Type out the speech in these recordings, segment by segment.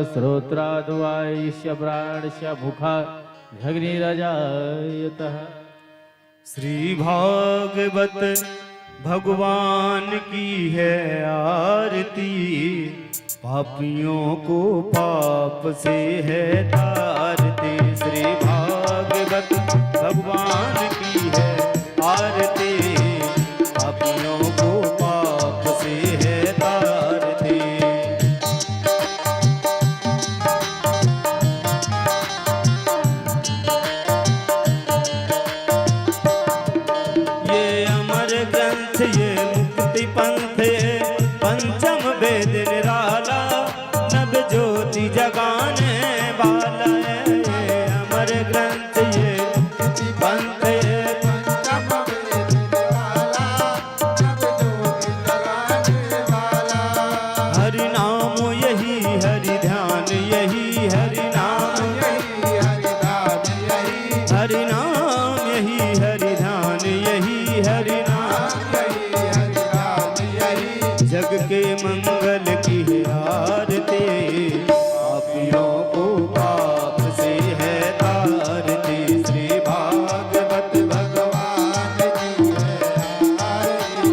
श्रोत्राद्वायस्य प्राणस्य मुखा अग्निरजायतः। श्री भागवत भगवान की है आरती, पापियों को पाप से है तारती। श्री भागवत भगवान की है आरती, पापियों को पाप से है तारती। ये अमर ग्रंथ ये मुक्ति पंथ पंचम वेद निराला, नभ ज्योति जगाने वाला है। ये अमर ग्रंथ ये मुक्ति पंथ पंचम वेद निराला, नभ ज्योति जगाने वाला। हरि नाम यही हरि ध्यान यही, हरि नाम यही हरि ध्यान यही, हरि नाम यही हरि ध्यान यही, हरि नाम यही हरि ध्यान यही। जग के मंगल की है आरती, पापियों को पाप से है तारती। श्री भागवत भगवान की है आरती,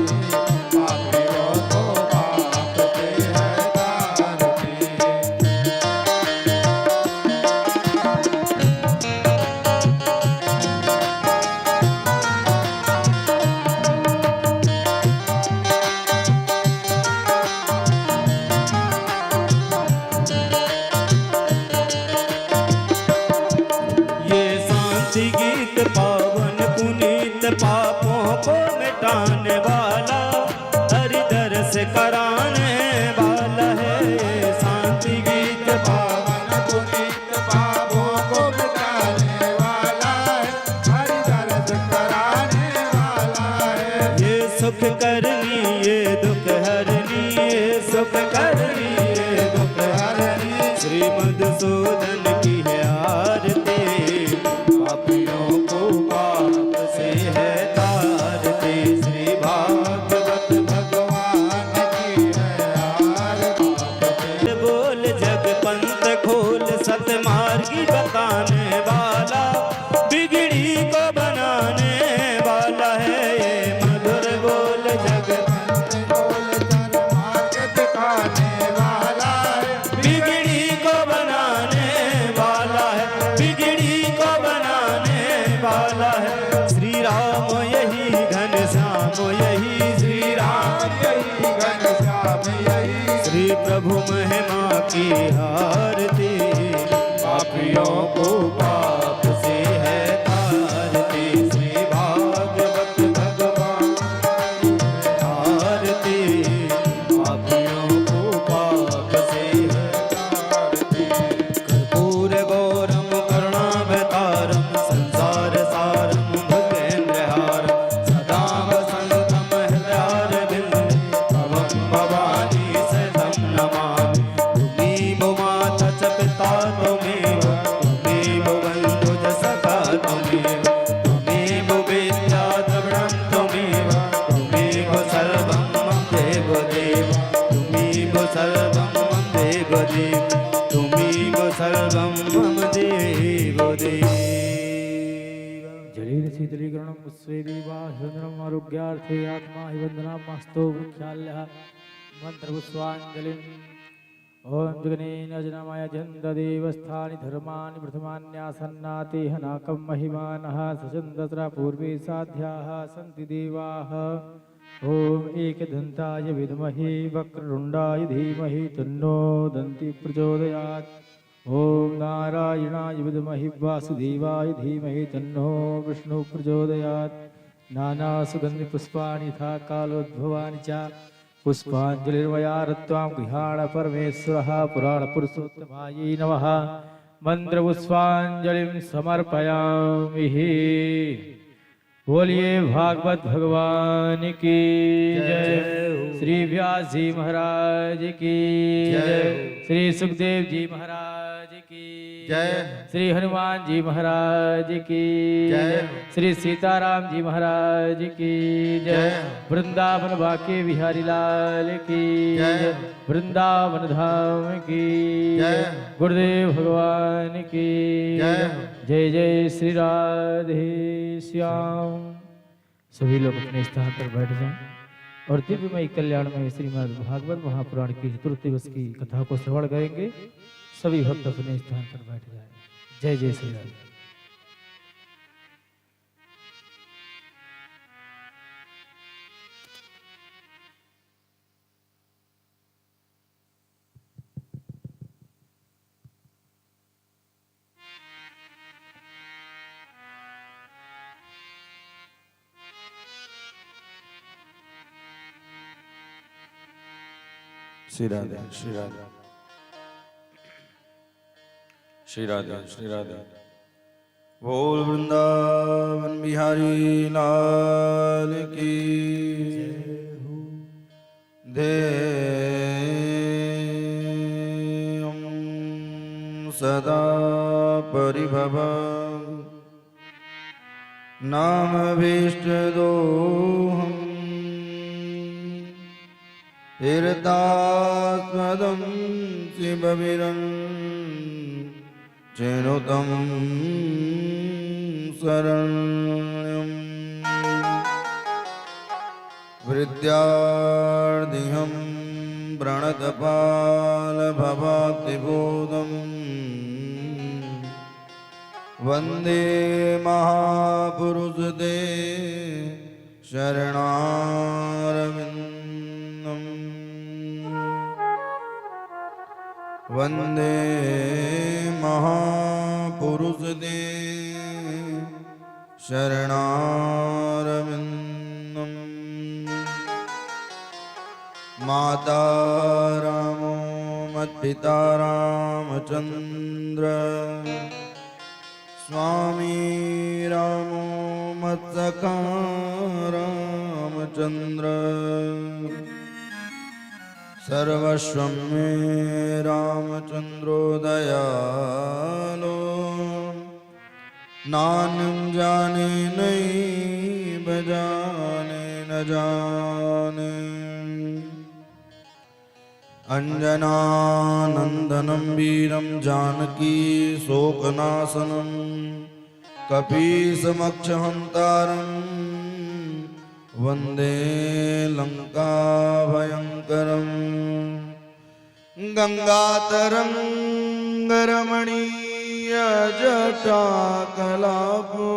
पापियों को पाप से है तारती। ये शांति गीत पावन पुनीत, पापों को मिटाने वाला, हरि दर्श कराने वाला है। ये शांति गीत पावन पुनीत, पापों को मिटाने वाला है, हरि दर्श कराने वाला है। ये सुख करनी ये दुख हरनी, ये सुख करनी ये दुख हरनी। श्री मधुसूदन की है आरती, पापियों को पाप से है तारती। श्री भागवत भगवान की है आरती। बोल जग पंथ खोल सतमार्गी बताने वाला, बिगड़ी को बनाने वाला है। ये मधुर बोल जग पंथ खोल सतमार्ग दिखाने वाला है, बिगड़ी को बनाने वाला है, बिगड़ी को बनाने वाला है। श्री राम यही घनश्याम यही, श्री राम यही घनश्याम यही। श्री प्रभु महिमा की आरती, पापियों को पाप से है तारती। श्री भागवत भगवान की आरती, पापियों को पाप से है तारती। कर्पूर गौरम करुणावतारम, संसार सारम भुजगेन्द्रहारम, सदा वसन्तं हृदयारविन्दे, भवं भवानी सहितं नमामि। त्वमेव माता च पिता त्वमेव, त्वमेव बन्धु च सखा त्वमेव, त्वमेव वेद्या द्रविणं त्वमेव, त्वमेव सर्वं मम देवदेव, त्वमेव सर्वं मम देवदेव, त्वमेव सर्वं मम देवदेव। जलेन शीतलीकरणं पुष्पे देवाहिवन्दनम् आरोग्यार्थे आत्मा हिवन्दनामास्तो वृक्षाल्यः मन्त्रपुष्पाञ्जलिम्। ॐ जगनेन जनामय जन्ददेवस्थानि धर्माणि प्रथमान्यासन्नातेह नाकं महिमानः सचन्दत्रा पूर्वे साध्याः सन्ति देवाः। ॐ एकदन्ताय विद्महे वक्रतुण्डाय धीमहि तन्नो दन्ति प्रचोदयात्। ॐ नारायणाय विद्महे वासुदेवाय धीमहि तन्नो विष्णु प्रचोदयात्। नानासुगन्धिपुष्पाणि यथा कालोद्भवानि च पुष्पाञ्जलिर्वयारत्वां गृहाण परमेश्वरः पुराणपुरुषोत्तमायै नमः। मन्त्रपुष्पाञ्जलिं समर्पयामि। बोलिए भागवत भगवान की जय। श्री व्यास जी महाराज की जय। श्री सुखदेव जी महाराज की जय श्री हनुमान जी महाराज की जय। श्री सीताराम जी महाराज की जय जय। वृंदावन बाके बिहारी लाल की जय। वृंदावन धाम की जय। गुरुदेव भगवान की जय। जय जय श्री राधे श्याम। सभी लोग अपने स्थान पर बैठ जाएं और दिव्यमय कल्याणमय श्रीमद् भागवत महापुराण की चतुर्थ दिवस की कथा को श्रवण करेंगे। सभी भक्त अपने स्थान पर बैठ जाएं। जय जय श्री राम। श्री राधे श्री राधे श्री राधे श्री राधे। बोल वृंदावन बिहारी लाल की ध्येयं सदा परिभव नामभीष्टदोहम् तीर्थास्पदं शिववीरं चेनुतं शरण्यं विद्यार्थिहं प्रणतपालभवाब्धिबोधं वन्दे महापुरुषते शरणारविन्दम् वन्दे महापुरुषते शरणारविन्दम् माता रामो मत्पिता रामचन्द्र स्वामी रामो मत्सखा रामचन्द्र सर्वस्वं मे रामचन्द्रो दयालो नान्यं जाने नैव जाने न जाने अंजनानन्दनं वीरं जानकी शोकनाशनं कपीशमक्षहन्तारं वन्दे लङ्काभयङ्करम् गङ्गातरङ्गरमणीयजटाकलापो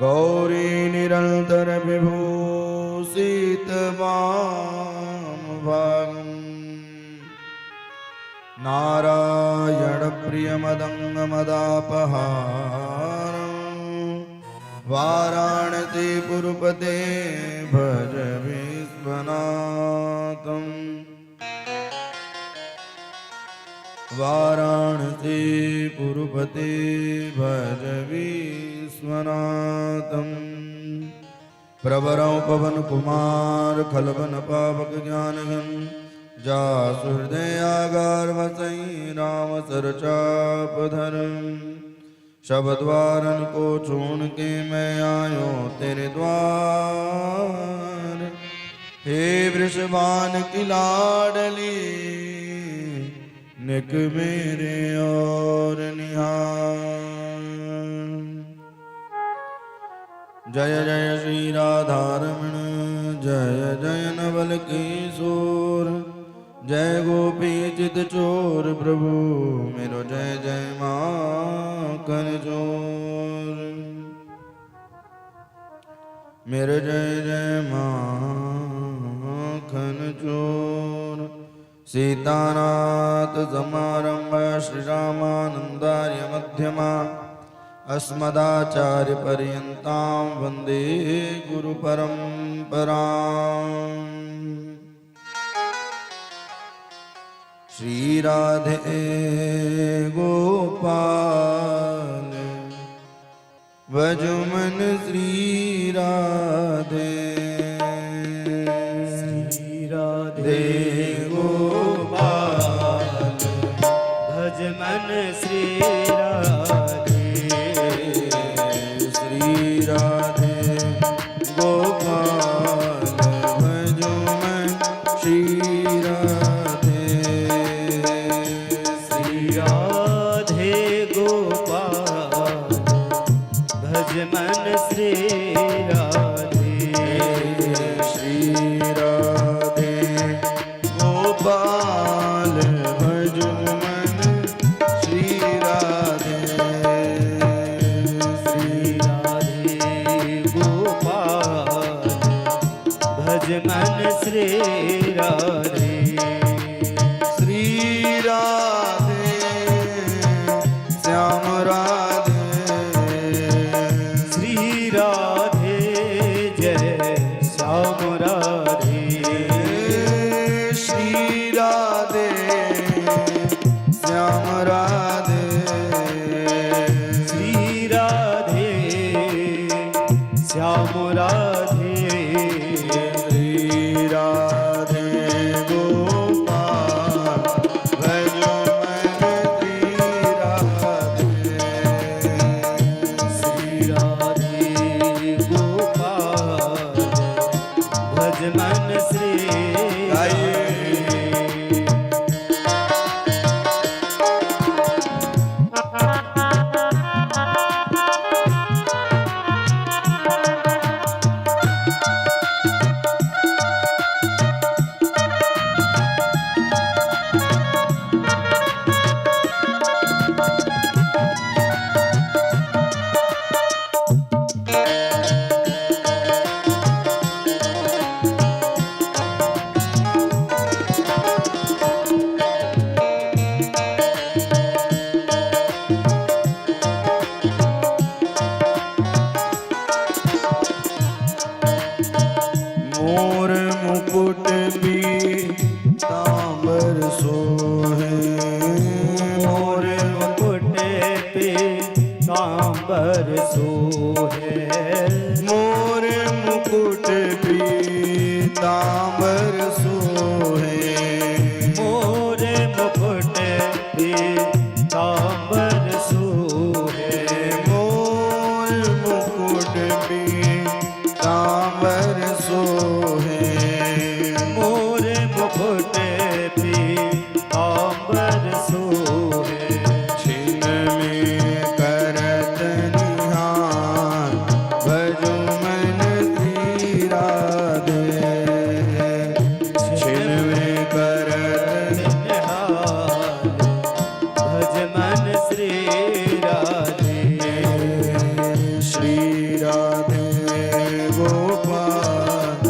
गौरीनिरन्तरविभूषितवामभागम् नारायणप्रियमदङ्गमदापहारम् वाराणसीपुरपते भज विश्वनाथम् वाराणसीपुरपते भज विश्वनाथम् प्रवरौ पवनकुमार खलवन पावक ज्ञानघन जासु हृदयागारवसै राम सरचापधरम् शबद्वारन को छोड़ के मैं आयो तेरे द्वार हे वृषभान की लाडली निक मेरे और निहार। जय जय श्री राधारमण जय जय नवल किशोर जय गोपी चित चोर प्रभु मेरो जय जय माखन चोर मेरे जय जय माखन चोर। सीतानाथ समारंभ श्री रामानंदार्य मध्यमा अस्मदाचार्य पर्यन्तां वन्दे गुरु परम्पराम्। श्री राधे गोपाल भजमन श्री राधे श्री राधे गोपाल भज मन श्री राधे श्री राधे गोपाल भजो मन श्री राधे श्री राधे गोपाल भज मन श्री राधे श्री राधे गोपाल भजो मन श्री राधे श्री राधे गोपाल भज मन श्री राधे श्री राधे श्याम राधे श्री राधे जय श्याम राधे श्री राधे श्याम राधे श्री राधे श्याम राधे श्री राधे गोपाल भजो मन श्री राधे श्री राधे गोपाल भज मन श्री राधे मोर मुकुट भी तांबर सोहे मोर मुकुट पे सांबर सोहे मोर मुकुट भी तांबर सोहे मोर मुकुट पे सांबर सोहे मोर मुकुट भी तांबर सोहे मोर मुकुट पे सांबर सोहे छिन में करत निहार भजो मन श्री राधे छिन में करत निहार भज मन श्री राधे श्री राधे गोपाल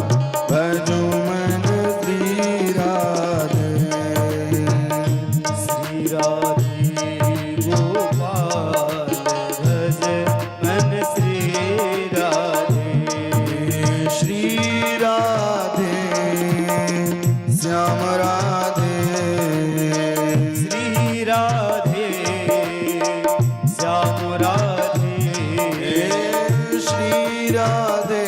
भजो मन श्री राधे श्री राधे गोपाल भज मन श्री राधे श्री राधे श्याम राधे श्री राधे श्याम राधे श्री राधे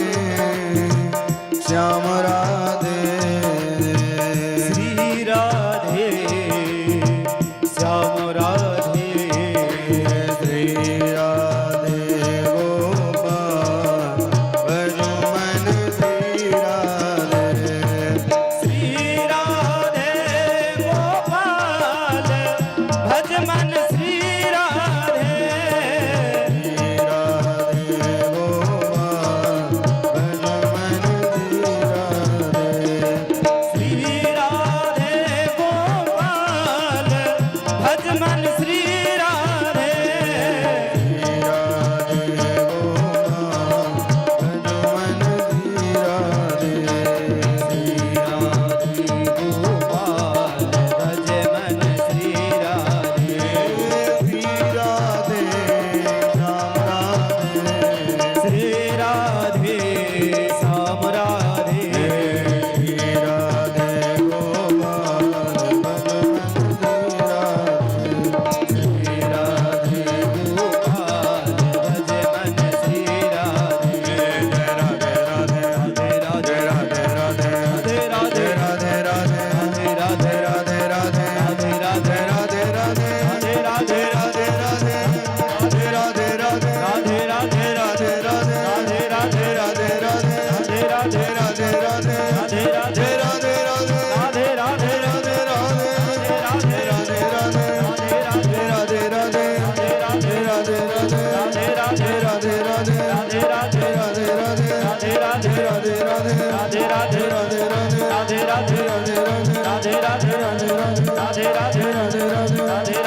श्याम राधे श्री राधे श्याम राधे श्री राधे गोपाल भजो मन श्री राधे श्री राधे गोपाल भज मन श्री राधे श्री राधे गोपाल भजो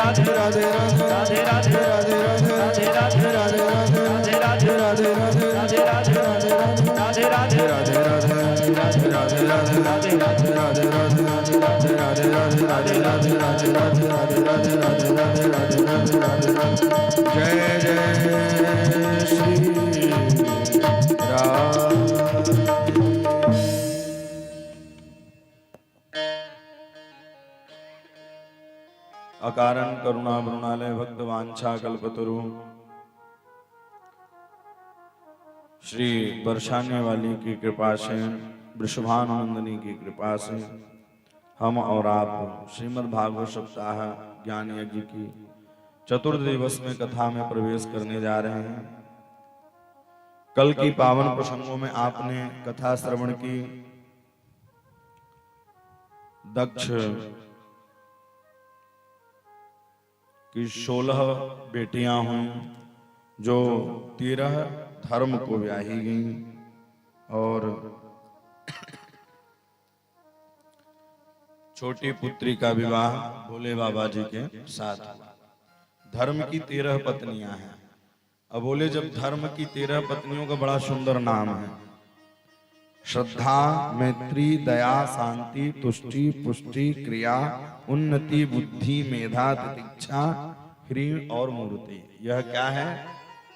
राधे राधे राधे राधे राधे राधे राधे राधे राधे राधे राधे राधे राधे राधे राधे राधे राधे जय जय श्री राम। अकारण करुणा वरुणालय भक्त वांछा कल्पतरु श्री बरसाने वाली की कृपा से, वृषभानुनंदनी की कृपा से हम और आप श्रीमद् भागवत सप्ताह ज्ञान यज्ञ की चतुर्थ दिवस में कथा में प्रवेश करने जा रहे हैं। कल की पावन प्रसंगों में आपने कथा श्रवण की। दक्ष की 16 बेटियां हुई जो 13 धर्म को ब्याही गईं और छोटी पुत्री का विवाह भोले बाबा जी के साथ हुआ। धर्म की 13 पत्नियां हैं। अब बोले जब धर्म की 13 पत्नियों का बड़ा सुंदर नाम है, श्रद्धा, मैत्री, दया, शांति, तुष्टि, पुष्टि, क्रिया, उन्नति, बुद्धि, मेधा, तितिक्षा, ह्रीण और मूर्ति। यह क्या है?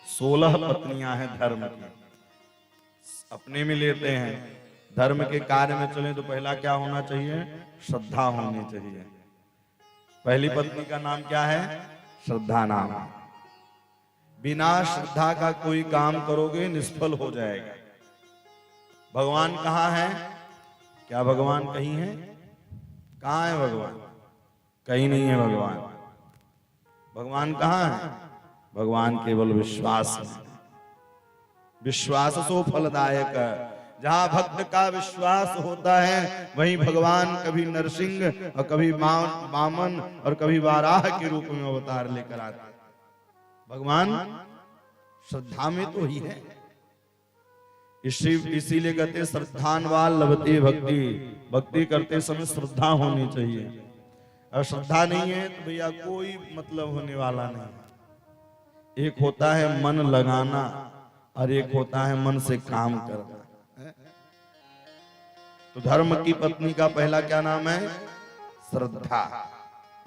16 पत्नियां हैं धर्म की। अपने में लेते हैं, धर्म के कार्य में चले तो पहला क्या होना चाहिए? श्रद्धा होनी चाहिए। पहली पत्नी का नाम क्या है? श्रद्धा नाम। बिना श्रद्धा का कोई काम करोगे निष्फल हो जाएगा। भगवान कहाँ है? क्या भगवान कहीं है? कहाँ है भगवान? कहीं नहीं है भगवान। भगवान कहाँ है? भगवान केवल विश्वास है। विश्वास सो फलदायक है। जहां भक्त का विश्वास होता है वहीं भगवान कभी नरसिंह और कभी वामन और कभी वाराह के रूप में अवतार लेकर आते हैं। भगवान श्रद्धा में तो ही है। इसीलिए कहते श्रद्धान्वान लभते भक्ति। भक्ति करते समय श्रद्धा होनी चाहिए। और श्रद्धा नहीं है तो भैया कोई मतलब होने वाला नहीं। एक होता है मन लगाना और एक होता है मन से काम करना। तो धर्म की पत्नी का पहला क्या नाम है? श्रद्धा।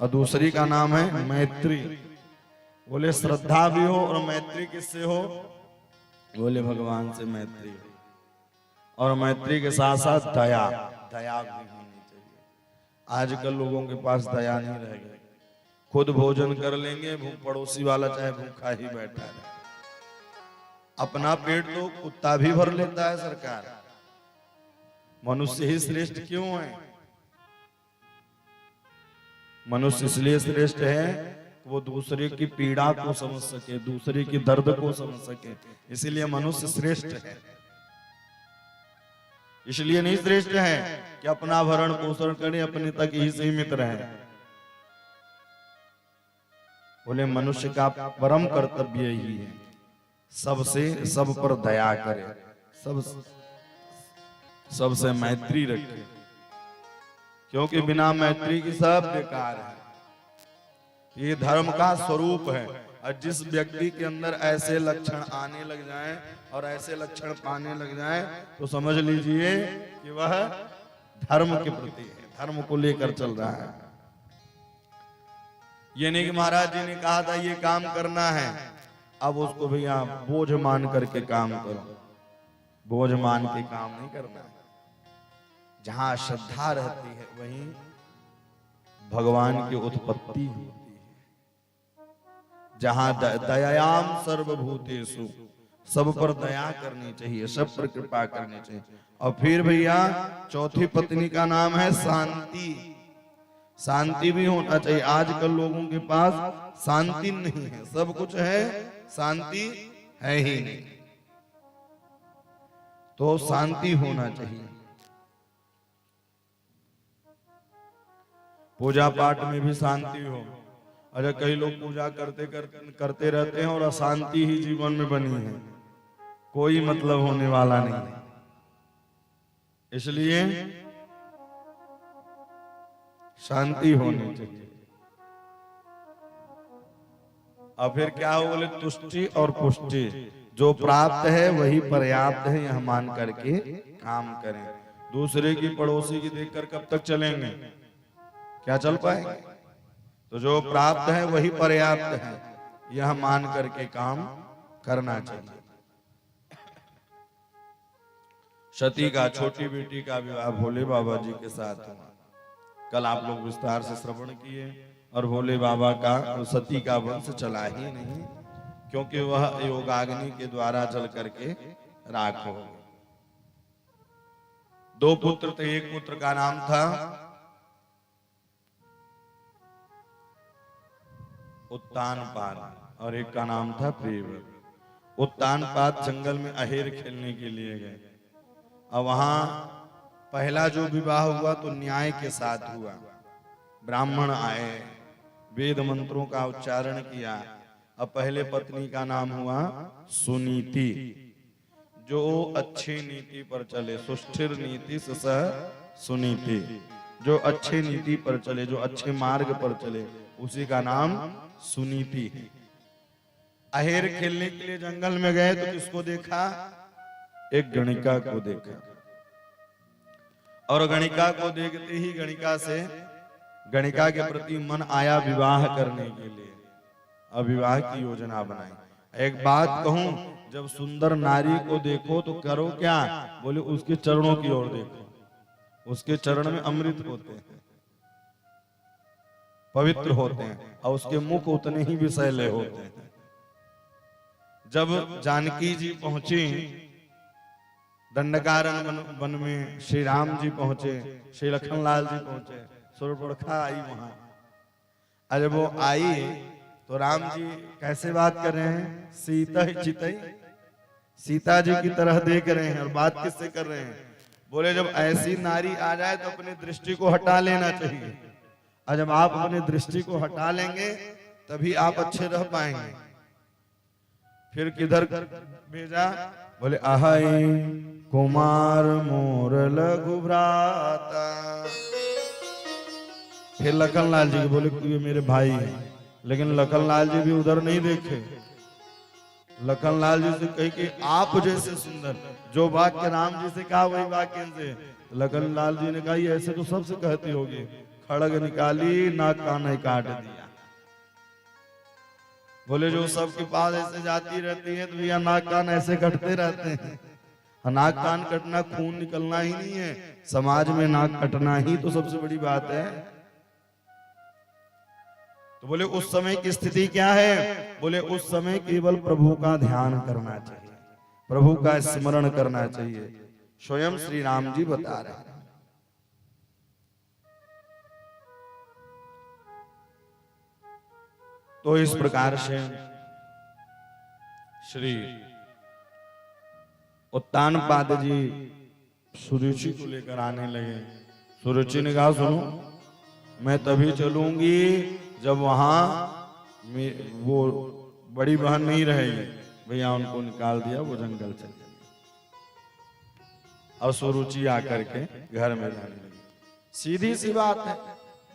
और दूसरी का नाम है मैत्री। बोले श्रद्धा भी हो और मैत्री किससे हो? बोले भगवान से मैत्री हो। और मैत्री के साथ साथ दया। दया भी होनी चाहिए। आजकल लोगों के पास दया नहीं रह गई। खुद भोजन कर लेंगे, पड़ोसी वाला चाहे भूखा ही बैठा है। अपना पेट तो कुत्ता भी भर लेता है सरकार। मनुष्य ही श्रेष्ठ क्यों है? मनुष्य इसलिए श्रेष्ठ है वो दूसरे की पीड़ा को समझ सके, दूसरे की दर्द को समझ सके। इसीलिए मनुष्य श्रेष्ठ है। इसलिए नहीं श्रेष्ठ है कि अपना भरण पोषण करे, अपने तक ही सीमित रहे। बोले मनुष्य का परम कर्तव्य ही है सबसे सब पर दया करे, सबसे मैत्री रखे। क्योंकि बिना मैत्री की सब बेकार है। ये धर्म का स्वरूप है। और जिस व्यक्ति के अंदर ऐसे लक्षण आने लग जाएं और ऐसे लक्षण पाने लग जाएं तो समझ लीजिए कि वह धर्म के प्रति है, धर्म को लेकर चल रहा है। ये नहीं कि महाराज जी ने कहा था ये काम करना है, अब उसको भैया बोझ मान करके काम करो। बोझ मान के काम नहीं करना है। जहां श्रद्धा रहती है वहीं भगवान की उत्पत्ति होती है। जहां दयायाम सर्वभूतेषु, सब पर दया करनी चाहिए, सब पर कृपा करनी चाहिए। और फिर भैया चौथी पत्नी का नाम है शांति। शांति भी होना चाहिए। आजकल लोगों के पास शांति नहीं है। सब कुछ है, शांति है ही नहीं। तो शांति होना चाहिए। पूजा पाठ में भी शांति हो। अरे कई लोग पूजा करते रहते हैं और अशांति ही जीवन में बनी है, कोई मतलब होने वाला नहीं है। इसलिए शांति होनी चाहिए। और फिर क्या हो, बोले तुष्टि और पुष्टि, जो प्राप्त है वही पर्याप्त है, यह मान करके काम करें। दूसरे की पड़ोसी की देखकर कब तक चलेंगे, क्या चल पाएंगे? तो जो प्राप्त है वही पर्याप्त है, यह मान करके काम करना चाहिए। सती का, छोटी बेटी का विवाह भोले बाबा जी के साथ हुआ। कल आप लोग विस्तार से श्रवण किए। और भोले बाबा का सती का वंश चला ही नहीं, क्योंकि वह योगाग्नि के द्वारा जल करके राख हो गए। 2 पुत्र थे, एक पुत्र का नाम था उत्तानपाद और एक का नाम था प्रियव्रत। उत्तानपाद जंगल में अहेर खेलने के लिए गए, और वहां पहला जो विवाह हुआ तो न्याय के साथ हुआ। ब्राह्मण आए, वेद मंत्रों का उच्चारण किया। अब पहले पत्नी का नाम हुआ सुनीति, जो अच्छी नीति पर चले। सुस्थिर नीति सह सुनीति, जो अच्छे नीति पर चले, जो अच्छे मार्ग पर चले, उसी का नाम सुनीति है। अहेर खेलने के लिए जंगल में गए तो किसको देखा? एक गणिका को देखा। और गणिका को देखते ही गणिका के प्रति मन आया विवाह करने के लिए। अब विवाह की योजना बनाई। एक बात कहूं, जब सुंदर नारी को देखो तो करो क्या? बोले उसके चरणों की ओर देखो। उसके चरण में अमृत होते हैं, पवित्र होते हैं, और उसके मुख उतने ही विषैले होते हैं। जब जानकी जी पहुंची दंडकारण्य वन में, श्री राम जी पहुंचे, श्री लखनलाल जी पहुंचे, सुरपड़खा आई वहां। अरे वो आई तो राम जी कैसे बात कर रहे हैं? सीता ही चितई, सीता जी की तरह देख रहे हैं। और बात किससे कर रहे हैं? बोले जब ऐसी नारी आ जाए तो अपनी दृष्टि को हटा लेना चाहिए, और जब आप अपनी दृष्टि को हटा लेंगे तभी आप अच्छे रह पाएंगे। फिर किधर भेजा? बोले आहाई कुमार मोर लघु भ्राता। फिर लखनलाल जी के बोले ये मेरे भाई हैं, लेकिन लखनलाल जी भी उधर नहीं देखे। लखनलाल जी से कही कि आप जैसे सुंदर, जो वाक्य राम जी से कहा वही वाक्य से। लखनलाल जी ने कहा ये ऐसे तो सबसे कहती होगी। खड़ग निकाली, नाक कान काट दिया। बोले जो सबके पास ऐसे जाती रहती है तो भैया नाक कान ऐसे कटते रहते हैं। नाक कान कटना खून निकलना ही नहीं है, समाज में नाक कटना ही तो सबसे बड़ी बात है। तो बोले उस समय की स्थिति क्या है? बोले उस समय केवल प्रभु का ध्यान करना चाहिए, प्रभु का स्मरण करना चाहिए। स्वयं श्री राम जी बता रहे हैं। तो इस प्रकार से श्री उत्तानपाद जी सुरुचि को लेकर आने लगे। सुरुचि ने कहा सुनो, मैं तभी चलूंगी जब वहां वो बड़ी बहन नहीं रहेगी। भैया उनको निकाल दिया, वो जंगल चले गए। और सुरुचि आकर के घर में रहने लगी। सीधी सी बात है,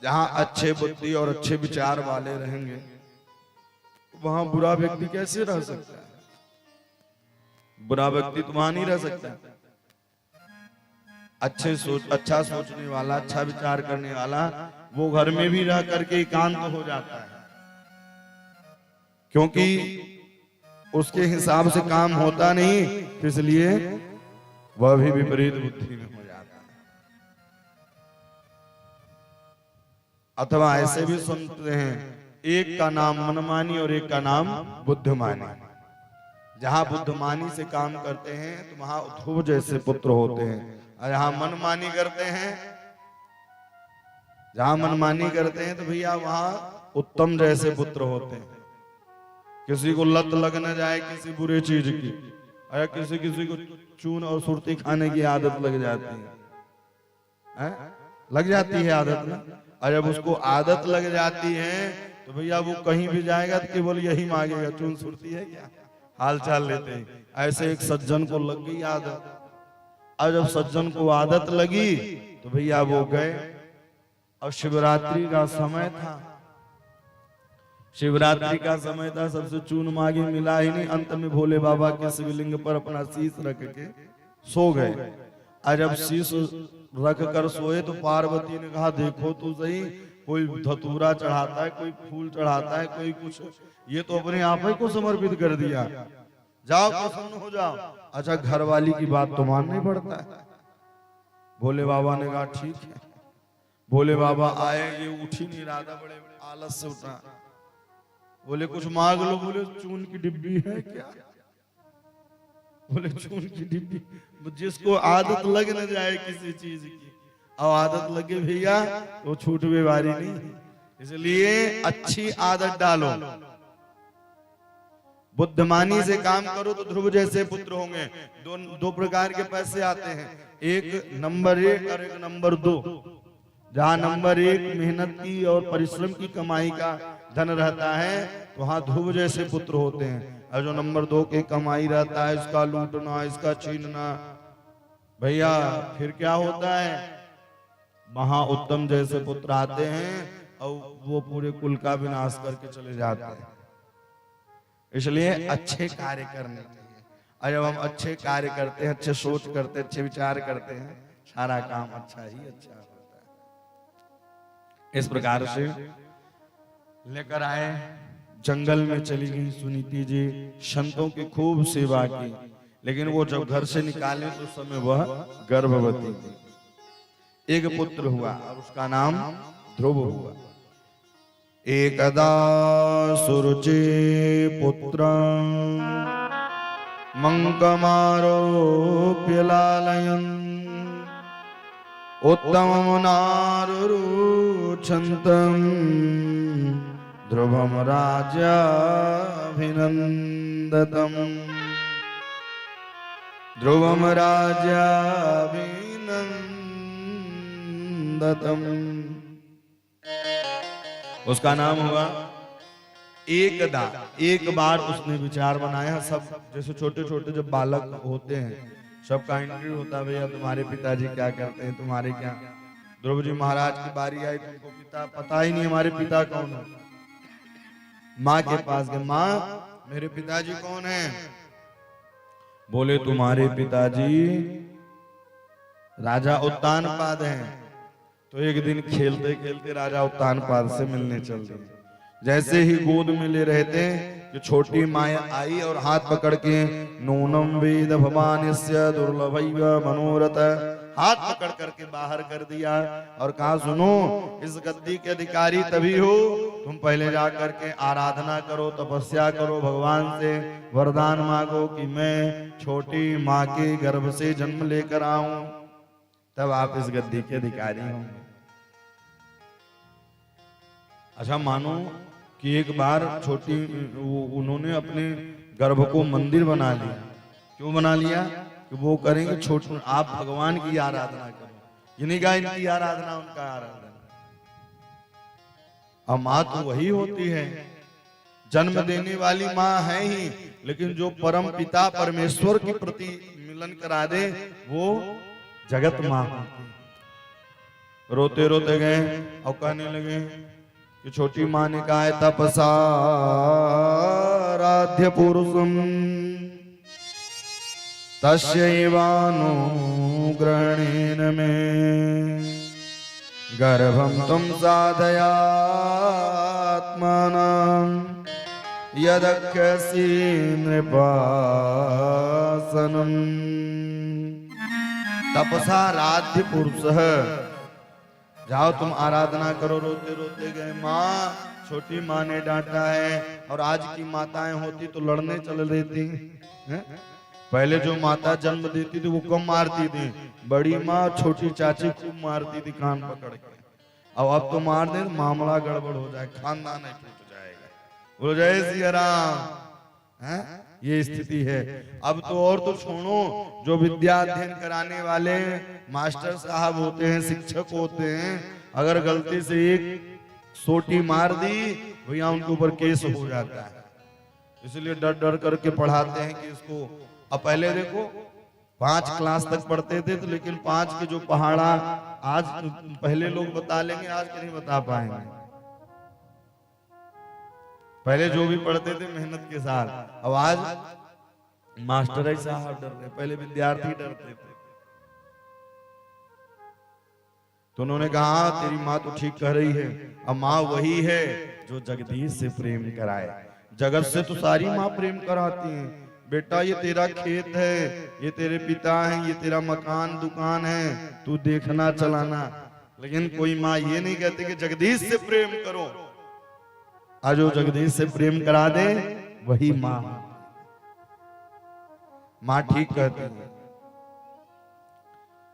जहां अच्छे बुद्धि और अच्छे विचार वाले रहेंगे वहां बुरा व्यक्ति कैसे रह सकता है? बुरा व्यक्ति तो वहां नहीं रह सकता। अच्छा सोचने वाला, अच्छा विचार करने वाला वो घर में भी रह करके एकांत हो जाता है, क्योंकि उसके हिसाब से काम होता नहीं, इसलिए वह भी विपरीत बुद्धि में हो जाता है। अथवा ऐसे भी सुनते हैं, एक का नाम मनमानी और एक का नाम बुद्धिमानी। जहां बुद्धिमानी से काम करते हैं तो वहां ध्रुव जैसे पुत्र होते हैं, और जहां मनमानी करते हैं, तो भैया वहां उत्तम जैसे पुत्र होते हैं। किसी को लत लग न जाए किसी बुरे चीज की, और किसी को चून और सुरती खाने की आदत लग जाती है, लग जाती है आदत ना। और जब उसको आदत लग जाती है तो भैया वो कहीं भी जाएगा तो केवल यही मांगेगा, चून सुरती है क्या, हाल चाल लेते हैं। ऐसे एक सज्जन को लग गई आदत, और जब सज्जन को आदत लगी तो भैया वो गए। और शिवरात्रि का समय था, शिवरात्रि का समय था, सबसे चून मांगी, मिला ही नहीं। अंत में भोले बाबा के शिवलिंग पर अपना शीश रख के सो गए। आज जब शीश रख कर सोए तो पार्वती ने कहा देखो तो सही, कोई धतूरा चढ़ाता है, कोई फूल चढ़ाता है, कोई कुछ, ये तो अपने आप ही को समर्पित कर दिया, जाओ प्रसन्न हो जाओ। अच्छा घर वाली की बात तो मानना ही पड़ता है। भोले बाबा ने कहा ठीक है। भोले बाबा आए, ये उठ ही नहीं रहा था, बड़े आलस से उठा। बोले कुछ मांग लो। बोले चून की डिब्बी है क्या? बोले चून की डिब्बी, जिसको आदत लग न जाए किसी चीज की, अब आदत लगे भैया तो छूट बेवारी नहीं। इसलिए अच्छी आदत डालो, बुद्धिमानी से काम करो तो ध्रुव जैसे पुत्र होंगे। दो प्रकार के पैसे आते हैं, एक नंबर 1 और एक नंबर 2। जहां नंबर 1 मेहनत की और परिश्रम की कमाई का धन रहता है, वहां ध्रुव जैसे पुत्र होते हैं। और जो नंबर 2 के कमाई रहता है, इसका लूटना, इसका छीनना, भैया फिर क्या होता है? महा उत्तम जैसे पुत्र आते हैं और वो पूरे कुल का विनाश करके चले जाते हैं। इसलिए अच्छे कार्य करने चाहिए, और जब हम अच्छे कार्य करते हैं, अच्छे सोच करते हैं, अच्छे विचार करते हैं, सारा काम अच्छा ही अच्छा होता है। इस प्रकार से लेकर आए, जंगल में चली गई सुनीति जी, संतों की खूब सेवा की, लेकिन वो जब घर से निकाले तो उस समय वह गर्भवती थी। एक पुत्र हुआ और उसका नाम ध्रुव हुआ। एकदा सुरुचि पुत्र मंकमारोप्य लालयन् उत्तमं नारुरुच्छन्तम् ध्रुवं राजाभिनन्दतम्। ध्रुवं राजाभिनन्दतम्। उसका नाम हुआ एकदा। एक बार उसने विचार बनाया, सब जैसे छोटे छोटे जब बालक होते हैं सबका इंटरव्यू होता है, भैया तुम्हारे पिताजी क्या करते हैं, तुम्हारे क्या। ध्रुव जी महाराज की बारी आई, तुमको पिता पता ही नहीं हमारे पिता कौन है। माँ के पास गए, माँ मेरे पिताजी कौन है? बोले तुम्हारे पिताजी राजा उत्तानपाद हैं। तो एक दिन खेलते खेलते राजा उत्तानपाद से मिलने चल दिए। जैसे ही गोद में ले रहे थे कि छोटी माया आई और हाथ पकड़ के नूनम वेद भवानिस्य दुर्लभैव मनोरथ, हाथ पकड़ करके बाहर कर दिया और कहा सुनो, इस गद्दी के अधिकारी तभी हो, तुम पहले जा करके आराधना करो, तपस्या करो, भगवान से वरदान मांगो कि मैं छोटी माँ के गर्भ से जन्म लेकर आऊं, तब आप इस गद्दी के अधिकारी होंगे। अच्छा मानो कि एक बार छोटी उन्होंने अपने गर्भ को मंदिर बना लिया। क्यों बना लिया? कि वो करेंगे छोटे, आप भगवान की आराधना करो, इन्हीं का इनकी आराधना, उनका आराधना। अब माँ तो वही होती है, जन्म देने वाली माँ है ही, लेकिन जो परम पिता परमेश्वर के प्रति मिलन करा दे वो जगत माँ होती। रोते रोते गए और कहने लगे कि छोटी माँ ने कहा है तपसाराध्य पुरुषम तस्यैवानुग्रहेण मे गर्भं त्वं साधयात्मानं यदख्यसि नृपासनं। तपसाराध्य पुरुषः, जाओ तुम आराधना करो। रोते रोते गए, माँ छोटी माँ ने डांटा है, और आज की माताएं होती तो लड़ने चल देती हैं। पहले जो माता जन्म देती थी वो कम मारती थी, बड़ी माँ छोटी चाची खूब मारती थी कान पकड़ के। अब तो मार दे मामला गड़बड़ हो जाए, खानदान ही टूट जाएगा। बोलो जय सिया राम। ये स्थिति है। अब तो और तो छोड़ो, जो विद्या अध्ययन कराने वाले मास्टर साहब होते हैं, शिक्षक होते हैं, अगर गलती से एक सोटी मार दी भैया उनके ऊपर केस हो जाता है। इसलिए डर डर करके पढ़ाते हैं कि इसको। अब पहले देखो 5 क्लास तक पढ़ते थे तो, लेकिन 5 के जो पहाड़ा आज पहले लोग बता लेंगे, आज के नहीं बता पाएंगे। पहले जो भी पढ़ते थे मेहनत के साथ, अब आज मास्टर ही साहब डर रहे, पहले विद्यार्थी डरते थे। तो उन्होंने कहा तेरी माँ तो ठीक कह रही है, अब माँ वही है जो जगदीश से प्रेम कराए। जगत से तो सारी माँ प्रेम कराती हैं, बेटा ये तेरा खेत है, ये तेरे पिता हैं, ये तेरा मकान दुकान है, तू देखना चलाना। लेकिन कोई माँ ये नहीं कहती कि जगदीश से प्रेम करो। आज जो जगदीश से प्रेम करा दे वही माँ। माँ ठीक कहती है,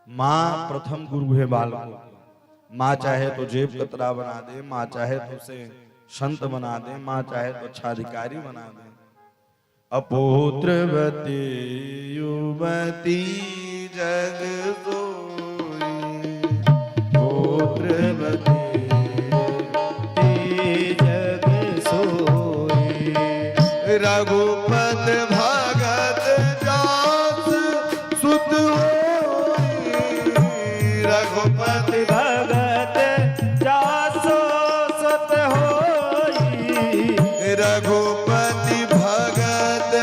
माँ प्रथम गुरु है बालक को। माँ चाहे तो जेब कतरा बना दे, माँ चाहे तो उसे संत बना दे, माँ चाहे तो अच्छा अधिकारी बना दे। अपुत्रवती युवती जग सोई, पुत्रवती जग सोई, रघुपत भगत दास सुत होई, रघुपति भगत जासो सत होई, रघुपति भगत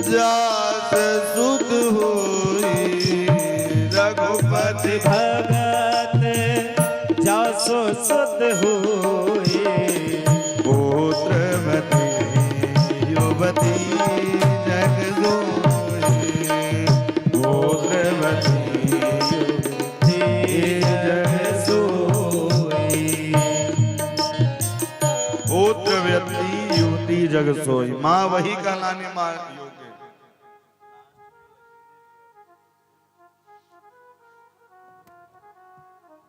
जास सुत होई, रघुपति भगत जासो सत होई, पुत्रवती युवती जग सोई, पुत्रवती जग सोई, पुत्रवती युवती जग सोई। माँ वही कहलाने माँ योग्य।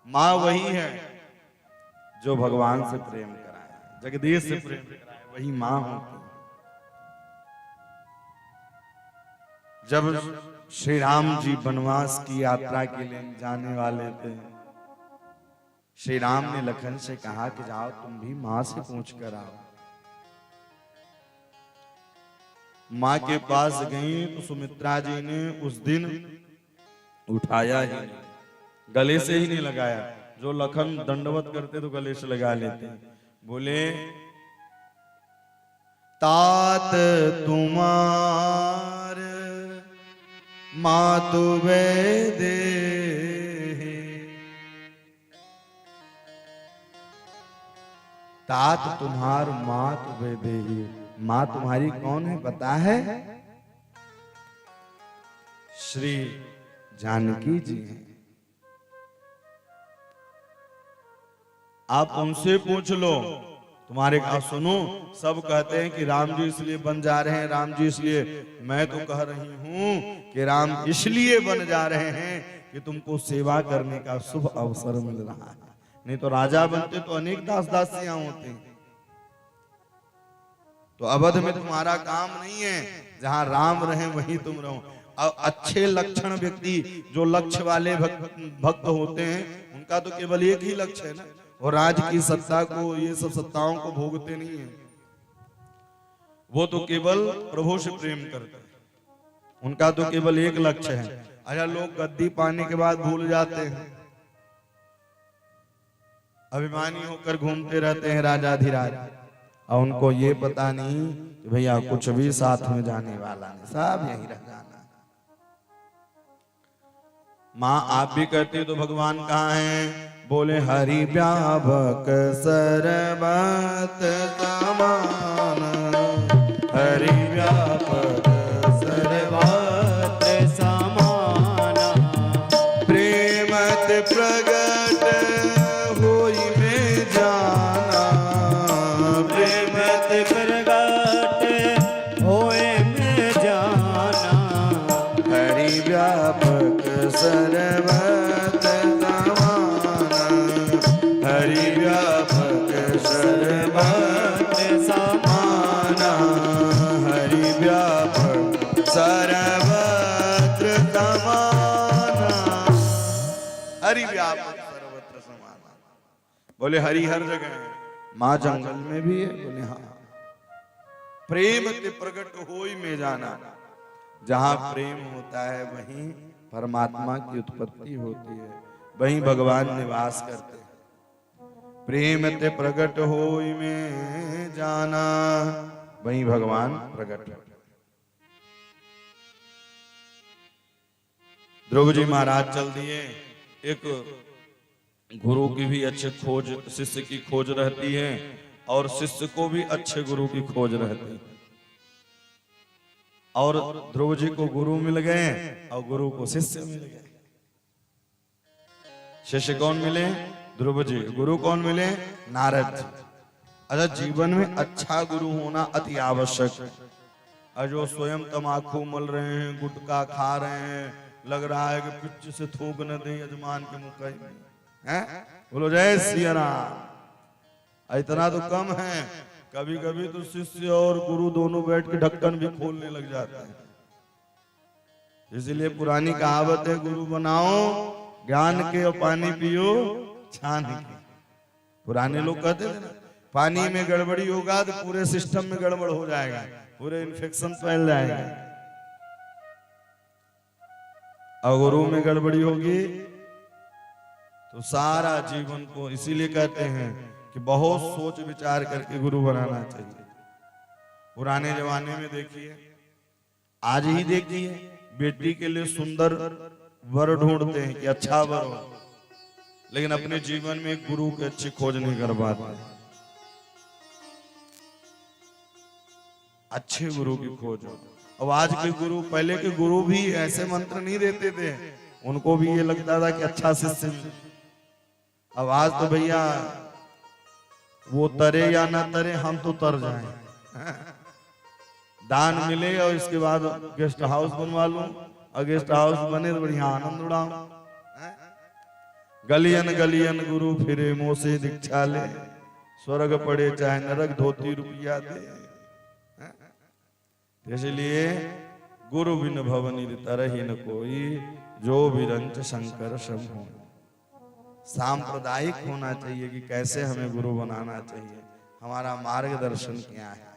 माँ वही है जो भगवान से प्रेम कराए, जगदीश से प्रेम कराए, वही माँ होती है। जब श्री राम जी वनवास की यात्रा के लिए जाने वाले थे, श्री राम ने लखन से कहा कि जाओ तुम भी माँ से पूछ कर आओ। माँ के पास गई तो सुमित्रा जी ने उस दिन उठाया ही नहीं, गले से ही नहीं लगाया। जो लखन दंडवत करते तो गले से लगा लेते। बोले तात तुम्हार मातु दे, तात तुम्हार मात वेदेही। माँ तुम्हारी कौन है पता है? श्री जानकी जी हैं। आप उनसे पूछ लो। तुम्हारे आप सुनो, सब कहते हैं कि राम जी इसलिए बन जा रहे हैं, राम जी इसलिए। मैं तो कह रही हूं कि राम इसलिए बन जा रहे हैं कि तुमको सेवा करने का शुभ अवसर मिल रहा है। नहीं तो राजा बनते तो अनेक दास दासियां होते हैं। तो अवध में तुम्हारा काम नहीं है, जहां राम रहे वहीं तुम रहो। अच्छे लक्षण व्यक्ति जो लक्ष्य वाले भक्त होते हैं, उनका तो केवल एक ही लक्ष्य है ना, और राज की सत्ता को, ये सब सत्ताओं को भोगते नहीं है। वो तो केवल प्रभु से प्रेम करते हैं, उनका तो केवल एक लक्ष्य है। अच्छा, लोग गद्दी पाने के बाद भूल जाते हैं, अभिमानी होकर घूमते रहते हैं राजाधिराज, और उनको ये पता नहीं कि भैया कुछ भी साथ में जाने वाला नहीं, सब यहीं रह जाना। माँ आप भी कहते तो भगवान कहाँ हैं? बोले हरि व्यापक सर्वत समान, हरि व्यापक सर्वत समान, प्रेमत प्रगट होई में जाना, प्रेमत प्रगट होए में जाना, हरि व्यापक सर्वत समान, हरि व्यापक सर्वत समान, हरि व्यापक सर्वत्र समान, हरि व्यापक सर्वत्र समान। बोले हरि हर जगह है, माँ जंगल में भी है। बोले हाँ। प्रेम ते प्रगट होई में जाना, जहां प्रेम होता है वहीं परमात्मा की उत्पत्ति होती है, वहीं भगवान निवास करते हैं। प्रेम ते प्रगट होई में जाना, वहीं भगवान प्रकट हुए। ध्रुव जी महाराज चल दिए। एक गुरु की भी अच्छे खोज, शिष्य की खोज रहती है और शिष्य को भी अच्छे गुरु की खोज रहती है। और ध्रुव जी को गुरु मिल गए और गुरु को शिष्य मिल गए। शिष्य कौन मिले? ध्रुव जी। गुरु कौन मिले? नारद जी। अच्छा, जीवन में अच्छा गुरु होना अति आवश्यक है। और जो स्वयं तमाकू मल रहे हैं, गुटखा खा रहे हैं, लग रहा है कि पिच से थूक न दे यजमान के मुंह हैं? बोलो जय सिया राम। इतना तो कम है, कभी कभी तो शिष्य और गुरु दोनों बैठ के ढक्कन भी खोलने लग जाते हैं। इसीलिए पुरानी कहावत है, गुरु बनाओ ज्ञान के और पानी पियो छान के। पुराने लोग कहते थे ना, पानी में गड़बड़ी होगा तो पूरे सिस्टम में गड़बड़ हो जाएगा, पूरे इन्फेक्शन फैल जाएगा। और गुरु में गड़बड़ी होगी तो सारा जीवन को, इसीलिए कहते हैं कि बहुत सोच विचार करके गुरु बनाना चाहिए। पुराने जमाने में देखिए, आज ही देखिए, बेटी के लिए सुंदर वर ढूंढते हैं कि अच्छा वर हो, लेकिन अपने जीवन में गुरु की अच्छी खोज नहीं कर पाते। अच्छे गुरु की खोज हो। अब आज के गुरु, पहले के गुरु भी ऐसे मंत्र नहीं देते थे, उनको भी ये लगता था कि अच्छा शिष्य। अब आज तो भैया वो तरे या ना तरे, हम तो तर जाएं। दान मिले और इसके बाद गेस्ट हाउस बनवा लूं, और गेस्ट हाउस बने तो बढ़िया आनंद उड़ाऊं। गलियन गलियन गुरु फिरे मोसे दीक्षा ले, स्वर्ग पड़े चाहे नरक धोती रुपया दे। इसलिए गुरु बिन भवनि तरहि न कोई, जो विरंच शंकर सम हो। सांप्रदायिक होना चाहिए कि कैसे हमें गुरु बनाना चाहिए, हमारा मार्गदर्शन क्या है।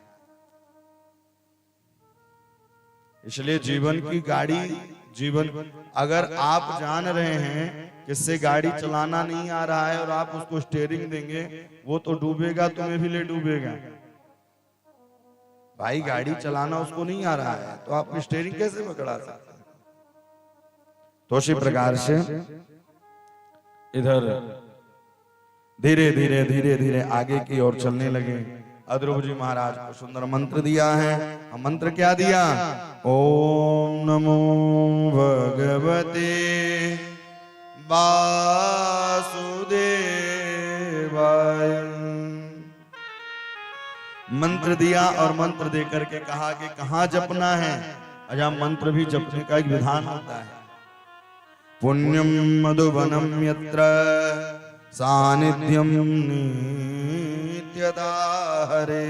इसलिए जीवन की गाड़ी, जीवन अगर आप जान रहे हैं किससे गाड़ी चलाना नहीं आ रहा है और आप उसको स्टीयरिंग देंगे, वो तो डूबेगा, तुम्हें भी ले डूबेगा। भाई गाड़ी चलाना उसको नहीं आ रहा है तो आप स्टीयरिंग कैसे पकड़ा सकते हैं? तो इसी प्रकार से इधर धीरे धीरे धीरे धीरे आगे की ओर चलने लगे। ध्रुव जी महाराज को सुंदर मंत्र दिया है। मंत्र क्या दिया? ओम नमो भगवते वासुदेवाय। मंत्र दिया और मंत्र दे करके कहा कि कहाँ जपना है। अच्छा, मंत्र भी जपने का एक विधान होता है। पुण्यम मधुवनम यत्र सानिध्यम नित्यदा हरे।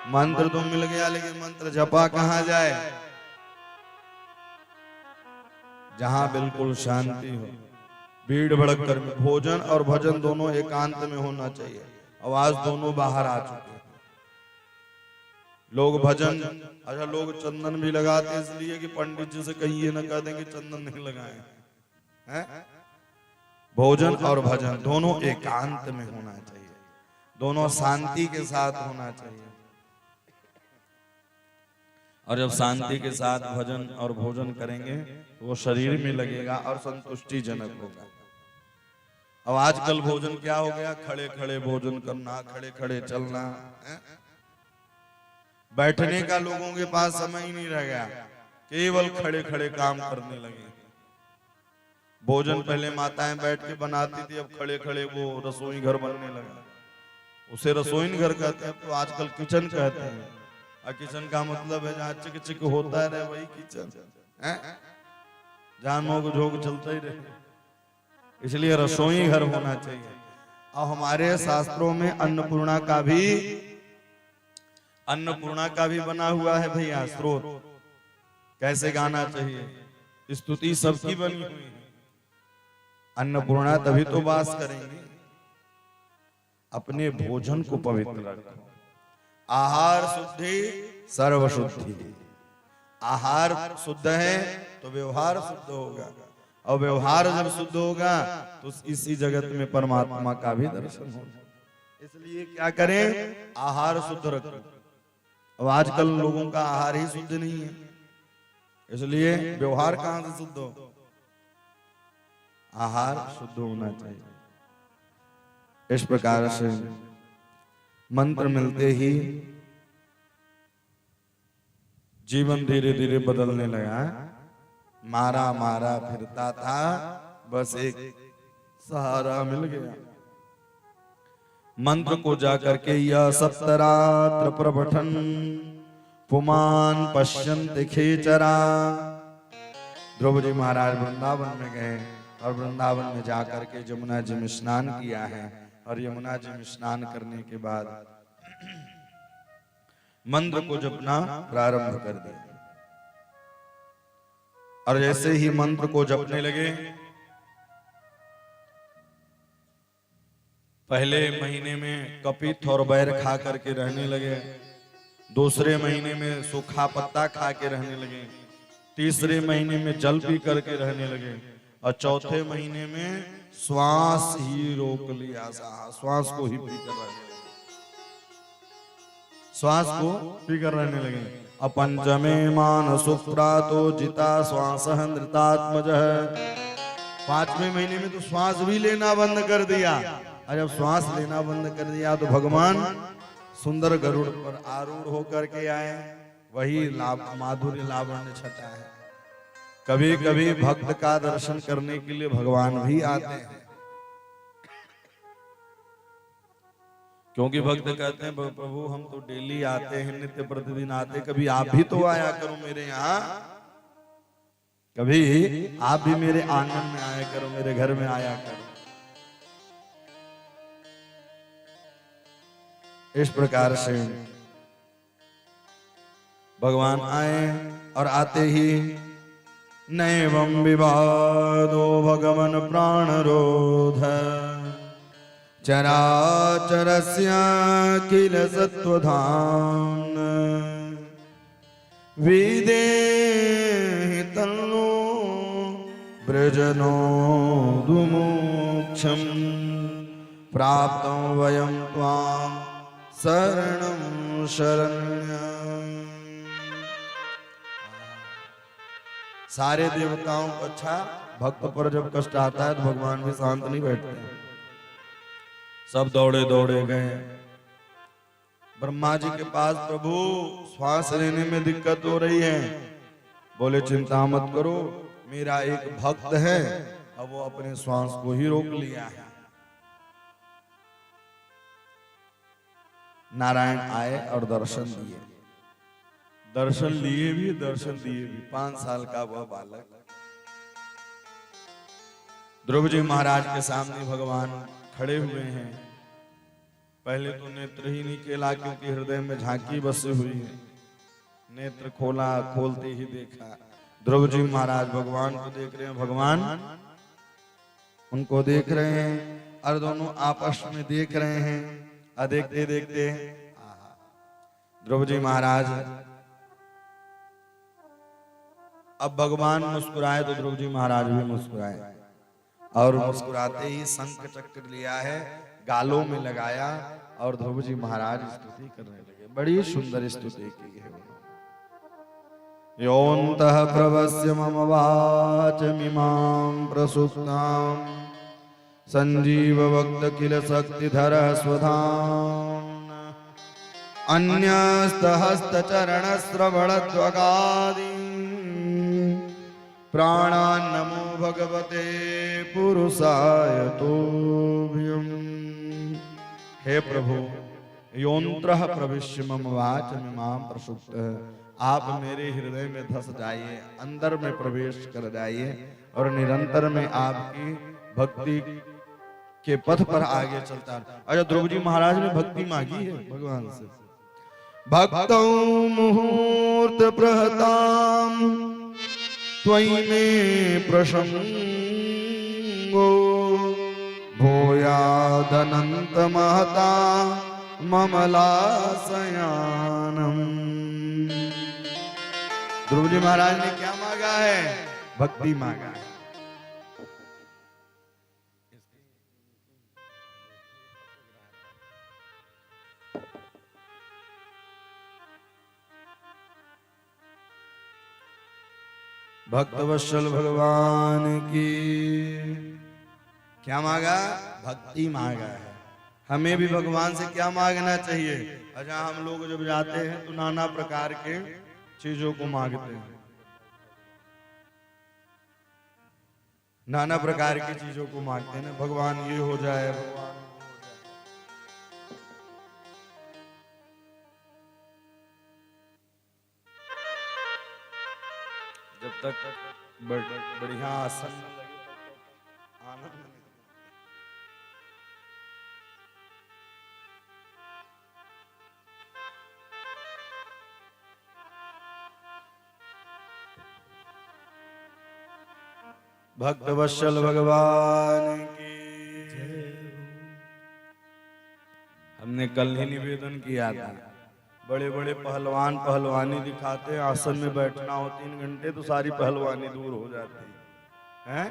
मंत्र तो मिल गया, लेकिन मंत्र जपा कहाँ जाए? जहां बिल्कुल शांति हो, भीड़ भड़क में। भोजन और भजन दोनों एकांत में होना चाहिए। आवाज दोनों बाहर आ चुके हैं। लोग भजन, अच्छा लोग चंदन भी लगाते इसलिए कि पंडित जी से कहिए न कह देंगे चंदन नहीं लगाए हैं। भोजन और भजन दोनों एकांत में होना चाहिए, दोनों शांति के साथ होना चाहिए। और जब शांति के साथ भजन और भोजन करेंगे तो वो शरीर में लगेगा और संतुष्टिजनक होगा। अब आजकल भोजन क्या हो गया? खड़े खड़े भोजन करना, खड़े खड़े चलना, बैठने का लोगों के पास समय ही नहीं रह गया, केवल खड़े खड़े काम करने लगे। भोजन पहले माताएं बैठ के बनाती थी, अब खड़े खड़े वो रसोई घर बनने लगा। उसे रसोई घर कहते हैं, तो आजकल किचन कहते हैं। और किचन का मतलब है जहाँ चिक चिक होता है वही किचन है, जहाँ नोक झोंक चलता ही रहे। इसलिए रसोई घर होना चाहिए। और हमारे शास्त्रों में अन्नपूर्णा का भी बना हुआ है भैया स्त्रोत, कैसे गाना चाहिए। स्तुति सबकी बनी हुई है। अन्नपूर्णा तभी तो वास करेंगे। अपने भोजन को पवित्र रखो। आहार शुद्धि सर्व शुद्धि। आहार शुद्ध है तो व्यवहार शुद्ध होगा, और व्यवहार जब शुद्ध होगा तो इसी जगत में परमात्मा का भी दर्शन होगा। इसलिए क्या करें? आहार शुद्ध रखो। अब आजकल लोगों का आहार ही शुद्ध नहीं है, इसलिए व्यवहार कहां से शुद्ध हो? आहार शुद्ध होना चाहिए। इस प्रकार से मंत्र मिलते ही जीवन धीरे धीरे बदलने लगा। मारा मारा फिरता था, बस एक सहारा मिल गया। मंत्र को जाकर के यह सप्तरात्र प्रपठन पुमान पश्यन्त खेचरा। ध्रुव जी महाराज वृंदावन में गए और वृंदावन में जाकर के यमुना जी में स्नान किया है, और यमुना जी में स्नान करने के बाद मंत्र को जपना प्रारंभ कर दिया। और जैसे ही मंत्र को जपने लगे, पहले महीने में कपित और बैर खा करके रहने लगे, दूसरे महीने में सूखा पत्ता खा के रहने लगे, तीसरे महीने में जल पी करके रहने लगे, और चौथे महीने में श्वास ही रोक लिया। श्वास को ही पी कर रहने लगे, श्वास को पी कर रहने लगे। अपंचमे मान सुप्रातो जिता श्वास नृतात्मज। 5वें महीने में तो श्वास भी लेना बंद कर दिया, और जब श्वास लेना बंद कर दिया तो भगवान सुंदर गरुड़ पर आरूढ़ होकर के आए। वही माधुर्य लावण्य छटा है। कभी कभी भक्त का दर्शन करने के लिए भगवान भी आते हैं, क्योंकि भक्त कहते हैं प्रभु हम तो डेली आते हैं, नित्य प्रतिदिन आते, कभी आप भी तो आया करो मेरे यहाँ, कभी आप भी मेरे आंगन में आया करो, मेरे घर में आया करो। इस प्रकार से भगवान आए, और आते ही नैवं विवादो भगवन प्राणरोध चराचरस्य किल सत्वधाम विदेहि तन्नो ब्रजनो दुमोक्षं प्राप्तं वयं त्वां शरणं शरण्यं। सारे देवताओं को अच्छा, भक्त पर जब कष्ट आता है तो भगवान भी शांत नहीं बैठते, सब दौड़े दौड़े गए ब्रह्मा जी के पास। प्रभु श्वास लेने में दिक्कत हो रही है। बोले चिंता मत करो, मेरा एक भक्त है, अब वो अपने श्वास को ही रोक लिया है। नारायण आए और दर्शन दिए, दर्शन लिए भी, दर्शन दिए भी। 5 साल का वह बालक ध्रुव जी महाराज के सामने भगवान खड़े हुए हैं। पहले तो नेत्र ही नहीं खेला, क्योंकि हृदय में झांकी बसी हुई है। नेत्र खोला, खोलते ही देखा ध्रुव जी महाराज भगवान को देख रहे हैं, भगवान उनको देख रहे हैं, और दोनों आपस में देख रहे हैं। देखते देखते ध्रुव जी महाराज, अब भगवान मुस्कुराए तो ध्रुव जी महाराज भी मुस्कुराए, और मुस्कुराते ही शंख चक्र लिया है, गालों में लगाया, और ध्रुव जी महाराज स्तुति करने लगे। बड़ी सुंदर स्तुति की है। योऽन्तः प्रवस्य मम वाचमिमां प्रसुप्तां संजीव वक्त किल शक्तिधरः स्वधाम् अन्यस्तहस्तचरणश्रवणत्वगादि प्राणान् नमो भगवते पुरुषाय तोभ्यम्। हे प्रभु, योऽन्तः प्रविश्य मम वाचमिमां प्रसुप्तः, आप मेरे हृदय में धस जाइए, अंदर में प्रवेश कर जाइए, और निरंतर में आपकी भक्ति के पथ पर आगे चलता है। अच्छा, ध्रुव जी महाराज ने भक्ति मांगी है भगवान से। भक्तौ मुहूर्त प्रहताम त्वयि मे प्रसंगो भूयादनंत महता ममलासयानम। ध्रुव जी महाराज ने क्या मांगा है? भक्ति मांगा है। भक्त वत्सल भगवान की। क्या मांगा? भक्ति मांगा है। हमें भी भगवान से क्या मांगना चाहिए? अच्छा, हम लोग जब जाते हैं तो नाना प्रकार के चीजों को मांगते हैं, नाना प्रकार की चीजों को मांगते हैं ना, भगवान ये हो जाए, भगवान जब तक बढ़िया आसन न लगे तब तक आनंद नहीं। भक्त वत्सल भगवान की। हमने कल ही निवेदन किया था, बड़े बड़े पहलवान पहलवानी दिखाते हैं, आसन में बैठना हो 3 घंटे तो सारी पहलवानी दूर हो जाती है।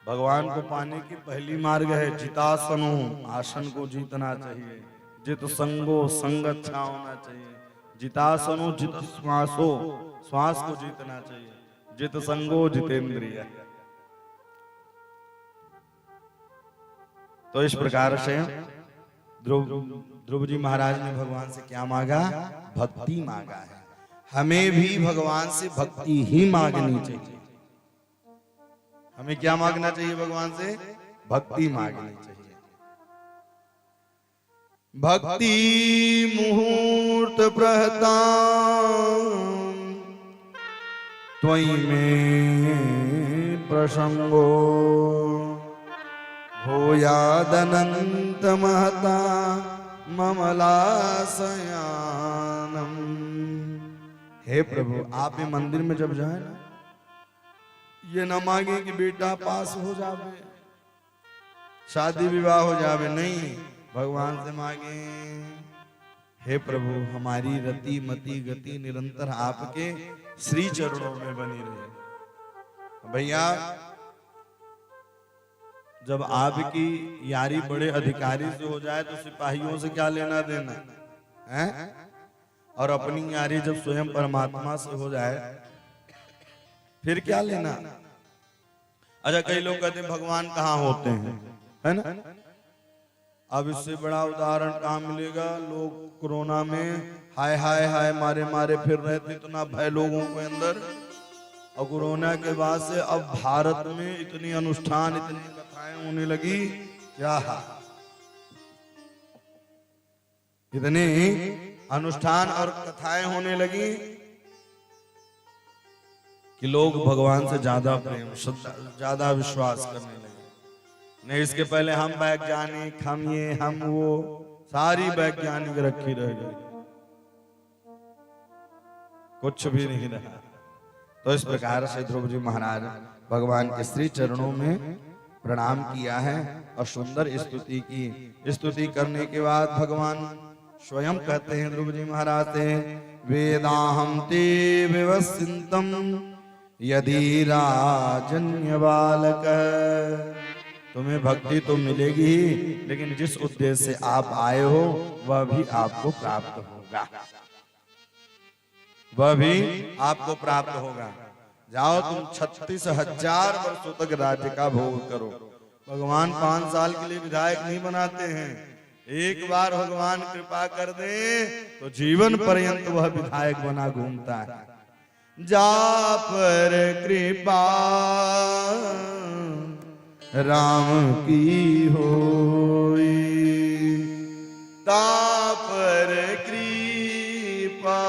भगवान को पाने की पहली मार्ग है जितासनो, आसन को जीतना चाहिए। जित संगो, संग अच्छा होना चाहिए। जितासनो, जित श्वासो, श्वास को जीतना चाहिए। जित संगो, जितेंद्रिय। तो इस प्रकार से ध्रुव जी महाराज ने भगवान से क्या मांगा? भक्ति मांगा है। हमें भी भगवान से भक्ति ही मांगनी चाहिए। हमें क्या मांगना चाहिए? भगवान से भक्ति मांगनी चाहिए। भक्ति मुहूर्त प्रहता त्वयि में प्रसंगो भूयादनंत महता ममलासयानम। हे प्रभु, आप ये मंदिर में जब जाए ना, ये न मांगे कि बेटा पास हो जावे, शादी विवाह हो जावे, नहीं, भगवान से मांगे हे प्रभु हमारी रति मति गति निरंतर आपके श्री चरणों में बनी रहे। भैया, जब आपकी यारी बड़े अधिकारी से हो जाए तो सिपाहियों से क्या लेना देना है? और अपनी यारी जब स्वयं परमात्मा से हो जाए फिर क्या लेना? अच्छा, कई लोग कहते हैं भगवान कहाँ होते हैं, है ना? अब इससे बड़ा उदाहरण कहाँ मिलेगा? लोग कोरोना में हाय हाय हाय मारे मारे फिर रहे थे, इतना भय लोगों के अंदर, और कोरोना के बाद से अब भारत में इतनी अनुष्ठान, इतनी कथाएं होने लगी, क्या इतने अनुष्ठान और कथाएं होने लगी कि लोग भगवान से ज्यादा प्रेम, ज्यादा विश्वास करने लगे। नहीं, इसके पहले हम वैज्ञानिक, हम ये, हम वो, सारी वैज्ञानिक रखी रह गई, कुछ भी नहीं रहा। तो इस प्रकार से ध्रुव जी महाराज भगवान के श्री चरणों में प्रणाम किया है और सुंदर स्तुति की। स्तुति करने के बाद भगवान स्वयं कहते हैं ध्रुव जी महाराज से, वेदाहम ते विवसितम यदि राजन्य बालक। तुम्हें भक्ति तो मिलेगी ही, लेकिन जिस उद्देश्य से आप आए हो वह भी आपको प्राप्त होगा, वह भी आपको प्राप्त होगा। जाओ तुम 36,000 वर्षों तक राज्य का भोग करो। भगवान 5 साल के लिए विधायक नहीं बनाते हैं, एक बार भगवान कृपा कर दे तो जीवन पर्यंत वह विधायक बना घूमता है। जा पर कृपा राम की होई, ता पर कृपा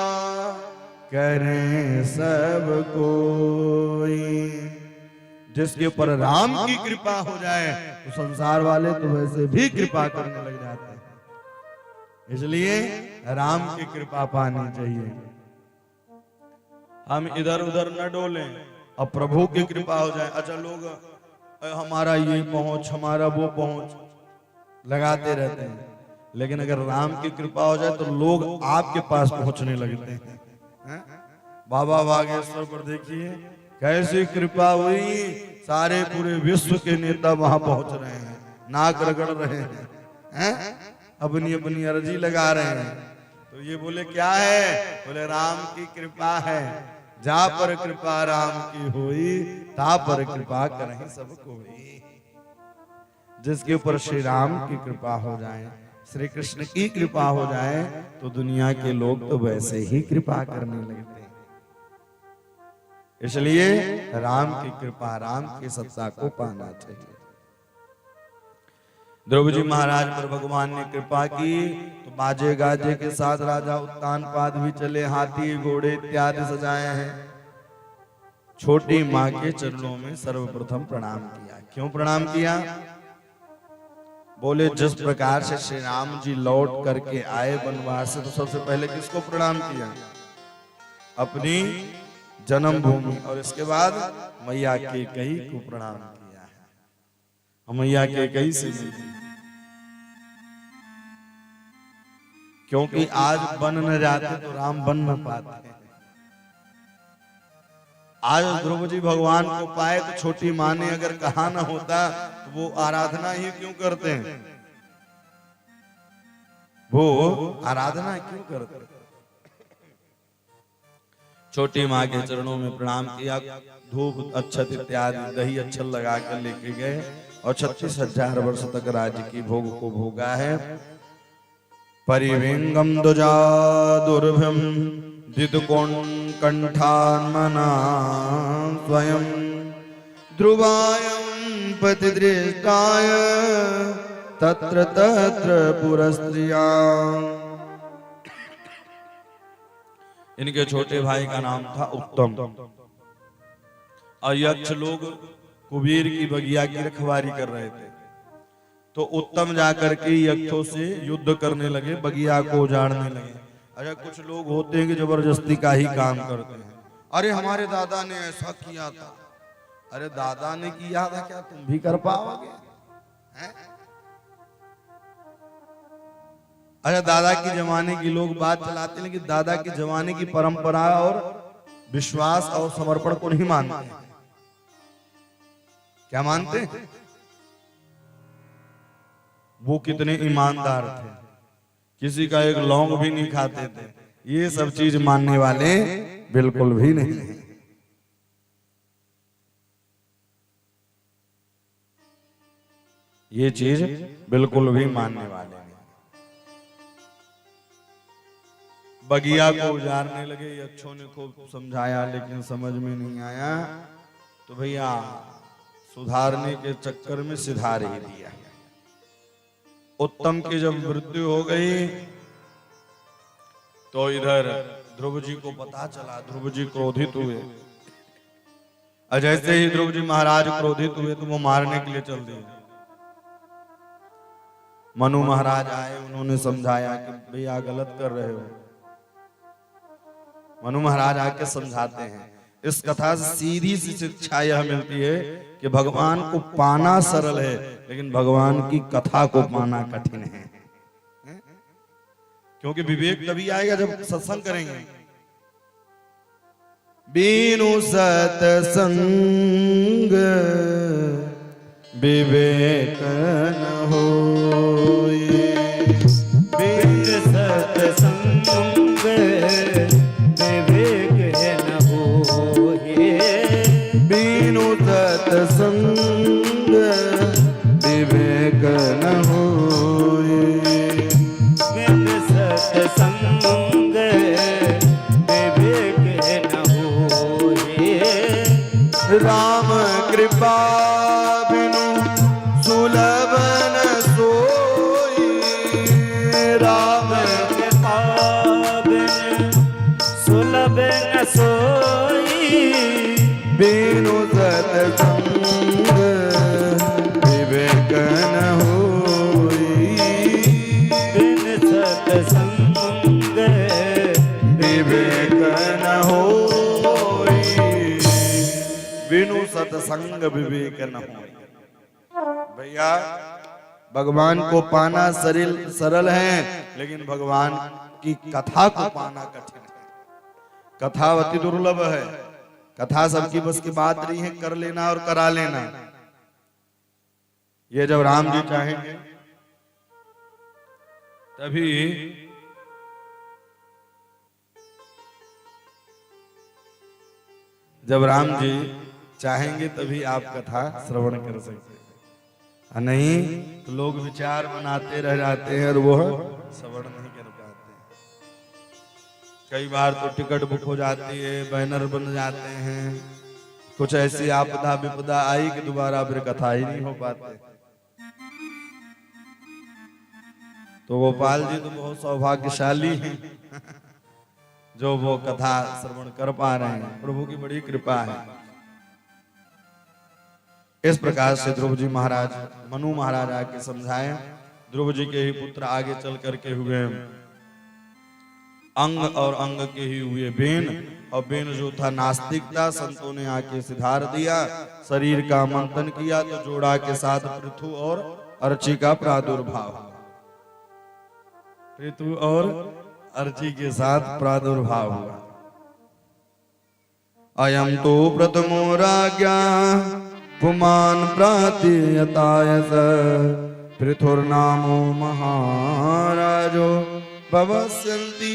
करें सब कोई। जिसके ऊपर राम की कृपा हो जाए तो संसार वाले तो वैसे भी कृपा करने लग जाते हैं। इसलिए राम की कृपा पानी चाहिए। हम इधर उधर न डोलें और प्रभु की कृपा हो जाए। अच्छा, लोग हमारा ये पहुंच, हमारा वो पहुंच लगाते रहते हैं, लेकिन अगर राम की कृपा हो जाए तो लोग आपके पास पहुंचने लगते हैं। बाबा बागेश्वर पर देखिए कैसी कृपा हुई, सारे पूरे विश्व के नेता वहां पहुंच रहे हैं, नाक रगड़ रहे हैं, अपनी अपनी अर्जी लगा रहे हैं। तो ये बोले क्या है? बोले राम की कृपा है। जा पर कृपा राम की हुई, ता पर कृपा करहि सब कोई। जिसके ऊपर श्री राम की कृपा हो जाए, श्री कृष्ण की कृपा हो जाए, तो दुनिया के लोग तो वैसे ही कृपा करने लगते हैं। इसलिए राम की कृपा, राम की सत्ता को पाना चाहिए। द्रौपदी महाराज पर भगवान ने कृपा की तो बाजे गाजे के साथ राजा उत्तानपाद भी चले, हाथी घोड़े इत्यादि सजाए हैं। छोटी मां के चरणों में सर्वप्रथम प्रणाम किया। क्यों प्रणाम किया? बोले जिस प्रकार से श्री राम जी लौट करके आए वनवास से, तो सबसे पहले किसको प्रणाम किया? अपनी जन्मभूमि, और इसके बाद मैया कैकेयी को प्रणाम किया है। मैया कैकेयी से मिली, क्योंकि आज बन न जाते तो राम बन न पाते। आज द्रौपदी भगवान को पाए तो छोटी मां ने अगर कहा ना होता तो वो आराधना ही क्यों करते हैं? वो आराधना क्यों करते? छोटी मां के चरणों में प्रणाम किया, धूप अक्षत इत्यादि दही अच्छल लगा कर लेके गए, और 36,000 वर्ष तक राज्य की भोग को भोगा है। परिविंगम दुजा दुर्भम दिदकोण कंठान्मना स्वयं ध्रुवायं पतिदृष्टाय तत्र तत्र पुरस्त्रिया। इनके छोटे भाई का नाम था उत्तम, और यक्ष लोग कुबेर की बगिया की रखवारी कर रहे थे। तो उत्तम जाकर के यक्षों से युद्ध करने लगे, बगिया को उजाड़ने लगे। अच्छा, कुछ लोग होते हैं कि जबरदस्ती का ही काम करते हैं। अरे हमारे दादा ने ऐसा किया था। अरे दादा ने किया था, क्या तुम भी कर पाओगे? अच्छा, दादा के जमाने की लोग बात चलाते हैं, लेकिन दादा के जमाने की परंपरा और विश्वास और समर्पण को नहीं मानते। क्या मानते? वो कितने ईमानदार थे, किसी का एक लौंग भी नहीं खाते थे। ये सब चीज मानने वाले बिल्कुल भी नहीं है। ये चीज बिल्कुल भी मानने वाले नहीं। बगिया को उजाड़ने लगे, यक्षों ने खूब समझाया लेकिन समझ में नहीं आया, तो भैया सुधारने के चक्कर में सिधार ही दिया। उत्तम की जब मृत्यु हो गई तो इधर ध्रुव जी को पता चला, ध्रुव जी क्रोधित हुए। जैसे ही ध्रुव जी महाराज क्रोधित हुए तो वो मारने के लिए चल दिए। मनु महाराज आए, उन्होंने समझाया कि भैया गलत कर रहे हो। मनु महाराज आके समझाते हैं। इस कथा से सीधी सी शिक्षा यह मिलती है कि भगवान को पाना सरल है, लेकिन भगवान की कथा को पाना कठिन है। क्योंकि विवेक तभी आएगा जब सत्संग करेंगे। बीनु सत्संग विवेक न होए, बिन सत्संग विवेक न होए। बीनु सत्संग विवेक न होए। बिन सत्संग विवेक न होए। राम कृपा बिनु सुलभ न सोई। राम कृपा बिन सुलभ न सोई। बिनु सत्संग विवेक न होई। बिन सत्संग विवेक न होई। बिनु सत्संग विवेक न होई। भैया भगवान को पाना सरल है, लेकिन भगवान की कथा को पाना कठिन है। कथा अति दुर्लभ है। कथा सबकी बस की बात नहीं है, कर लेना और करा लेना। ये जब राम जी चाहेंगे तभी जब राम जी चाहेंगे तभी आप कथा श्रवण कर सकते हैं, नहीं तो लोग विचार बनाते रह जाते हैं और वो श्रवण नहीं कर पाते। कई बार तो टिकट बुक हो जाती है, बैनर बन जाते हैं, कुछ ऐसी आपदा विपदा आई कि दोबारा फिर कथा ही नहीं हो पाते। तो गोपाल जी तो बहुत सौभाग्यशाली हैं जो वो कथा श्रवण कर पा रहे हैं, प्रभु की बड़ी कृपा है। इस प्रकार से ध्रुव जी महाराज मनु महाराज आके समझाए। ध्रुव जी के ही पुत्र आगे चल करके हुए अंग और अंग के ही हुए बेन, और बेन जो था नास्तिकता, संतों ने आके सिधार दिया, शरीर का मंथन किया तो जोड़ा के साथ पृथु और अर्ची का प्रादुर्भाव हुआ। पृथु और अर्ची के साथ प्रादुर्भाव हुआ। अयम तो प्रथमो राज्ञा पुमान प्रातियतायस पृथुर्नामो महाराजो भवस्यन्ति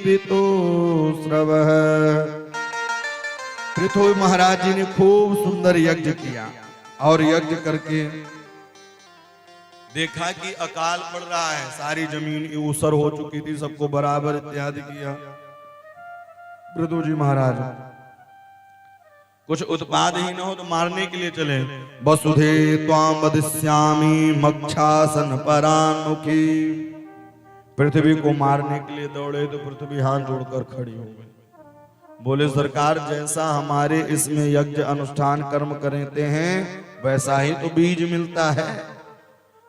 पितोस्रवः। पृथु महाराज जी ने खूब सुंदर यज्ञ किया और यज्ञ करके देखा कि अकाल पड़ रहा है, सारी जमीन ऊसर हो चुकी थी, सबको बराबर इत्यादि किया। पृथु जी महाराज कुछ उत्पाद ही न हो तो मारने के लिए चले। वसुधे त्वाम वदिष्यामि मक्षासन परान्मुखी। पृथ्वी को मारने के लिए दौड़े तो पृथ्वी हाथ जोड़कर खड़ी हो गई। बोले सरकार, जैसा हमारे इसमें यज्ञ अनुष्ठान कर्म करते हैं वैसा ही तो बीज मिलता है।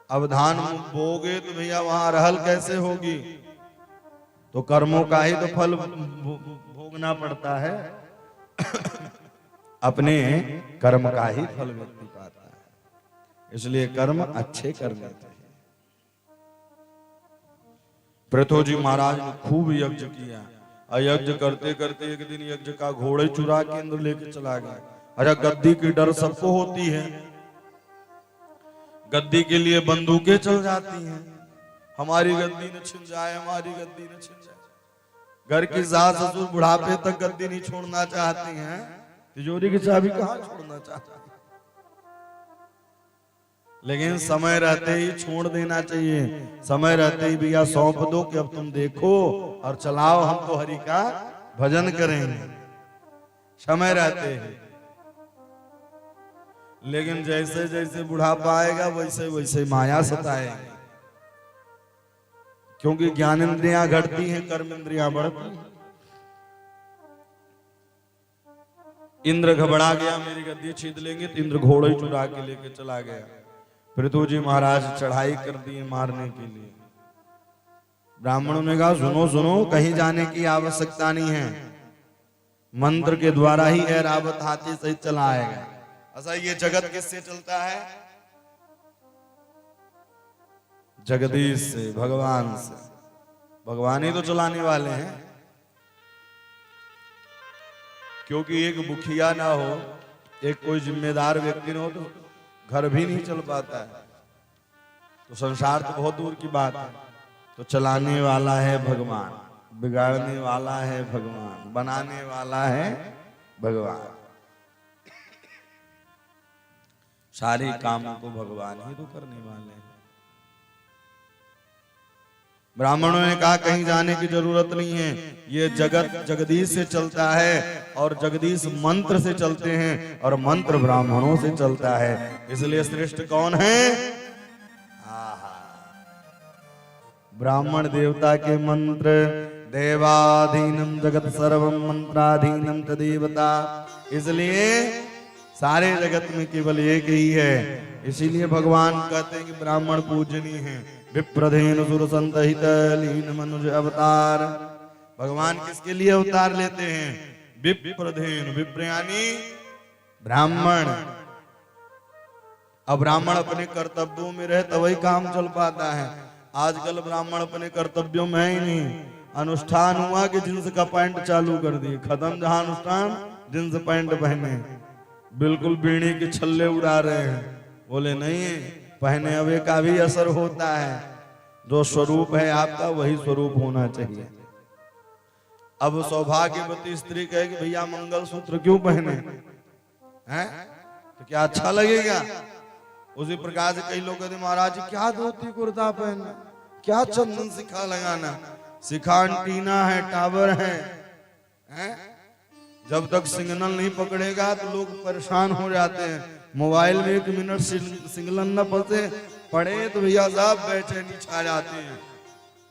अब धान बोगे तो भैया वहां अरहल कैसे होगी? तो कर्मों का ही तो फल भोगना पड़ता है। अपने कर्म का ही फल व्यक्ति पाता है, इसलिए कर्म अच्छे करने चाहिए। पृथु जी महाराज ने खूब यज्ञ किया और यज्ञ करते करते एक दिन यज्ञ का घोड़े चुरा के इंद्र लेके चला गया। अरे गद्दी की डर सबको होती है, गद्दी के लिए बंदूकें चल जाती हैं। हमारी गद्दी न छिन जाए, हमारी गद्दी न छिन जाए। घर की सास ससुर बुढ़ापे तक गद्दी नहीं छोड़ना चाहती हैं, तिजोरी की चाबी कहां छोड़ना चाहती है। लेकिन समय रहते ही छोड़ देना चाहिए। समय रहते ही भैया सौंप दो कि अब तुम देखो और चलाओ, हम तो हरि का भजन करेंगे, समय रहते ही। लेकिन जैसे जैसे बुढ़ापा आएगा वैसे वैसे माया सताएगी, क्योंकि ज्ञान इंद्रियां घटती हैं, कर्म इंद्रियां बढ़ती हैं। इंद्र घबरा गया, मेरी गद्दी छीन लेंगे, तो इंद्र घोड़े चुरा के लेके चला गया। पृथु जी महाराज चढ़ाई कर दिए मारने के लिए। ब्राह्मणों ने कहा सुनो सुनो, कहीं जाने की आवश्यकता नहीं है, मंत्र के द्वारा ही ऐरावत हाथी सहित चला आएगा। अच्छा, ये जगत किससे चलता है? जगदीश से, भगवान से। भगवान ही तो चलाने वाले हैं, क्योंकि एक मुखिया ना हो, एक कोई जिम्मेदार व्यक्ति ना हो तो घर भी नहीं चल पाता है। तो संसार तो बहुत दूर की बात है। तो चलाने वाला है भगवान, बिगाड़ने वाला है भगवान, बनाने वाला है भगवान। सारे कामों को भगवान ही तो करने वाले हैं। ब्राह्मणों ने कहा कहीं जाने की जरूरत नहीं है, ये जगत जगदीश से चलता है और जगदीश मंत्र से चलते हैं और मंत्र ब्राह्मणों से चलता है। इसलिए श्रेष्ठ कौन है? ब्राह्मण देवता के मंत्र। देवाधीनम जगत सर्वम मंत्राधीनम तदेवता। इसलिए सारे जगत में केवल एक ही है। इसीलिए भगवान कहते हैं कि ब्राह्मण पूजनीय है। विप्रधेनु सुर संतहित लीन मनुज अवतार। भगवान किसके लिए अवतार लेते हैं? विप्रधेनु, विप्र यानी ब्राह्मण। अब ब्राह्मण अपने कर्तव्यों में रहे तब वही काम चल पाता है। आजकल ब्राह्मण अपने कर्तव्यों में है ही नहीं। अनुष्ठान हुआ कि जींस का पैंट चालू कर दिए, खत्म जहां अनुष्ठान जींस पैंट पहने, बिल्कुल बीड़ी के छल्ले उड़ा रहे हैं। बोले नहीं, पहने हुए का भी असर होता है। जो स्वरूप है आपका वही स्वरूप होना चाहिए। अब सौभाग्यवती स्त्री कहे कि भैया मंगलसूत्र क्यों पहने हैं, तो क्या अच्छा लगेगा? उसी प्रकार से कई लोग कहते महाराज जी क्या धोती कुर्ता पहनना, क्या चंदन शिखा लगाना, शिखा एंटीना है, टावर है, हैं? जब तक सिग्नल नहीं पकड़ेगा तो लोग परेशान हो जाते हैं। मोबाइल में 1 मिनट सिग्नल न फंसे पड़े तो भैया साहब बेचैनी छा जाती है।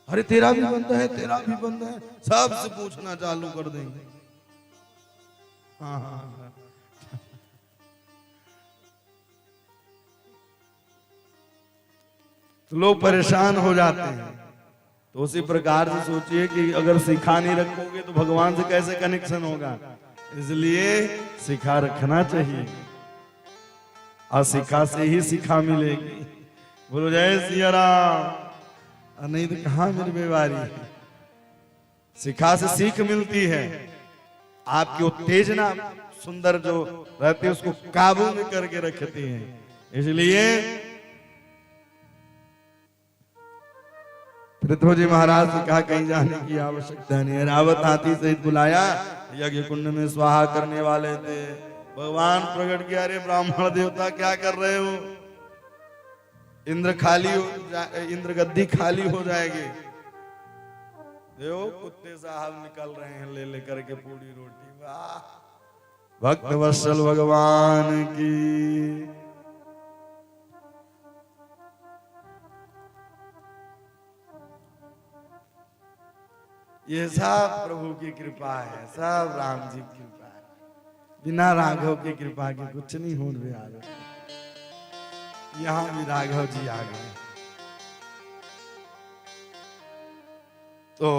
अरे तेरा भी बंद है, तेरा भी बंद है, सबसे पूछना चालू कर देंगे। हाँ हाँ, तो लोग परेशान हो जाते हैं। तो उसी प्रकार से सोचिए कि अगर शिखा नहीं रखोगे तो भगवान से कैसे कनेक्शन होगा, इसलिए शिखा रखना चाहिए और शिखा से ही शिखा मिलेगी। बोलो जय सिया राम। नहीं तो कहां मेरी बेवारी। शिखा से सीख मिलती है, आपकी उत्तेजना सुंदर जो रहती है उसको काबू में करके रखती है। इसलिए पृथ्वी महाराज ने कहा कहीं जाने की आवश्यकता नहीं है। रावत हाथी सहित बुलाया, यज्ञ कुंड में स्वाहा करने वाले थे। भगवान प्रकट किया, अरे ब्राह्मण देवता क्या कर रहे हो? इंद्र गद्दी खाली हो जाएगी। देखो कुत्ते साहब निकल रहे हैं ले लेकर के पूरी रोटी। वाह, भक्त वत्सल भगवान की। ये सब प्रभु की कृपा है, सब राम जी की कृपा है। बिना राघव की कृपा के कुछ नहीं हो रहा। यहाँ भी राघव जी आ गए। तो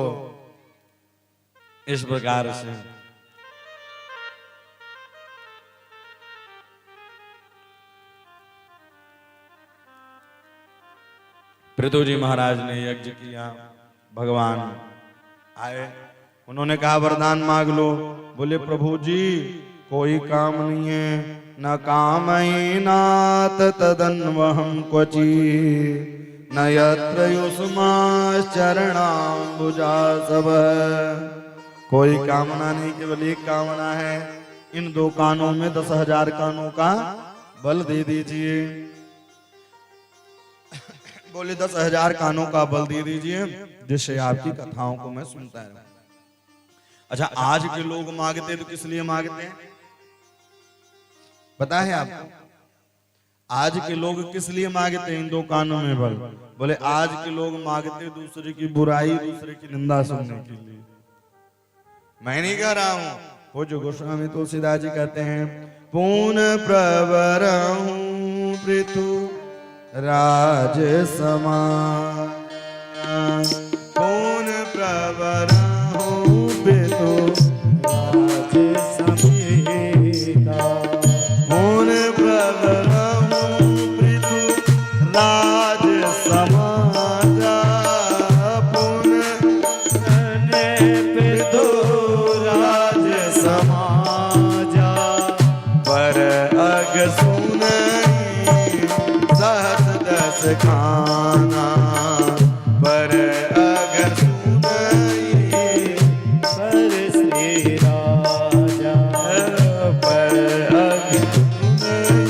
इस प्रकार से पृथु जी महाराज ने यज्ञ किया। भगवान आए, उन्होंने कहा वरदान मांग लो। बोले प्रभु जी कोई काम नहीं है, न काम नाथ तदन्वहम क्वचि, न यत्र युष्माश्चरणाम्बुजा सब। कोई कामना नहीं, केवल एक कामना है, इन 2 कानों में 10,000 कानों का बल दे दीजिए। बोले 10,000 कानों का बल दे दीजिए, जिससे आपकी कथाओं को मैं सुनता रहूं। अच्छा, आज के लोग मांगते तो किस लिए मांगते हैं पता है आपको? आज के लोग किस लिए मांगते हैं इन 2 कानों में बल? बोले आज के लोग मांगते दूसरे की बुराई, दूसरे की निंदा सुनने के लिए। मैं नहीं कह रहा हूं, वो जो गोस्वामी तुलसीदास जी कहते हैं, पून प्रवरहूं पृथु राज समान, पून प्रवरहूं पृथु राज समेता, पून प्रवरहूं पृथु राज समाजा, पून पृथु राज समाजा, पर अग सुनई सहस 10 खाना, पर अगर सुनई पर श्री राजा, पर अगर सुनई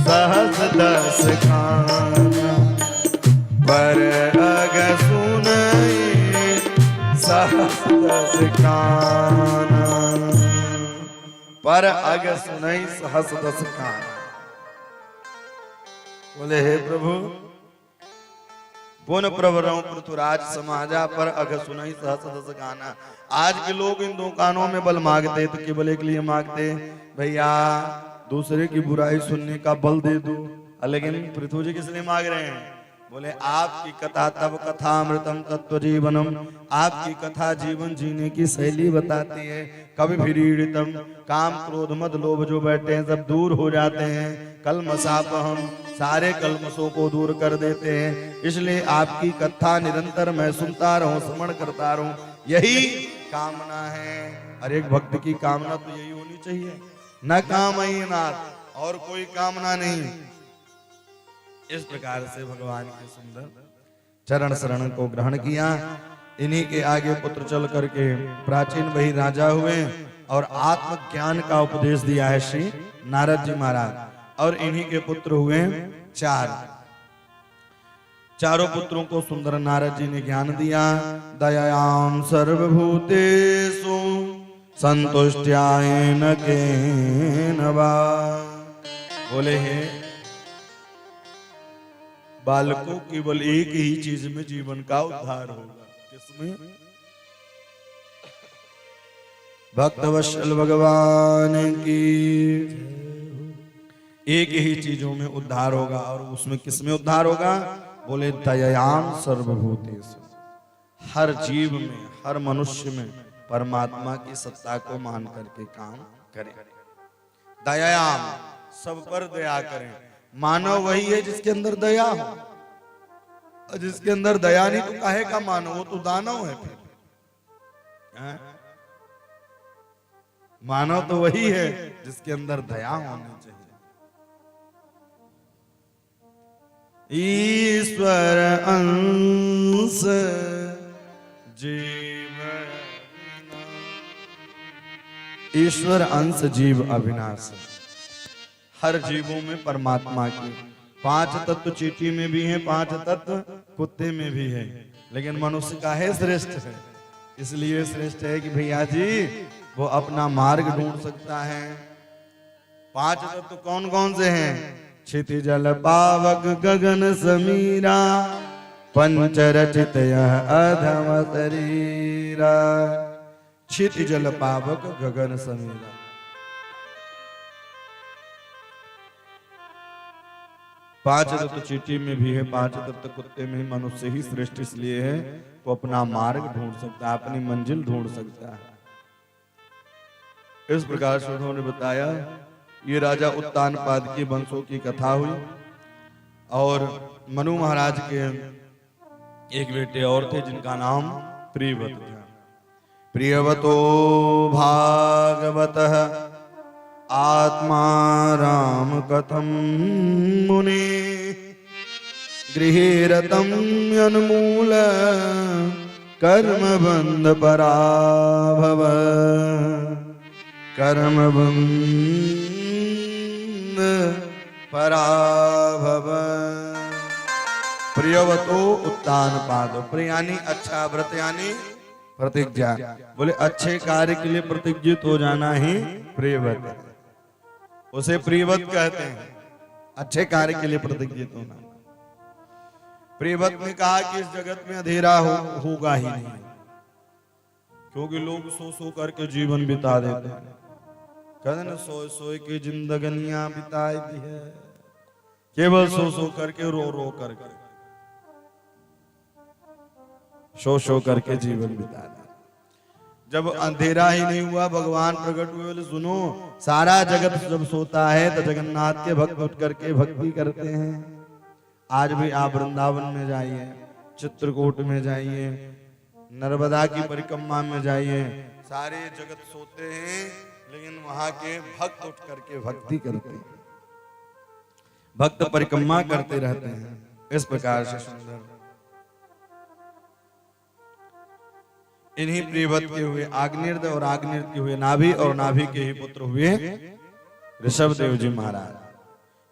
सहस 10 खाना, पर अगर सुनई सहस 10 खाना, पर अगर सुनई सहस 10 खाना। बोले हे प्रभु, पुन प्रवरहूं पृथुराज समाजा, पर अघ सुनई सहस 10 गाना। आज के लोग इन 2 कानों में बल मांगते तो केवल एक लिए मांगते, भैया दूसरे की बुराई सुनने का बल दे दो। लेकिन पृथु जी किस लिए मांग रहे हैं? बोले आपकी कथा तब कथामृतम तत्व जीवनम, आपकी कथा जीवन जीने की शैली बताती है। कभी विरीडितम, काम क्रोध मद लोभ जो बैठे हैं सब दूर हो जाते हैं। कलमशापहम, सारे कलमशों को दूर कर देते हैं। इसलिए आपकी कथा निरंतर मैं सुनता रहूं, स्मरण करता रहूं, यही कामना है। हर एक भक्त की कामना तो यही होनी चाहिए, न कामई नाथ, और कोई कामना नहीं। इस प्रकार से भगवान के सुंदर चरण शरण को ग्रहण किया इन्हीं के आगे पुत्र चल करके प्राचीन वही राजा हुए और आत्मज्ञान का उपदेश दिया है श्री नारद जी महाराज। और इन्हीं के पुत्र हुए चारों पुत्रों को सुंदर नारद जी ने ज्ञान दिया। दयायां सर्वभूतेषु संतुष्ट्यायेन केन वा। बोले हैं बालकों केवल एक ही चीज में जीवन का उद्धार होगा। किसमें? भक्तवत्सल भगवान की एक ही चीजों में उद्धार होगा। और उसमें किसमें उद्धार होगा? बोले दयायां सर्वभूतेषु। हर जीव में, हर मनुष्य में परमात्मा की सत्ता को मान करके काम करें। दयायां, सब पर दया करें। मानव वही है जिसके अंदर दया हो, और जिसके अंदर दया नहीं तो काहे का मानव? वो तो दानव है फिर। मानव तो वही है जिसके अंदर दया होनी चाहिए। ईश्वर अंश जीव, ईश्वर अंश जीव अविनाशी। हर जीवों में परमात्मा की 5 तत्व चींटी में भी है, 5 तत्व कुत्ते में भी है, लेकिन मनुष्य का है श्रेष्ठ है। इसलिए श्रेष्ठ है कि भैया जी वो अपना मार्ग ढूंढ सकता है। 5 तत्व कौन कौन से हैं? क्षिति जल पावक गगन समीरा, पंच रचित यह अधम शरीरा। क्षिति जल पावक गगन समीरा। पांच तत्व चींटी में भी है, 5 तत्व कुत्ते में, मनुष्य ही श्रेष्ठ इसलिए है वो अपना मार्ग ढूंढ सकता है, अपनी मंजिल ढूंढ सकता है। इस प्रकार से उन्होंने बताया। ये राजा उत्तानपाद के वंशों की कथा हुई। और मनु महाराज के एक बेटे और थे जिनका नाम प्रियव्रत था। प्रियव्रतो भागवतः आत्मा राम कथम मुनि, गृहे रतम यन्मूल कर्म बंध पराभव। कर्म बंध पराभव। प्रियव्रतो उत्तानपाद। प्रिय यानी अच्छा, व्रत यानी प्रतिज्ञा। बोले अच्छे कार्य के लिए प्रतिज्ञित हो जाना ही प्रियव्रत है, उसे प्रियव्रत कहते हैं। अच्छे कार्य के लिए प्रतिज्ञित होना। प्रियव्रत ने कहा कि इस जगत में अंधेरा होगा ही नहीं, क्योंकि लोग सो करके जीवन बिता देते हैं। कहते ना सोए के जिंदगनियां बिताई दी है, केवल सो करके रो करके सो करके जीवन बिता दिया। जब अंधेरा ही नहीं हुआ, भगवान प्रकट हुए। बोले सुनो, सारा जगत जब सोता है तो जगन्नाथ के भक्त उठ करके भक्ति करते हैं। आज भी आप वृंदावन में जाइए, चित्रकूट में जाइए, नर्मदा की परिक्रमा में जाइए, सारे जगत सोते हैं लेकिन वहां के भक्त उठ करके भक्ति करते हैं, भक्त परिक्रमा करते रहते हैं। इस प्रकार से सुंदर इन्हीं प्रियव्रत के हुए आग्नेय और आग्नेय के हुए नाभि, और नाभि के ही पुत्र हुए ऋषभदेव जी महाराज,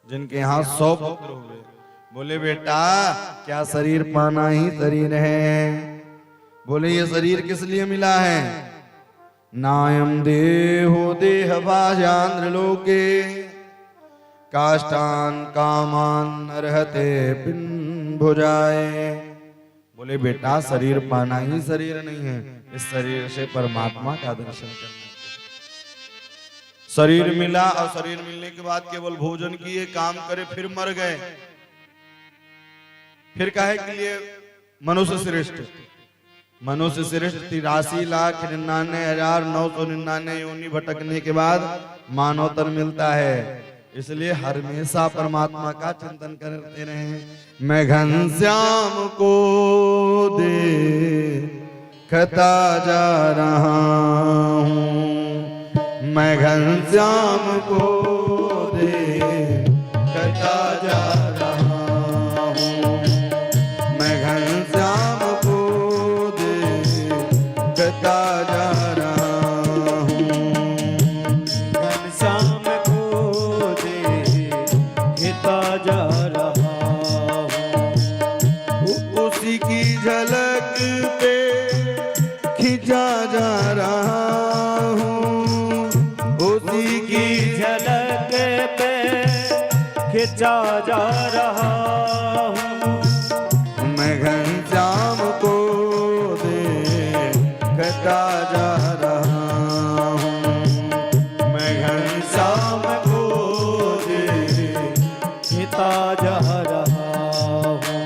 जिनके यहाँ 100 पुत्र हुए। बोले बेटा क्या शरीर पाना ही शरीर है? बोले ये शरीर किस लिए मिला है? नायम देहो देह भाजांद्र लोके, काष्ठान कामान रहते पिन भुजाए। बोले बेटा शरीर पाना ही शरीर नहीं है, इस शरीर से परमात्मा का दर्शन करना। शरीर मिला और शरीर मिलने के बाद केवल भोजन किए, काम करे, फिर मर गए। फिर काहे के लिए मनुष्य श्रेष्ठ? मनुष्य श्रेष्ठ 83,99,999 योनि भटकने के बाद मानवतर मिलता है। इसलिए हमेशा परमात्मा का चिंतन करते रहे। मैं घनश्याम को देखता जा रहा हूँ, मैं घनश्याम को देखता जा रहा हूँ, मैं घनश्याम को देखता कहता जा रहा हूँ। घनश्याम को देखता जा रहा हूँ। उसी की झलक पे खिंचा जा रहा हूँ। उसी की झलक पे खिंचा जा रहा हूँ। मैं घनश्याम को देखता जा रहा हूँ। मैं घनश्याम को देखता जा रहा हूँ।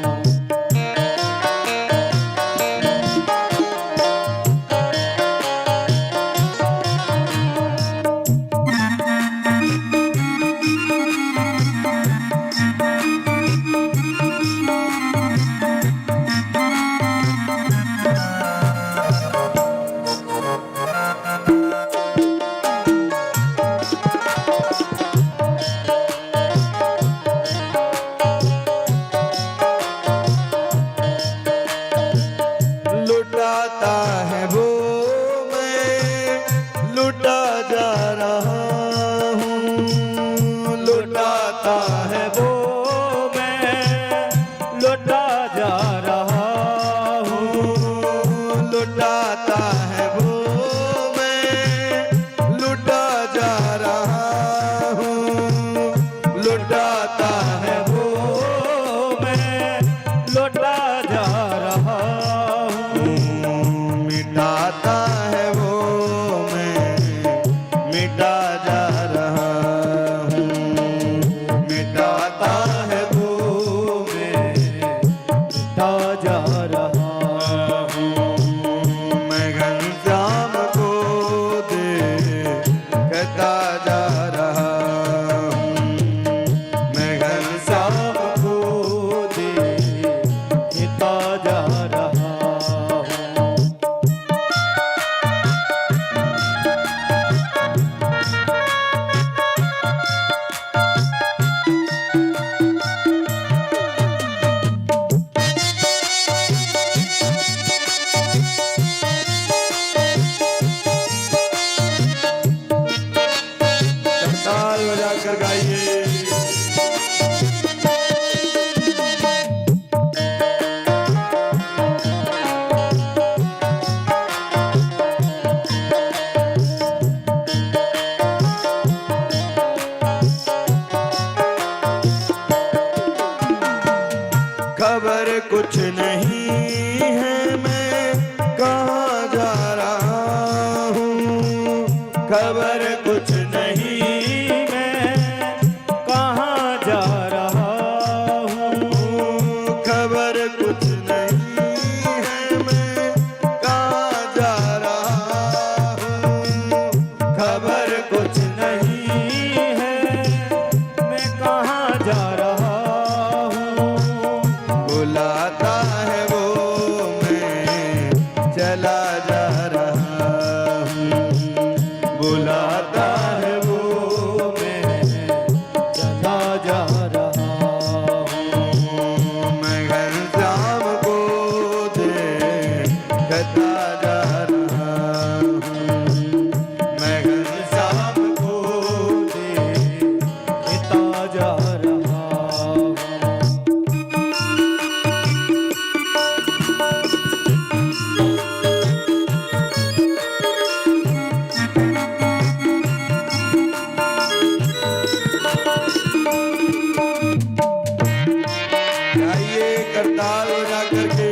लुटाता है वो मैं लुटा जा रहा हूँ। लुटाता है वो मैं लौटा जा रहा हूँ। लुटाता है वो मैं लुटा जा रहा हूँ। लुटाता है वो मैं लौटा जा रहा हूँ। मिटाता है वो मैं मिटा जा रहा हूँ। मिटाता है वो मैं लौटा जा रहा हूँ। मैं घनश्याम को देखता जा रहा हूँ। मैं घनश्याम को देखता जा रहा हूँ। ताल बजाकर गाइए। खबर कुछ नहीं है मैं कहाँ जा रहा हूँ। खबर कुछ नहीं मैं कहाँ जा रहा हूँ। खबर कुछ नहीं है मैं कहाँ जा रहा हूँ। खबर कुछ नहीं है मैं कहाँ जा रहा हूँ। बुलाता है वो मैं चला जा रहा हूँ। बुलाता है वो मैं चला जा रहा हूँ। मैं घनश्याम को देखता जा रहा हूँ। मैं घनश्याम को देखता जा रहा हूँ। गाइए करताल बजा करके।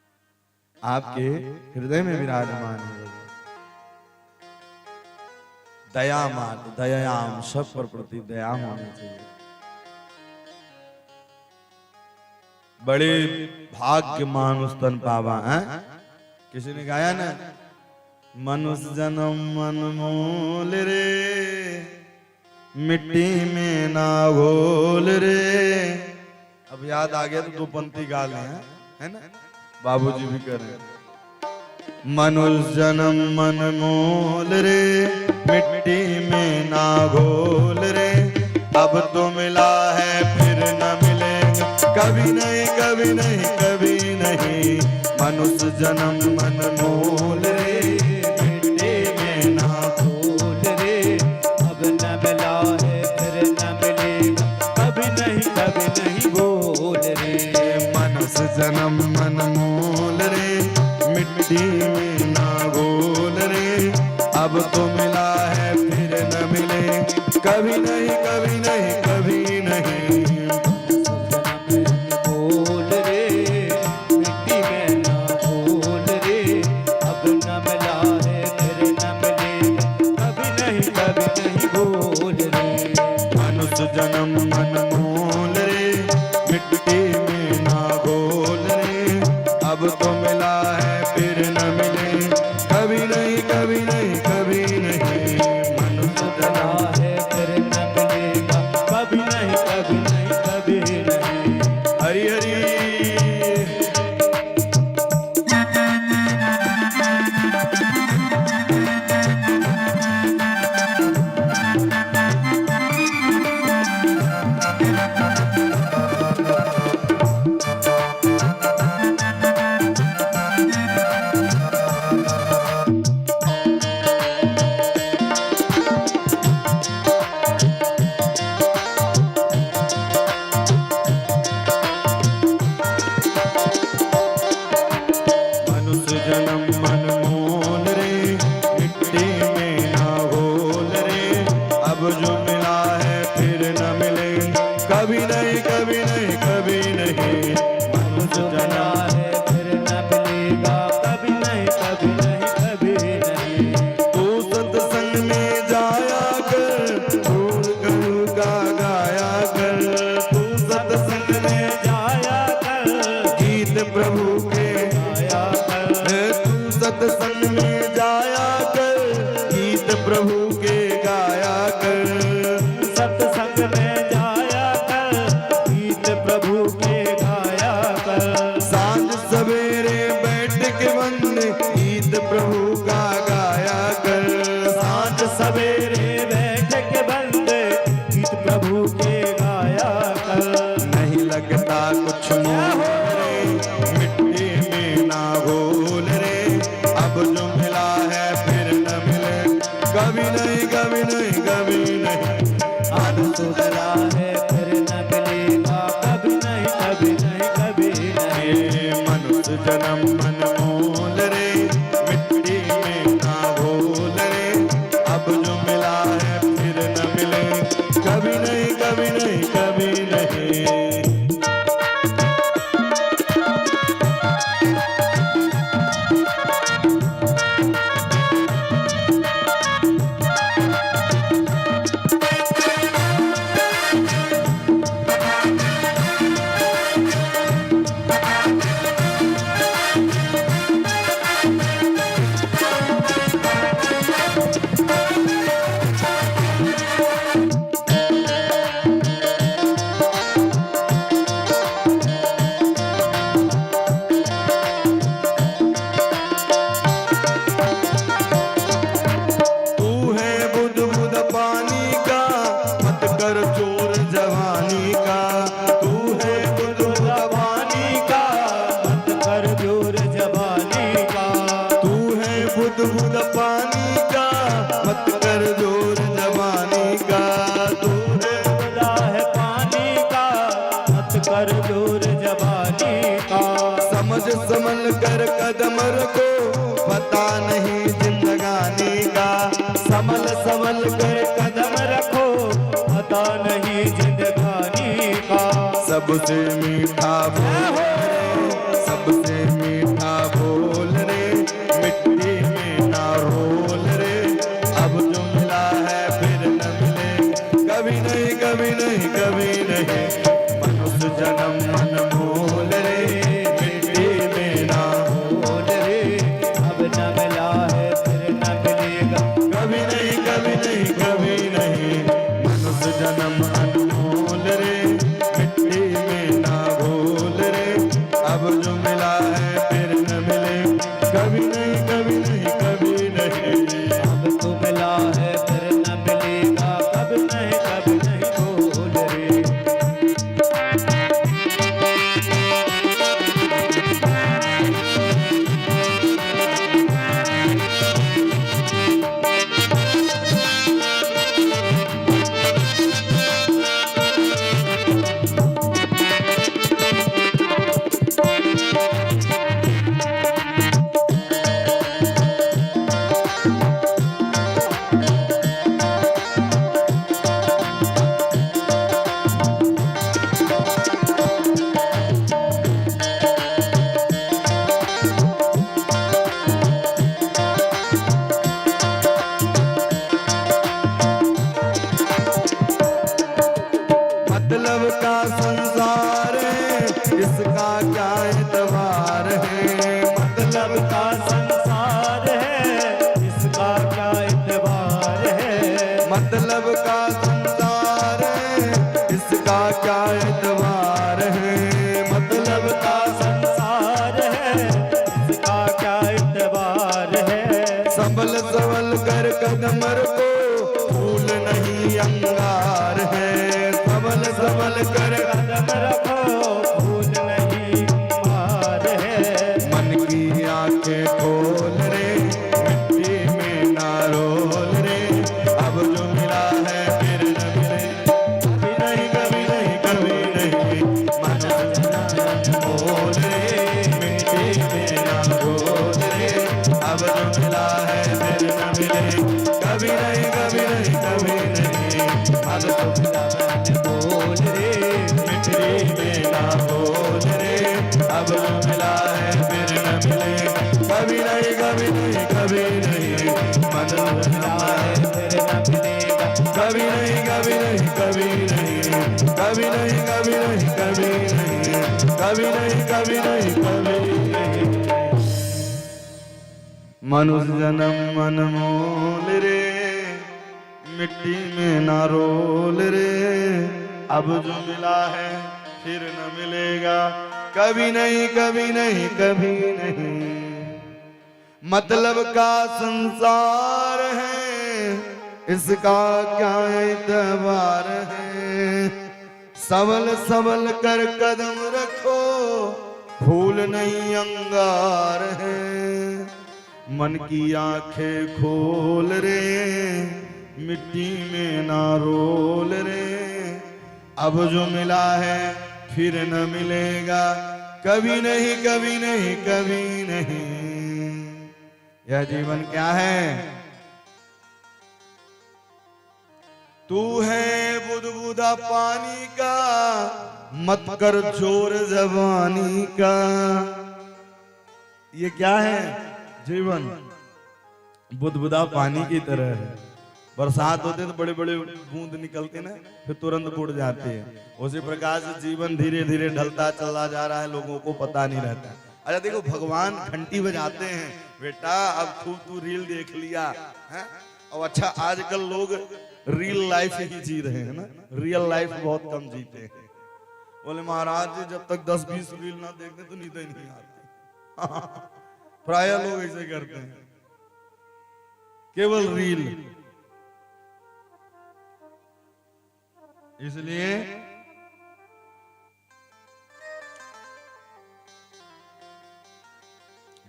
आपके हृदय में विराजमान है। दया मात दयाम, सब पर प्रति दया होनी चाहिए। बड़े भाग्य मानुष तन पावा है। किसी ने गाया ना, मनुष्य जन्म मन मोल रे, मिट्टी में ना घोल रे। अब याद आ गया तो दो पंक्ति गा ले हैं, है ना, बाबूजी भी कर रहे हैं। मनुष्य जन्म मन मोल रे, मिट्टी में ना घोल रे। अब तो मिला है फिर न मिलेगा, कभी नहीं कभी नहीं कभी नहीं। मनुष्य जन्म मन मोल रे, मिट्टी में ना घोल रे। अब न मिला है फिर न मिलेगा, कभी नहीं बोल रे। मनुष्य जन्म मन मोल रे, मिट्टी में ना घोल रे। अब तो मिला है फिर न मिले, कभी नहीं कभी नहीं कभी नहीं। बोल रे, मिट्टी में ना बोल रे। अब न मिला है फिर न मिलेगा, कभी नहीं बोल रे। मनुष्य जन्म मन मोल रे, मिट्टी में ना घोल रे। अब तो मिला है फिर न मिले, कभी नहीं कभी नहीं कभी नहीं। मनुष्य मिला जन्म है फिर न मिलेगा, कभी नहीं कभी नहीं। हरि हरि। मनुष्य जन्म मन मोल रे, मिट्टी में ना घोल रे। अब जो मिला है फिर न मिले, कभी नहीं कभी नहीं कभी नहीं। मनुष्य मिला जन्म है फिर न मिलेगा, कभी नहीं नहीं। तू सत्संग में जाया कर, ढूंढ कर गा गाया कर। तू सत्संग में जाया कर, गीत प्रभु के, गाया कर। तू सत्संग में जाया कर, गीत प्रभु के गाया कर। सत्संग में जाया कर, गीत प्रभु के गाया कर। सांझ सवेरे बैठ के वंदे गीत प्रभु का गाया कर। सांझ सवेरे बैठ के बंदे गीत प्रभु के गाया कर। नहीं लगता कुछ मोल रे, मिट्टी में ना घोल रे। अब जो मिला है फिर न मिले, कभी नहीं कभी नहीं कभी नहीं। अब तो मिला है फिर न मिलेगा, कभी नहीं ये मनुष्य जन्म मन मोल रे, मिट्टी में ना घोल रे। अब जो मिला है फिर न मिले, कभी नहीं कभी नहीं कभी नहीं। बुद पानी का मत कर जोर जवानी का। दूर खुदा है पानी का मत कर जोर जवानी का। समझ संभल कर कदम रखो पता नहीं जिंदगानी का। संभल संभल कर कदम रखो पता नहीं जिंदगानी का। सबसे मीठा बोल रे, सबसे मीठा बोल मतलब का संसार है, इसका क्या एतबार है। मतलब का संसार है, इसका क्या एतबार है। मतलब का संसार है, इसका क्या एतबार है। संभल संभल कर कदम रखो, फूल नहीं अंगार है। संभल संभल कर कदम रखो, फूल नहीं मार है। मन की आंखें खोल रे, मिट्टी में ना रोल रे। अब जो मिला है फिर न मिले, कभी नहीं कभी नहीं कभी नहीं। मन खोल रे, मिट्टी में ना रोल रे। अब जो मिला है फिर न मिले, कभी नहीं कभी नहीं कभी नहीं। मन तो मिला है बोल रे, मिट्टी में ना बोल रे। अब जो मिला है फिर न मिले, कभी नहीं कभी नहीं कभी नहीं। मन मिला है फिर न मिलेगा। कभी नहीं कभी नहीं कभी नहीं। कभी नहीं कभी नहीं कभी नहीं। कभी नहीं कभी नहीं कभी नहीं। मनुष्य जन्म अनमोल रे, मिट्टी में ना रोल रे। अब जो मिला है फिर न मिलेगा, कभी नहीं कभी नहीं कभी नहीं। मतलब का संसार है, इसका क्या एतबार है। सबल सबल कर कदम रखो, फूल नहीं अंगार है। मन की आंखें खोल रे, मिट्टी में ना रोल रे। अब जो मिला है फिर न मिलेगा, कभी नहीं कभी नहीं कभी नहीं। यह जीवन क्या है? तू है बुदबुदा पानी का, मत कर जोर जवानी का। ये क्या है? जीवन बुदबुदा पानी की तरह है। बरसात होते तो बड़े बड़े बूंद निकलते ना, फिर तुरंत बुड़ जाते हैं। उसी प्रकार से जीवन धीरे धीरे ढलता चला जा रहा है, लोगों को पता नहीं रहता। अच्छा देखो, भगवान घंटी बजाते हैं, बेटा अब खूब तू रील देख लिया है। और अच्छा आजकल लोग रियल लाइफ ही जी रहे हैं ना, रियल लाइफ बहुत कम जीते हैं। बोले महाराज जी जब तक 10-20 रील ना देखते तो नींद ही नहीं आती। प्राय लोग ऐसे करते हैं, केवल रील। इसलिए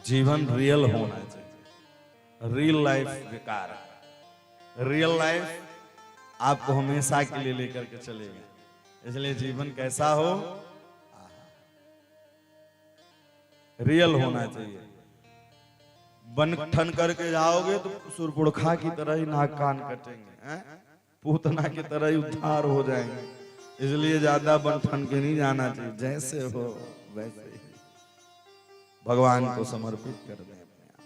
जीवन रियल होना चाहिए। रियल लाइफ बेकार है। रियल लाइफ आपको हमेशा के लिए लेकर के चलेगा। इसलिए जीवन कैसा हो, रियल होना चाहिए। बन ठन करके जाओगे तो सुरपुड़खा की तरह ही नाक कान कटेंगे, हैं? पूतना की तरह ही उद्धार हो जाएंगे। इसलिए ज्यादा बन ठन के नहीं जाना चाहिए, जैसे हो वैसे ही भगवान को समर्पित कर दें अपने आप।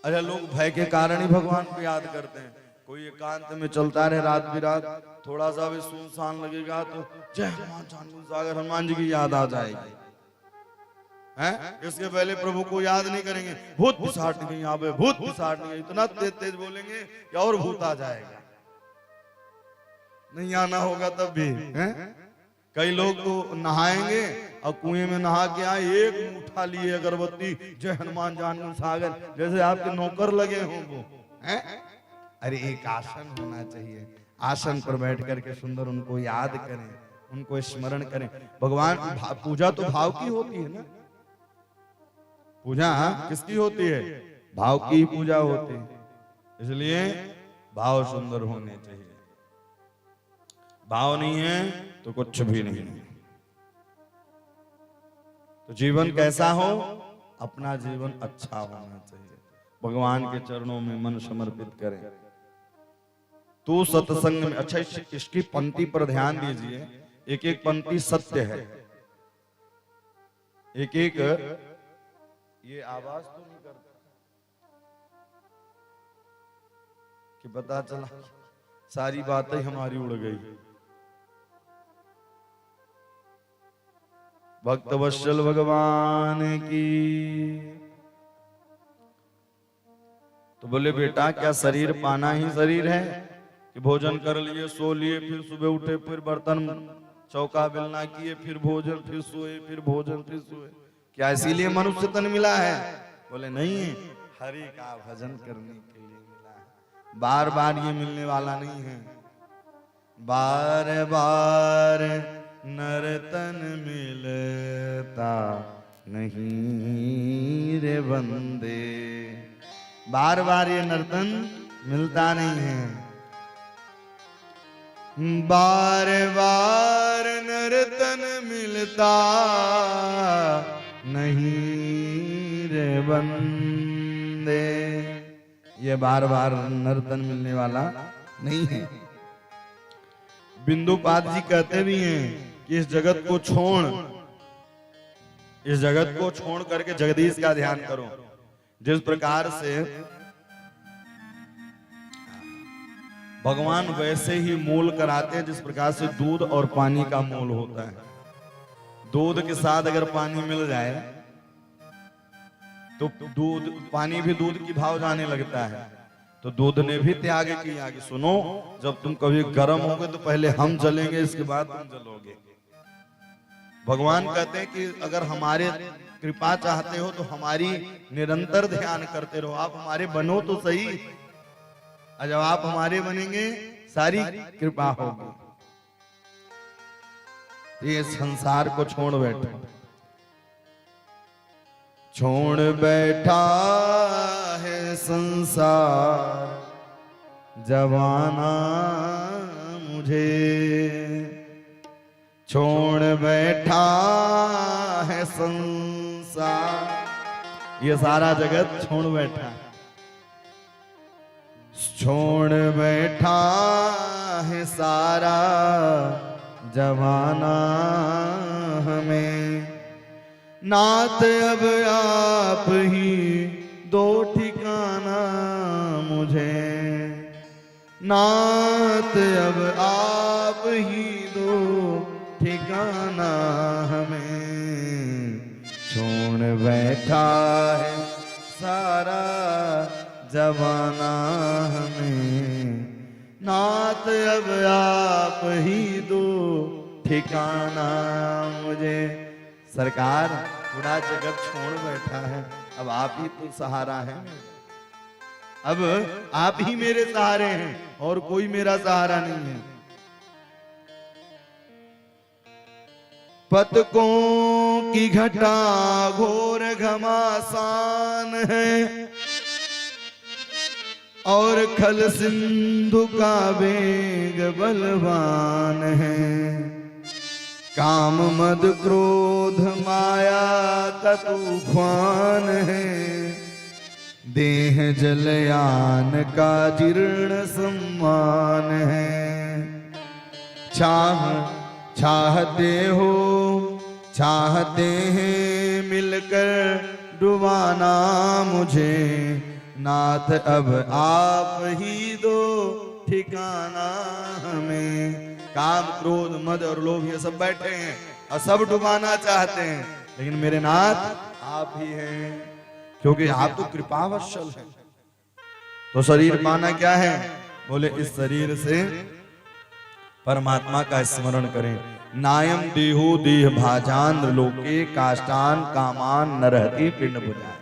अच्छा लोग भय के कारण ही भगवान को याद करते हैं। कोई एकांत में चलता रहे रात बिरात, थोड़ा सा भी सुनसान लगेगा तो जय हनुमान चालीसा सागर हनुमान जी की याद आ जाएगी, हैं? इसके पहले प्रभु को याद नहीं करेंगे, भूत पिशाच नहीं आवे, भूत पिशाच नहीं, इतना तेज तेज बोलेंगे कि और भूत आ जाएगा। नहीं आना होगा तब भी, हैं? कई लोग तो नहाएंगे और कुएं में नहा के आए, एक मुट्ठा लिए अगरबत्ती, जय हनुमान जानकी सागर, जैसे आपके नौकर लगे हों वो, हैं? अरे एक आसन होना चाहिए, आसन पर बैठ करके सुंदर उनको याद करें, उनको स्मरण करें। भगवान पूजा तो भाव की होती है ना, पूजा किसकी होती है? भाव की पूजा होती है। इसलिए भाव सुंदर होने चाहिए। भाव नहीं है तो कुछ भी नहीं है। तो जीवन कैसा हो? अपना जीवन अच्छा होना चाहिए। भगवान के चरणों में मन समर्पित करें। तू सत्संग में, अच्छा इसकी पंक्ति पर ध्यान दीजिए, एक एक पंक्ति सत्य है। एक एक, ये आवाज तो नहीं करता कि पता चला सारी बातें हमारी उड़ गई। भक्त वत्सल भगवान की। तो बोले बेटा क्या शरीर पाना ही शरीर है कि भोजन कर लिए सो लिए फिर सुबह उठे फिर बर्तन चौका बेलना किए फिर भोजन फिर सोए फिर भोजन फिर सोए, क्या इसीलिए मनुष्य तन मिला है? बोले नहीं, हरि का भजन करने के लिए मिला है, बार बार ये मिलने वाला नहीं है। बार बार नर्तन मिलता नहीं रे बंदे, बार बार ये नर्तन मिलता नहीं है। बार बार नर्तन मिलता नहीं रे बंदे, ये बार बार नर्तन मिलने वाला नहीं है। बिंदुपाद जी कहते भी हैं कि इस जगत को छोड़ करके जगदीश का ध्यान करो। जिस प्रकार से भगवान वैसे ही मोल कराते हैं जिस प्रकार से दूध और पानी का मोल होता है। दूध के साथ अगर पानी मिल जाए तो पानी भी दूध की भाव जाने लगता है। तो दूध ने भी त्याग किया कि सुनो, जब तुम कभी गर्म होगे तो पहले हम जलेंगे, इसके बाद तुम जलोगे। भगवान कहते हैं कि अगर हमारे कृपा चाहते हो तो हमारी निरंतर ध्यान करते रहो। आप हमारे बनो तो सही, और जब आप हमारे बनेंगे सारी कृपा होगी। ये संसार को छोड़ बैठा है संसार जवाना मुझे, छोड़ बैठा है संसार, ये सारा जगत छोड़ बैठा है। छोड़ बैठा है सारा जमाना हमें, नात अब आप ही दो ठिकाना मुझे, नात अब आप ही दो ठिकाना हमें। छोड़ बैठा है सारा जमाना हमें, नात अब आप ही दो ठिकाना मुझे। सरकार पूरा जगत छोड़ बैठा है, अब आप ही तो सहारा है, अब आप ही मेरे सहारे हैं और कोई मेरा सहारा नहीं है। पतकों की घटा घोर घमासान है और खल सिंधु का वेग बलवान है। काम मद क्रोध माया का तूफान है, देह जलयान का जीर्ण सम्मान है। चाहते हैं मिलकर डुबाना मुझे, नाथ अब आप ही दो ठिकाना हमें। काम क्रोध मद और लोभ ये सब बैठे हैं और सब डुबाना चाहते हैं, लेकिन मेरे नाथ आप ही हैं, क्योंकि आप तो कृपावशल हैं। तो शरीर पाना क्या है? बोले इस शरीर से परमात्मा का स्मरण करें। नायम देहो देह भाजान लोके काष्टान कामान न रहती पिंड बुझाए।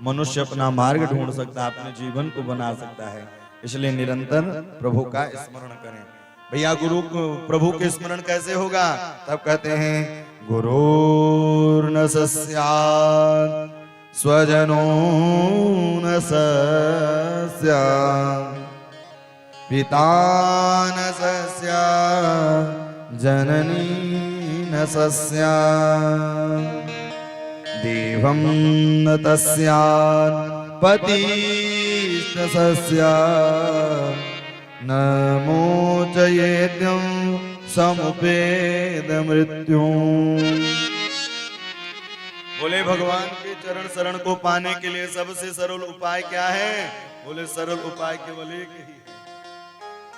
मनुष्य अपना मार्ग ढूंढ सकता है, अपने जीवन को बना सकता है, इसलिए निरंतर प्रभु का स्मरण करें। भैया प्रभु के स्मरण कैसे होगा? तब कहते हैं गुरुर्न सस्यात् स्वजनो न सस्यात् पिता न सस्यात् जननी न सस्यात् देवं न तस्यात् पतिश्च सस्यात् न मोचयेद्यं समुपेद मृत्यु। बोले भगवान के चरण शरण को पाने के लिए सबसे सरल उपाय क्या है? बोले सरल उपाय केवल एक ही है।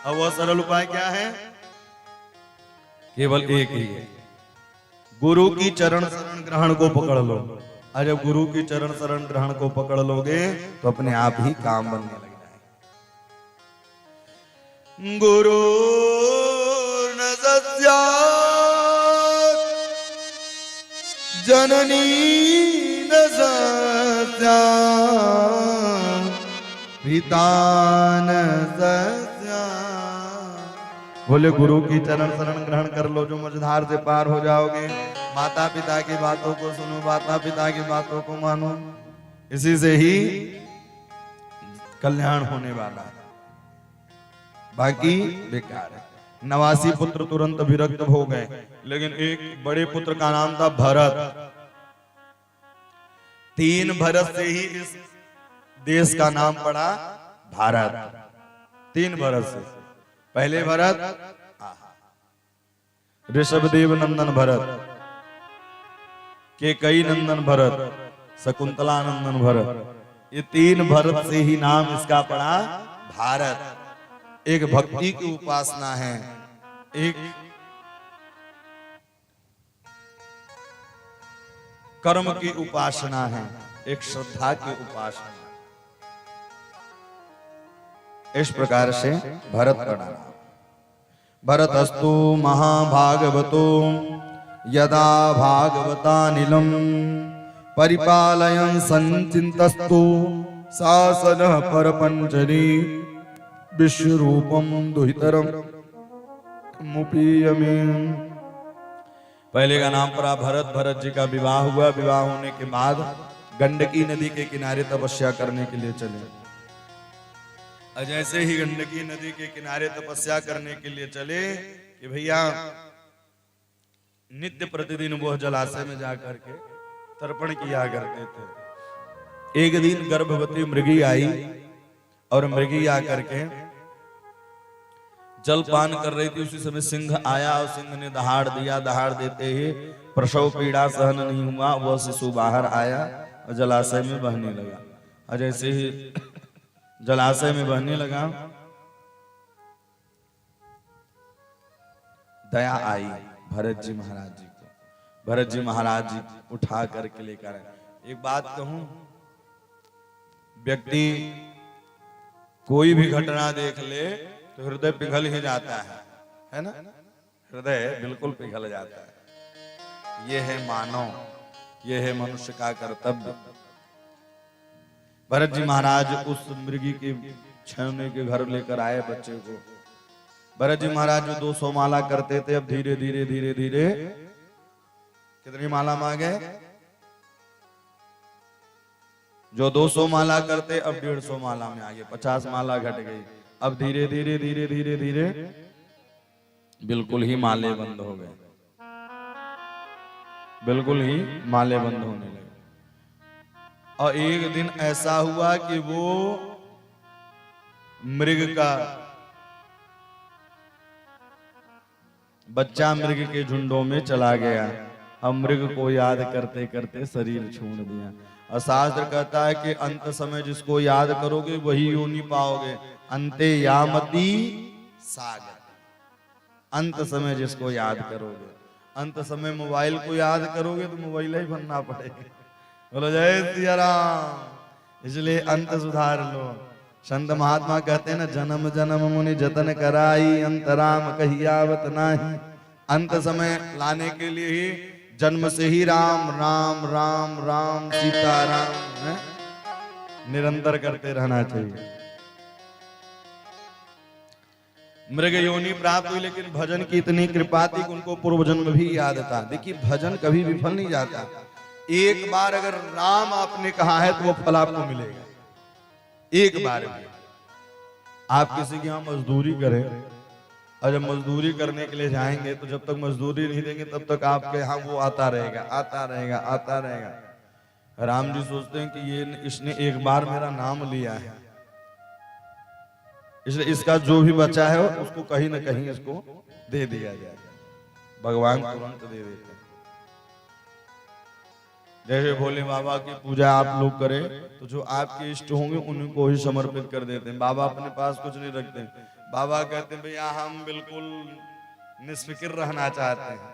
और वह सरल उपाय क्या है? केवल एक ही है। गुरु की चरण शरण ग्रहण को पकड़ लो, और जब गुरु की चरण शरण ग्रहण को पकड़ लोगे तो अपने आप ही काम बनने लग जाएगा। गुरु न सस्यात् जननी न सस्यात् पिता न सस्यात्। बोले गुरु की चरण शरण ग्रहण कर लो, जो मझधार से पार हो जाओगे। माता पिता की बातों को सुनो, माता पिता की बातों को मानो, इसी से ही कल्याण होने वाला है, बाकी बेकार है। 89 पुत्र तुरंत विरक्त हो गए, लेकिन एक बड़े पुत्र का नाम था भरत। 3 भरत से ही इस देश का नाम पड़ा भारत। 3 भरत से। पहले भरत ऋषभदेव नंदन भरत, केकई नंदन भरत, शकुंतला नंदन भरत, ये 3 भरत से ही नाम इसका पड़ा भारत। एक भक्ति की उपासना है, एक कर्म की उपासना है, एक श्रद्धा की उपासना। इस प्रकार से भरत का नाम। भरतस्तु महाभागवतो यदा भागवतानिलम परिपालयन् संचिन्तस्तु शासनः परपञ्चरी विश्वरूपम दुहितरम मुपीयमे। पहले का नाम पड़ा भरत। भरत जी का विवाह हुआ। विवाह होने के बाद गंडकी नदी के किनारे तपस्या करने के लिए चले। और जैसे ही गंडकी नदी के किनारे तपस्या करने के लिए चले कि भैया नित्य प्रतिदिन वो जलाशय में जाकर के तर्पण किया करते थे। एक दिन गर्भवती मृगी आई और मृगी आकर के जलपान कर रही थी। उसी समय सिंह आया और सिंह ने दहाड़ दिया। दहाड़ देते ही प्रसव पीड़ा सहन नहीं हुआ, वह शिशु बाहर आया और जलाशय में बहने लगा। और जैसे ही जलाशय में बहने लगा, दया आई भरत जी महाराज जी को। भरत जी महाराज जी उठा करके लेकर आए। एक बात कहूं, व्यक्ति कोई भी घटना देख ले तो हृदय पिघल ही जाता है ना? हृदय बिल्कुल पिघल जाता है। ये है मानव, ये है मनुष्य का कर्तव्य। भरत जी महाराज उस मृगी के छेने के घर लेकर आए बच्चे को। भरत जी महाराज जो 200 माला करते थे, अब धीरे धीरे धीरे धीरे कितनी माला में आ गए? जो 200 माला करते अब 150 माला में आ गए। 50 माला घट गई। अब धीरे धीरे धीरे धीरे धीरे बिल्कुल ही माले बंद हो गए। बिल्कुल ही माले बंद होने लगे। और एक दिन ऐसा हुआ कि वो मृग का बच्चा मृग के झुंडों में चला गया। अब मृग को याद करते करते शरीर छोड़ दिया। और शास्त्र कहता है कि अंत समय जिसको याद करोगे वही योनि पाओगे। अंते यामती सागर। अंत समय जिसको याद करोगे। अंत समय मोबाइल को याद करोगे तो मोबाइल ही बनना पड़ेगा। बोलो जय सिया राम। इसलिए अंत सुधार लो। संत महात्मा कहते हैं ना, जन्म जन्म मुनि जतन कराई, अंतराम कहियावत नाही। अंत समय लाने के लिए ही जन्म से ही राम राम राम राम सीताराम निरंतर करते रहना चाहिए। मृग योनि प्राप्त हुई, लेकिन भजन की इतनी कृपा थी कि उनको पूर्व जन्म भी याद था। देखिए भजन कभी विफल नहीं जाता। एक बार अगर राम आपने कहा है तो वो फल आपको मिलेगा। एक बार भी आप किसी के यहाँ मजदूरी करें और जब मजदूरी करने के लिए जाएंगे तो जब तक मजदूरी नहीं देंगे तब तक आपके यहाँ वो आता रहेगा आता रहेगा आता रहेगा। राम जी सोचते हैं कि ये इसने एक बार मेरा नाम लिया है, इसलिए इसका जो भी बचा है उसको कहीं ना कहीं इसको दे दिया जाए। भगवान तुरंत दे देते हैं। जैसे भोले बाबा की पूजा आप लोग करें तो जो आपके इष्ट होंगे उनको ही समर्पित कर देते हैं। बाबा अपने पास कुछ नहीं रखते। बाबा कहते हैं भैया हम बिल्कुल निष्फिक्र रहना चाहते हैं,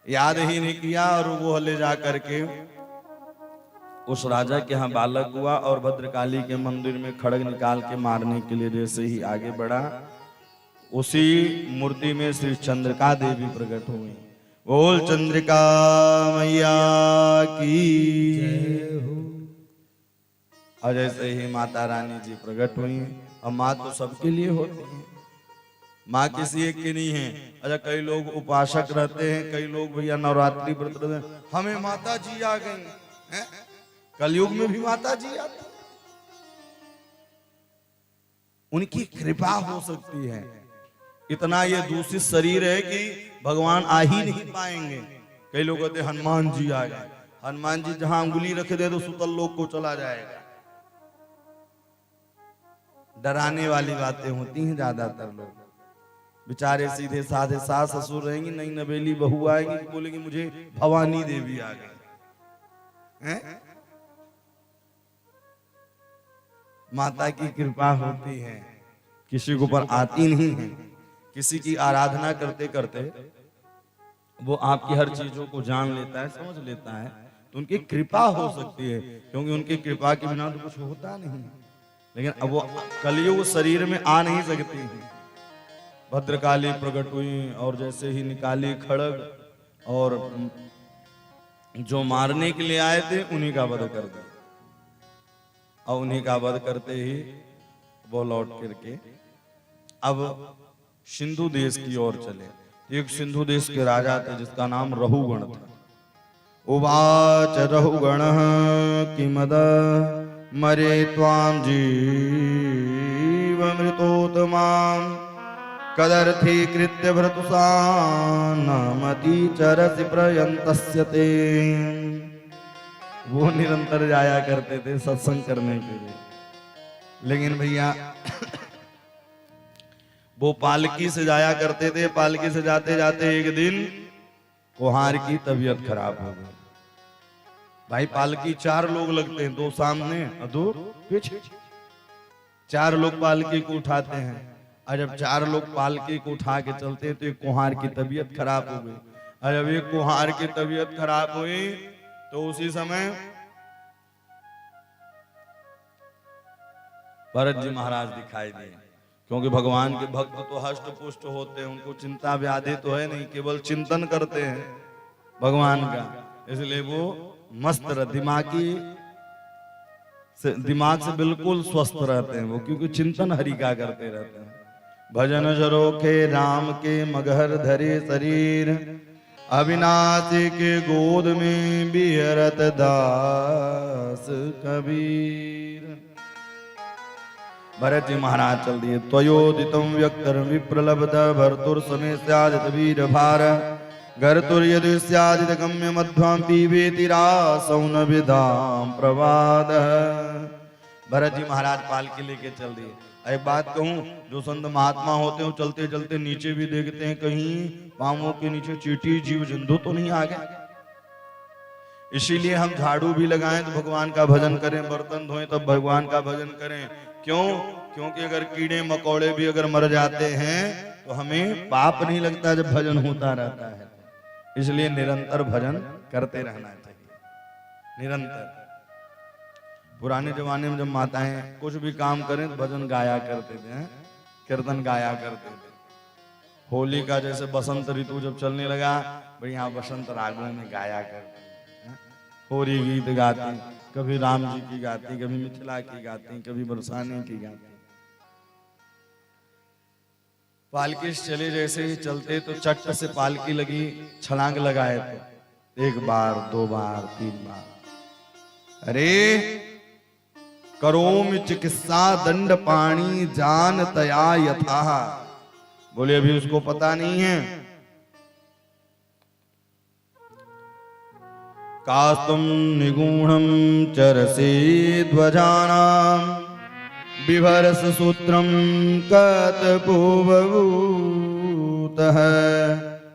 याद ही नहीं किया और वो ले जा करके उस राजा के यहाँ बालक हुआ और भद्रकाली के मंदिर में खड़ग निकाल के मारने के लिए जैसे ही आगे बढ़ा, उसी मूर्ति में श्री चंद्रिका देवी प्रकट हुई। बोल चंद्रिका मैया की जय हो। और जैसे ही माता रानी जी प्रकट हुई, और माँ तो सबके लिए होती है, माँ किसी एक की नहीं है। अच्छा, कई लोग उपासक रहते हैं, कई लोग भैया नवरात्रि व्रत रहते हैं, हमें माता जी आ गई हैं? कलयुग में भी माता जी आती, उनकी कृपा हो सकती है। इतना ये दूषित शरीर है कि भगवान आ ही नहीं पाएंगे। कई लोग कहते हनुमान जी आ गए, हनुमान जी जहां उंगली रख दे तो सुतल लोग को चला जाएगा। डराने वाली बातें होती हैं। ज्यादातर लोग बेचारे सीधे साधे सास ससुर रहेंगी, नई नवेली बहू आएंगी, बोलेंगे मुझे भवानी देवी आ गई हैं? माता की कृपा होती है, किसी के ऊपर आती नहीं है। किसी की आराधना करते करते वो आपकी हर चीजों को जान लेता है, समझ लेता है, तो उनकी कृपा हो सकती है, क्योंकि उनकी कृपा के बिना तो कुछ होता नहीं। लेकिन अब वो कलयुग शरीर में आ नहीं सकती है। भद्रकाली प्रकट हुई और जैसे ही निकाली खड़ग, और जो मारने के लिए आए थे उन्हीं का वध कर दिया। और उन्हीं का वध करते ही वो लौट करके अब सिंधु देश की ओर चले। एक सिंधु देश के राजा थे जिसका नाम रहुगण था। उवाच रहुगण किमद मरे त्वां जीवमृतोत्तमां कदर्थी कृत्य भृतुसानमति चरसि प्रयन्तस्य ते। वो निरंतर जाया करते थे सत्संग करने के लिए, लेकिन भैया वो पालकी से जाया करते थे। पालकी से जाते जाते एक दिन कुहार की तबीयत खराब हो गई। भाई पालकी 4 लोग लगते हैं, 2 सामने और 2 पीछे। 4 लोग पालकी को उठाते हैं, और जब 4 लोग पालकी को उठा के चलते हैं तो एक कुहार की तबीयत खराब हो गई। और जब एक कुहार की तबीयत खराब हुई तो उसी समय भरत जी महाराज दिखाई दिए, क्योंकि भगवान के भक्त तो हष्ट पुष्ट होते हैं, उनको चिंता व्याधि तो है नहीं, केवल चिंतन करते हैं भगवान का। इसलिए वो मस्त दिमाग से बिल्कुल स्वस्थ रहते हैं वो, क्योंकि चिंतन हरि का करते रहते हैं। भजन जरोखे राम के मगहर धरे शरीर, अविनाशी के गोद में बिहरत दास कबीर। भरत जी महाराज चल दिए। त्वयोदितम व्यक्तर विप्रलब्ध भर्तुर समे स्यादित वीर भार, गर्तुर यदि स्यादित गम्य मध्वं पीबेति रासौन विधाम प्रवाद। भरत जी महाराज पालकी लेके चल दिए। एक बात कहूं, जो संत महात्मा होते हैं चलते चलते नीचे भी देखते हैं कहीं पांवों के नीचे चींटी जीव जंतु तो नहीं आ गए। इसीलिए हम झाड़ू भी लगाएं तो भगवान का भजन करें, बर्तन धोएं तब भगवान का भजन करें। क्यों? क्योंकि अगर कीड़े मकोड़े भी अगर मर जाते हैं तो हमें पाप नहीं लगता जब भजन होता रहता है। इसलिए निरंतर भजन करते रहना चाहिए, निरंतर। पुराने जमाने में जब माताएं कुछ भी काम करें तो भजन गाया करते थे, कीर्तन गाया करते थे। होली का जैसे बसंत ऋतु जब चलने लगा, बढ़िया बसंत रागों में गाया करते हैं। होली गीत गाती, कभी राम जी की गाती, कभी मिथिला की गाती, कभी बरसाने की गाती। पालकी से चले, जैसे ही चलते तो चट्ट से पालकी लगी, छलांग लगाए तो 1 बार 2 बार 3 बार। अरे करोमि चिकित्सा दंड पाणी जान तया यथा। बोले अभी उसको पता नहीं है। कास्तुम निगूढ़म चरसे ध्वजानाम विभरस सूत्रम कतपूबभूतः।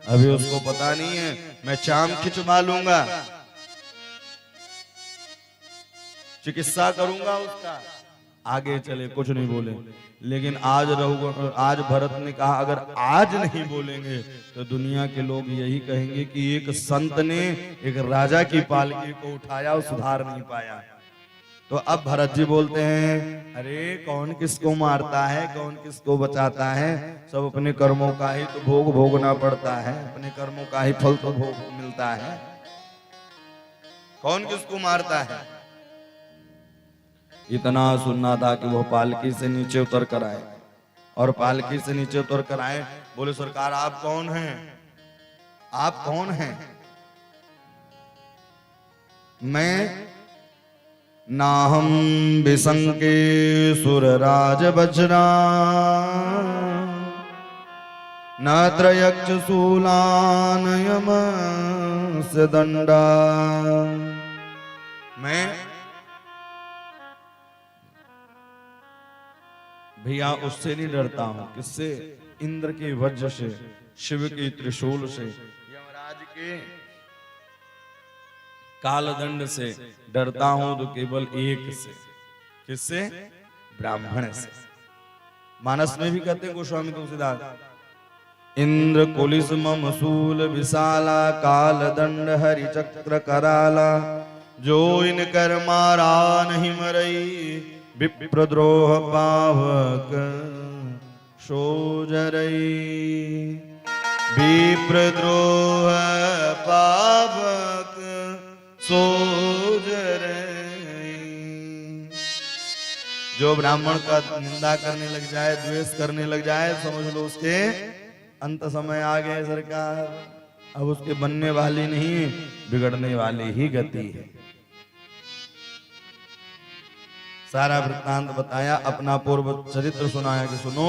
अभी उसको पता नहीं है, मैं चाम खिंचवा लूंगा, चिकित्सा करूंगा उसका, आगे चले, कुछ नहीं बोले। लेकिन आज भरत ने कहा अगर आज नहीं बोलेंगे तो दुनिया के लोग यही कहेंगे कि एक संत ने एक राजा की पालकी को उठाया और सुधार नहीं पाया। तो अब भरत जी बोलते हैं अरे कौन किसको मारता है, कौन किसको बचाता है, सब अपने कर्मों का ही तो भोग भोगना पड़ता है, अपने कर्मों का ही फल तो भोग मिलता है, कौन किसको मारता है। इतना सुनना था कि वो पालकी से नीचे उतर कर आए, और पालकी से नीचे उतर कर आए, बोले सरकार आप कौन हैं, आप कौन हैं। मैं नाहम विसंके सुरराज वज्रा न त्रयक्ष शूलानयम से दंडा। मैं भैया उससे नहीं डरता हूं, किससे, इंद्र के वज्र से, शिव के त्रिशूल से, यमराज के कालदंड से डरता हूं तो केवल एक से, किससे, ब्राह्मण से। मानस में भी कहते हैं गोस्वामी तुलसीदास, इंद्र कुलिस मम शूल विशाला कालदंड हरि चक्र कराला, जो इन कर मारा नहीं मरई विप्रद्रोह पावक सोजरई। विप्रद्रोह पावक सोजरई। जो ब्राह्मण का निंदा करने लग जाए, द्वेष करने लग जाए, समझ लो उसके अंत समय आ गए सरकार। अब उसके बनने वाली नहीं, बिगड़ने वाली ही गति है। सारा वृत्तांत बताया, अपना पूर्व चरित्र सुनाया कि सुनो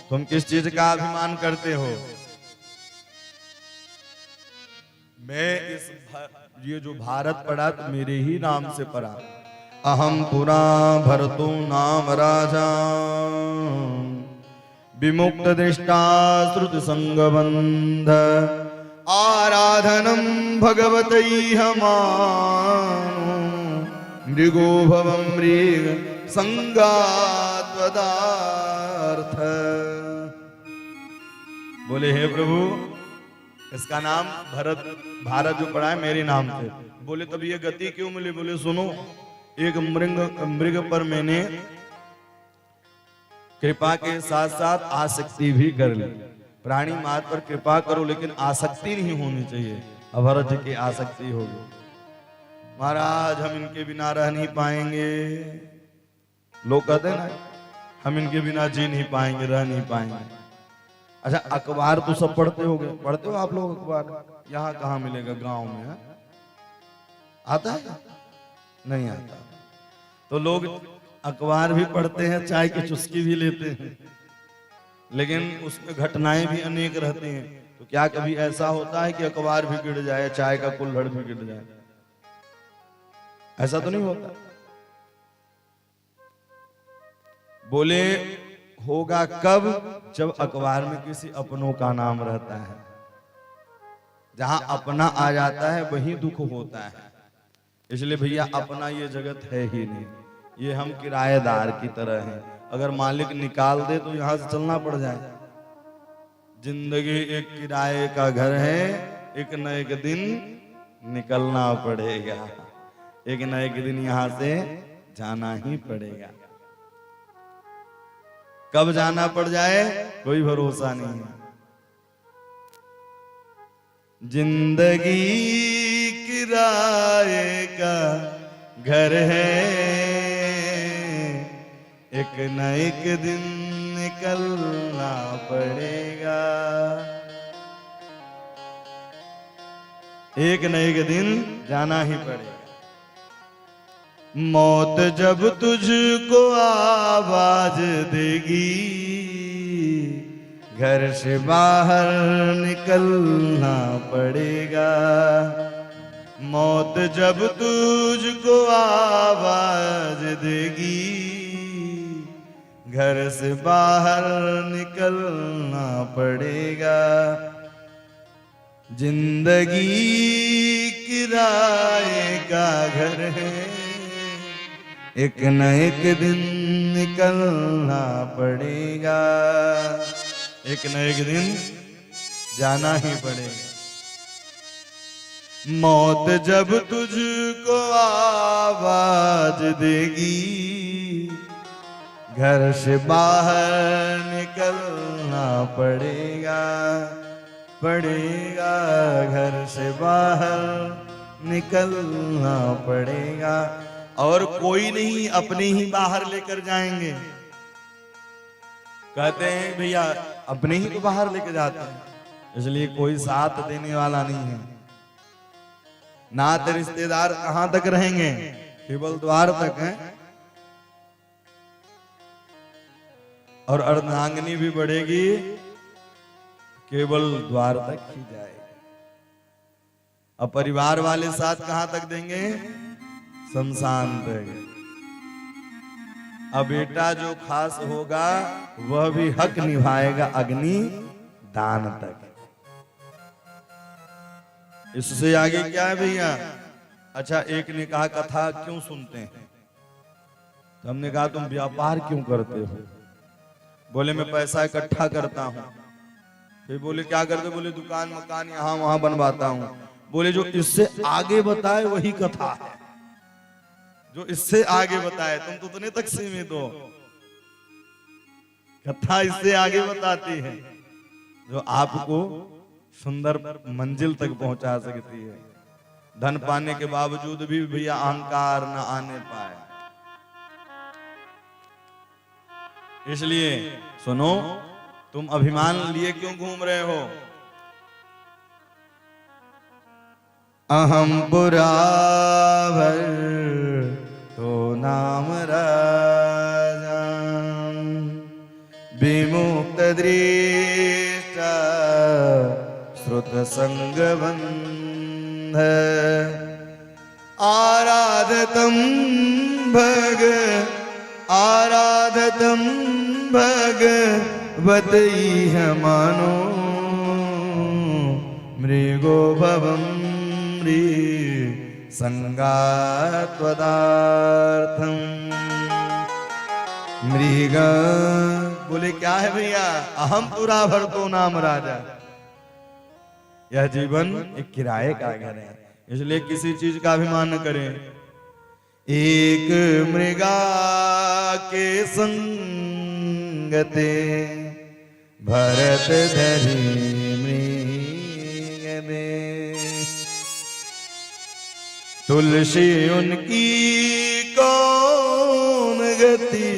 तुम किस चीज का अभिमान करते हो। मैं ये जो भारत पढ़ा तो मेरे ही नाम से पढ़ा। अहम पुरा भरतो नाम राजा विमुक्त दृष्टा श्रुत संगबंध आराधनम भगवतई हमानो मृगो भवम मृग संगात्वदार्थ। बोले हे प्रभु इसका नाम भारत जो पड़ा है मेरे नाम से। बोले तब ये गति क्यों मिली। बोले सुनो, एक मृग पर मैंने कृपा के साथ साथ आसक्ति भी कर ली। प्राणी मात्र पर कृपा करो लेकिन आसक्ति नहीं होनी चाहिए। भरत जी की आसक्ति होगी, महाराज हम इनके बिना रह नहीं पाएंगे। लोग कहते हैं ना हम इनके बिना जी नहीं पाएंगे, रह नहीं पाएंगे। अच्छा अखबार तो सब पढ़ते होगे, पढ़ते हो आप लोग अखबार? यहाँ कहाँ मिलेगा, गांव में है? आता है? नहीं आता। तो लोग अखबार भी पढ़ते हैं, चाय की चुस्की भी लेते हैं, लेकिन उसमें घटनाएं भी अनेक रहती हैं। तो क्या कभी ऐसा होता है कि अखबार भी गिर जाए, चाय का कुल्हड़ भी गिर जाए? ऐसा तो नहीं होता। बोले होगा कब, जब अखबार में किसी अपनों का नाम रहता है। जहां अपना आ जाता है वही दुख होता है। इसलिए भैया अपना ये जगत है ही नहीं, ये हम किराएदार की तरह हैं। अगर मालिक निकाल दे तो यहां से चलना पड़ जाए। जिंदगी एक किराए का घर है, एक न एक दिन निकलना पड़ेगा, एक न एक दिन यहां से जाना ही पड़ेगा। कब जाना पड़ जाए कोई भरोसा नहीं है। जिंदगी किराए का घर है, एक न एक दिन निकलना पड़ेगा, एक न एक दिन जाना ही पड़ेगा। मौत जब तुझको आवाज देगी, घर से बाहर निकलना पड़ेगा। मौत जब तुझको आवाज देगी, घर से बाहर निकलना पड़ेगा। जिंदगी किराए का घर है, एक न एक दिन निकलना पड़ेगा, एक न एक दिन जाना ही पड़ेगा। मौत जब तुझको आवाज देगी, घर से बाहर निकलना पड़ेगा, पड़ेगा घर से बाहर निकलना पड़ेगा। और कोई नहीं, अपने ही बाहर लेकर जाएंगे। कहते हैं भैया अपने ही तो बाहर लेकर जाते हैं, इसलिए कोई साथ देने वाला नहीं है। नाते रिश्तेदार कहां तक रहेंगे, केवल द्वार तक हैं। और अर्धांगिनी भी बढ़ेगी, केवल द्वार तक ही जाएगी। अब परिवार वाले साथ कहां तक देंगे, शमशान तक। अब बेटा जो खास होगा वह भी हक निभाएगा अग्नि दान तक। इससे आगे क्या है भैया? अच्छा, एक ने कहा कथा क्यों सुनते हैं? तो हमने कहा तुम व्यापार क्यों करते हो? बोले मैं पैसा इकट्ठा करता हूं। फिर बोले क्या करते? बोले दुकान मकान यहां वहां बनवाता हूं। बोले जो इससे आगे बताए वही कथा है, जो इससे आगे बताए। तुम तो उतने तक सीमित हो, कथा इससे आगे बताती है जो आपको सुंदर मंजिल तक पहुंचा सकती है। धन पाने के बावजूद भी भैया अहंकार न आने पाए। इसलिए सुनो, तुम अभिमान लिए क्यों घूम रहे हो? अहम बुरा भर तो नाम राजा, विमुक्त दृष्टा श्रुत संग बंध, आराधतम भग आराधतम भगवतैह मानो, मृगो भवम संगात्वदार्थम। मृग बोले क्या है भैया? अहम पुरा भरतो नाम राजा। यह जीवन एक किराए का घर है, इसलिए किसी चीज का अभिमान न करें। एक मृगा के संगते भरत धरी मृग दे, तुलसी उनकी कौन गति,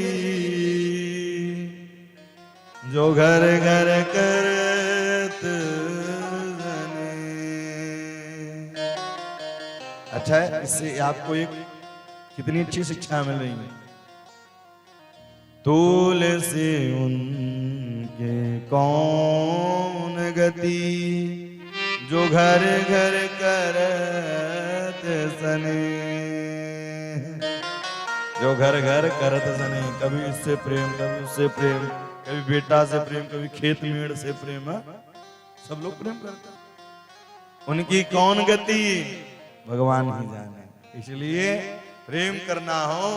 जो घर घर करत जने। अच्छा है, इससे आपको एक कितनी अच्छी शिक्षा मिल रही है। तुलसी उनके कौन गति, जो घर घर करत सने, जो घर घर करत सने। कभी इससे प्रेम, कभी उससे प्रेम, कभी बेटा से प्रेम, कभी खेत मेड़ से प्रेम। सब लोग प्रेम करते हैं। उनकी कौन गति भगवान ही जाने। इसलिए प्रेम करना हो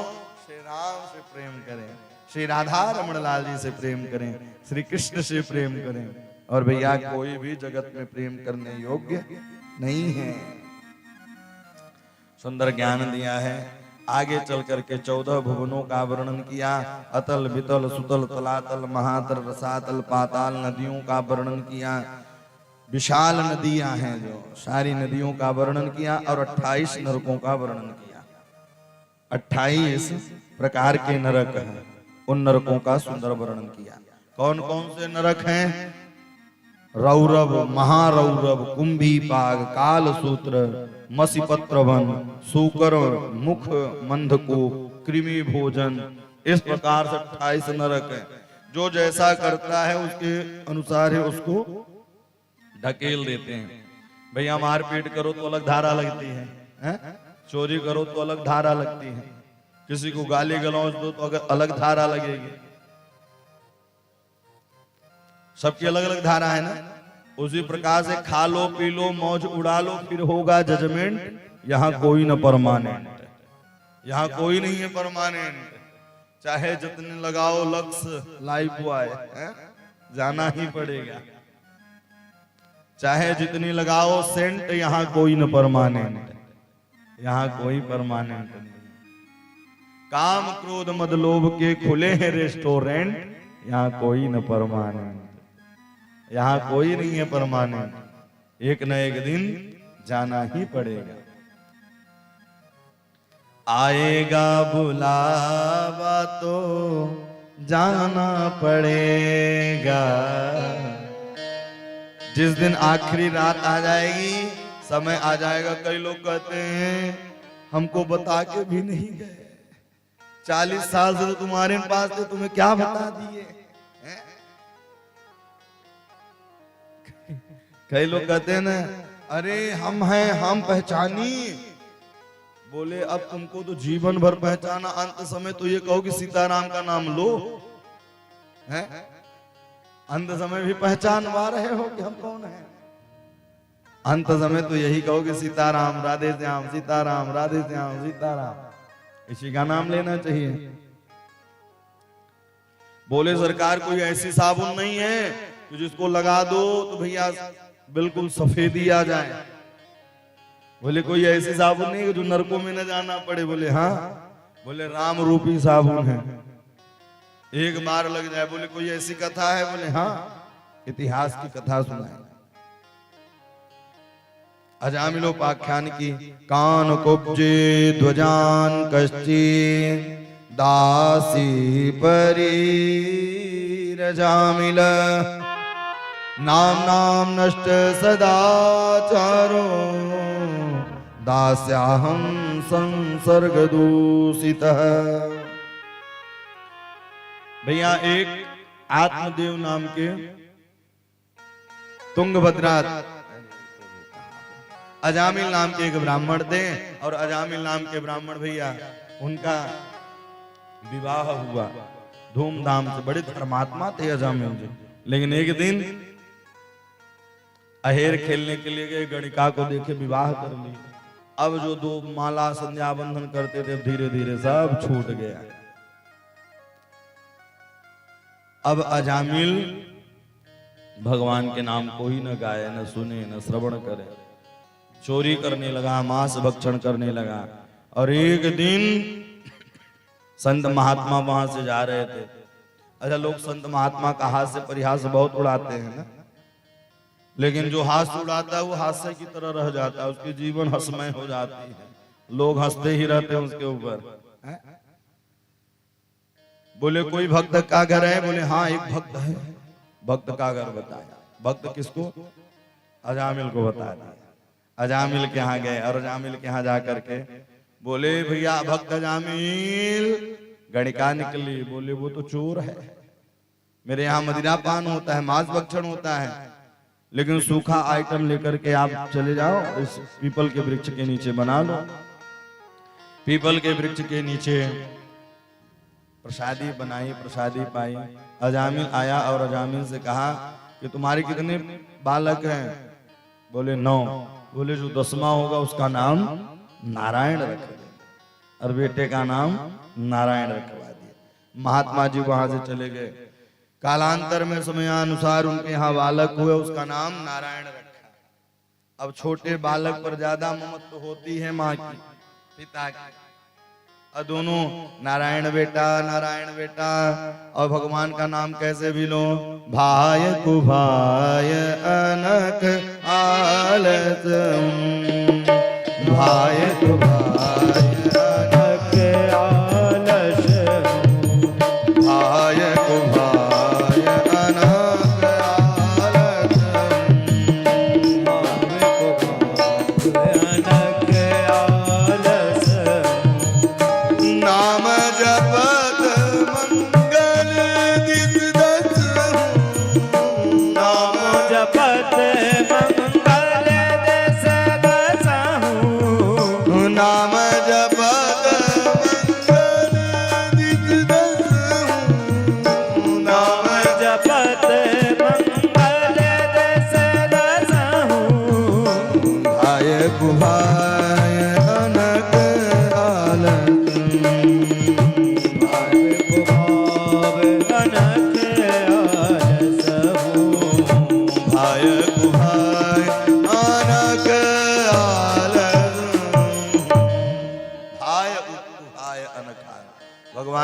श्री राम से प्रेम करें, श्री राधा रमण लाल जी से प्रेम करें, श्री कृष्ण से प्रेम करें। और भैया कोई भी जगत में प्रेम करने योग्य नहीं है। सुंदर ज्ञान दिया है। आगे चल करके 14 भुवनों का वर्णन किया। अतल वितल सुतल तलातल महातल रसातल पाताल नदियों का वर्णन किया। विशाल नदियां हैं जो, सारी नदियों का वर्णन किया। और 28 नरकों का वर्णन किया। 28 प्रकार के नरक हैं, उन नरकों का सुंदर वर्णन किया। कौन कौन से नरक हैं? रौरव, महारौरव, कुंभीपाग, कालसूत्र, मसीपत्रवन, सूकर मुख, मंधकूप, कृमि भोजन। इस प्रकार से 28 नरक है। जो जैसा करता है उसके अनुसार ही उसको ढकेल देते हैं। भैया मारपीट करो तो अलग धारा लगती है, चोरी करो तो अलग धारा लगती है, किसी को गाली गलौज दो तो अलग धारा लगेगी। सबकी अलग अलग धारा है ना। उसी प्रकार से खा लो पी लो मौज उड़ा लो, फिर होगा जजमेंट, यहाँ कोई न परमानेंट। यहाँ कोई नहीं है परमानेंट, चाहे जितने लगाओ लक्स लाइफ बॉय, जाना ही पड़ेगा। चाहे जितनी लगाओ सेंट, यहाँ कोई न परमानेंट, यहाँ कोई परमानेंट नहीं। काम क्रोध मद लोभ के खुले हैं रेस्टोरेंट, यहाँ कोई न परमानेंट, यहाँ कोई नहीं है परमानेंट, एक न एक दिन जाना ही पड़ेगा। आएगा बुलावा तो जाना पड़ेगा। जिस दिन आखिरी रात आ जाएगी, समय आ जाएगा, कई लोग कहते हैं हमको बता के भी नहीं गए, 40 साल से तो तुम्हारे पास थे, तुम्हें क्या बता दिए। कई लोग कहते हैं ना, अरे हम हैं, हम पहचानी। बोले अब तुमको तो जीवन भर पहचाना, अंत समय तो ये कहो कि सीताराम का नाम लो, हैं? अंत समय भी पहचानवा रहे हो कि हम कौन हैं। अंत समय तो यही कहो कि सीताराम राधे श्याम, सीताराम राधे श्याम, सीताराम, इसी का नाम लेना चाहिए। बोले सरकार कोई ऐसी साबुन नहीं है कि जिसको लगा दो तो भैया बिल्कुल सफेदी आ जाए। बोले कोई ऐसी साबुन नहीं है जो नरकों में न जाना पड़े। बोले हाँ। बोले राम रूपी साबुन है, एक बार लग जाए। बोले कोई ऐसी कथा है। बोले हाँ, इतिहास की कथा सुनाए। अजामिलोपाख्यान की कान कुब्जे ध्वजान कश्ची दासी परी रजामिल नाम नाम नष्ट सदाचारो दास्याहं संसर्ग दूषित। भैया एक आत्मदेव नाम के तुंगभद्रा अजामिल नाम के एक ब्राह्मण थे, और अजामिल नाम के ब्राह्मण भैया उनका विवाह हुआ धूमधाम से। बड़े धर्मात्मा थे अजामिल जी। लेकिन एक दिन अहेर खेलने के लिए गए, गणिका को देखे विवाह कर ली। अब जो दो माला संध्या बंधन करते थे धीरे धीरे सब छूट गया। अब अजामिल भगवान के नाम को ही न गाए, न सुने, न श्रवण करे, चोरी करने लगा, मांस भक्षण करने लगा। और एक दिन संत महात्मा वहां से जा रहे थे। अच्छा, लोग संत महात्मा का हास्य परिहास बहुत उड़ाते हैं ना, लेकिन जो हास्य उड़ाता है वो हास्य की तरह रह जाता है, उसकी जीवन हंसमय हो जाती है, लोग हंसते ही रहते हैं उसके ऊपर। बोले कोई भक्त का घर है? बोले हाँ एक भक्त है। भक्त का घर बताया। भक्त किसको? अजामिल को बता दिया। अजामिल के यहाँ गए और अजामिल के यहाँ जाकर के बोले भैया भक्त अजामिल। गणिका निकली। बोले वो तो चोर है, मेरे यहाँ मदिरा पान होता है, मांस भक्षण होता है, लेकिन सूखा आइटम लेकर के आप चले जाओ, इस पीपल के वृक्ष के नीचे बना लो। पीपल के वृक्ष के नीचे प्रसादी बनाई, प्रसादी पाई। अजामिल आया और अजामिल से कहा कि तुम्हारे कितने बालक हैं? बोले 9। बोले जो 10वां होगा उसका नाम नारायण रख दे, और बेटे का नाम नारायण रखवा दिया। महात्मा जी वहां से चले गए। कालांतर में समयानुसार उनके यहाँ बालक हुए, उसका नाम नारायण रखा। अब छोटे बालक पर ज्यादा ममत्व होती है माँ की, पिता की। और दोनों नारायण बेटा, नारायण बेटा, और भगवान का नाम कैसे भी लो। भाय कुभाय अनक आलस, भाय कुभाय अनक आलस, भाय कुभाय अनक आलस, अनक आलस। नाम जपत मंगल दिस दस, नाम जपत मंगल दिस दसहु, नाम जप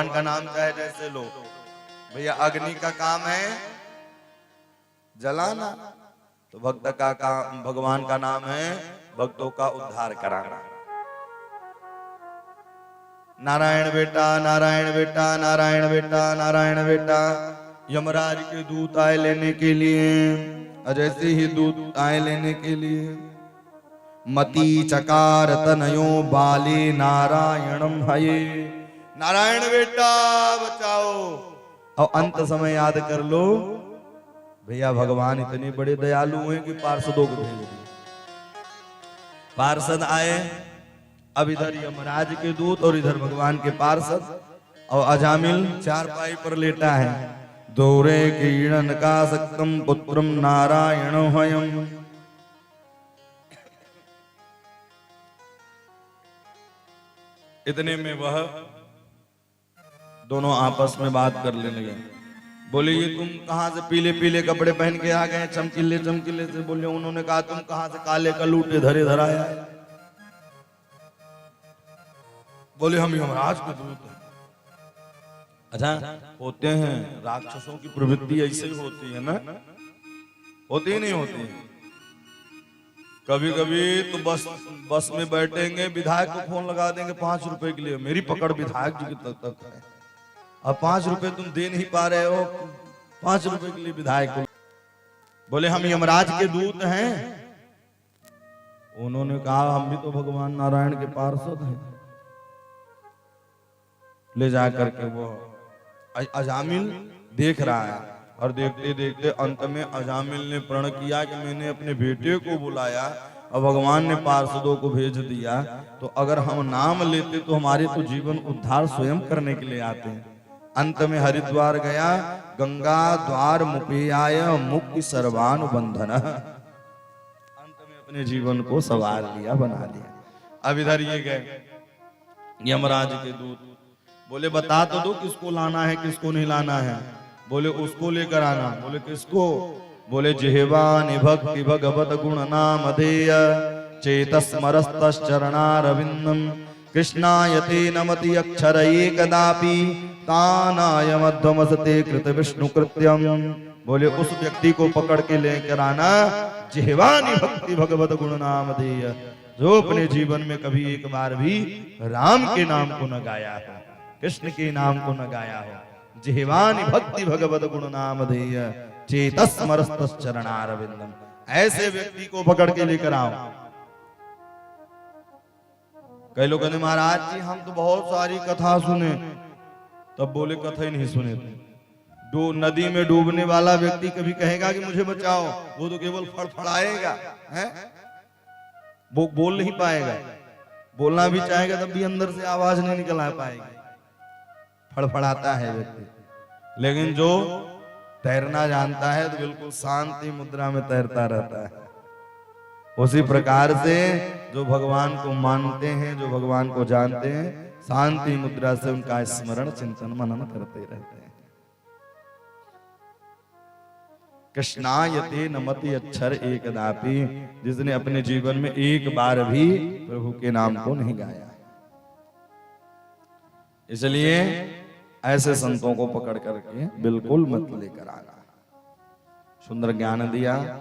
भगवान का नाम चाहे जैसे लो। भैया अग्नि का काम है जलाना, तो भक्त का काम, भगवान का नाम है भक्तों का उद्धार कराना। नारायण बेटा, नारायण बेटा, नारायण बेटा, नारायण बेटा। यमराज के दूत आए लेने के लिए, और जैसे ही दूत आए लेने के लिए, मति चकार तनयो बाले नारायणम हये। नारायण बेटा बचाओ। और अंत समय याद कर लो, भैया भगवान इतने बड़े दयालु हैं कि पार्षदों को भेज दिए। पार्षद आए, अब इधर यमराज के दूत और इधर भगवान के पार्षद, और अजामिल चारपाई पर लेटा है। दोरे किरण का सक्तम पुत्रम नारायण हयम। इतने में वह दोनों आपस में बात कर लेने लगे। बोले ये तुम कहां से पीले पीले कपड़े पहन के आ गए, चमकीले चमकीले से? बोले, उन्होंने कहा तुम कहां से काले कलूटे धरे धराया है? बोले हम यमराज के दूत हैं। अच्छा, होते हैं राक्षसों की प्रवृत्ति ऐसे ही होती है ना, होती ही नहीं होती। कभी कभी तो बस में बैठेंगे, विधायक को फोन लगा देंगे 5 रुपए के लिए, मेरी पकड़ विधायक जी की तक है, अब 5 रुपए तुम दे नहीं पा रहे हो, 5 रुपए के लिए विधायक को। बोले हम यमराज के दूत हैं। उन्होंने कहा हम भी तो भगवान नारायण के पार्षद हैं। ले जा करके वो अजामिल देख रहा है, और देखते देखते अंत में अजामिल ने प्रण किया कि मैंने अपने बेटे को बुलाया और भगवान ने पार्षदों को भेज दिया, तो अगर हम नाम लेते तो हमारे तो जीवन उद्धार स्वयं करने के लिए आते हैं। अंत में हरिद्वार गया, गंगा द्वार मुपेयाय मुक्ति सर्वानुबंधन। अंत में अपने जीवन को सवार लिया, बना लिया। अब इधर ये गए यमराज के दूत, बोले बता तो दो किसको लाना है किसको नहीं लाना है। बोले उसको लेकर आना। बोले किसको? बोले जिह्वा निभक्ति भगवत गुण नाम धेय चेतस्मरस्तश्चरणारविंदम कृष्णायते नमति अक्षर एकदापि तानाय मध्वमसते कृत विष्णु कृत्यम। बोले उस व्यक्ति को पकड़ के लेकर आना, जिह्वा निभक्ति भगवत गुण नाम धेय, जो अपने जीवन में कभी एक बार भी राम के नाम को न गाया हो, कृष्ण के नाम को न गाया हो। जिह्वानि भक्ति भगवत गुण नाम धेय चेतस्मरस्तश्चरणारविंदम। ऐसे व्यक्ति को पकड़ के लेकर आओ। कई लोग कहते महाराज जी हम तो बहुत सारी कथा सुने। तब बोले कथा ही नहीं सुने तो नदी में डूबने वाला व्यक्ति कभी कहेगा कि मुझे बचाओ? वो तो केवल फड़फड़ाएगा, हैं? वो बोल नहीं पाएगा। बोलना भी चाहेगा तब भी अंदर से आवाज नहीं निकल आ पाएगी, फड़फड़ाता है व्यक्ति। लेकिन जो तैरना जानता है तो बिल्कुल शांति मुद्रा में तैरता रहता है। उसी प्रकार से जो भगवान को मानते हैं, जो भगवान को जानते हैं, शांति मुद्रा से उनका स्मरण चिंतन मनन करते रहते हैं। कृष्णायते नमति अक्षर एकदापि, जिसने अपने जीवन में एक बार भी प्रभु के नाम को नहीं गाया। इसलिए ऐसे संतों को पकड़ करके बिल्कुल मत लेकर आना। सुंदर ज्ञान दिया।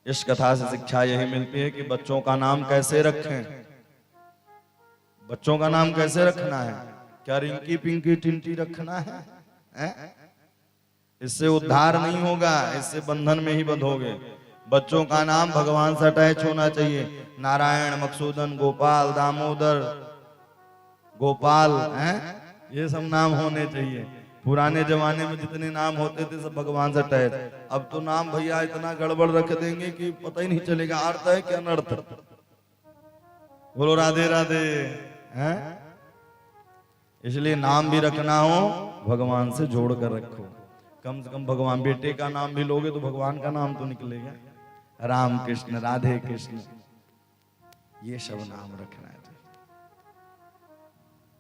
इस कथा से शिक्षा यही मिलती है कि बच्चों का नाम कैसे रखें। बच्चों का नाम कैसे रखना है? क्या रिंकी पिंकी टिंटी रखना है? इससे उद्धार नहीं होगा, इससे बंधन में ही बंधोगे। बच्चों का नाम भगवान से अटैच होना चाहिए। नारायण, मकसूदन, गोपाल, दामोदर, गोपाल, ये सब नाम होने चाहिए। पुराने जमाने में जितने नाम होते थे सब भगवान से अटैच। अब तो नाम भैया इतना गड़बड़ रख देंगे कि पता ही नहीं चलेगा अर्थ है क्या अनर्थ। बोलो राधे राधे। इसलिए नाम भी रखना हो भगवान से जोड़ कर रखो। कम से कम भगवान, बेटे का नाम भी लोगे तो भगवान का नाम तो निकलेगा। राम कृष्ण, राधे कृष्ण, ये सब नाम रखना है।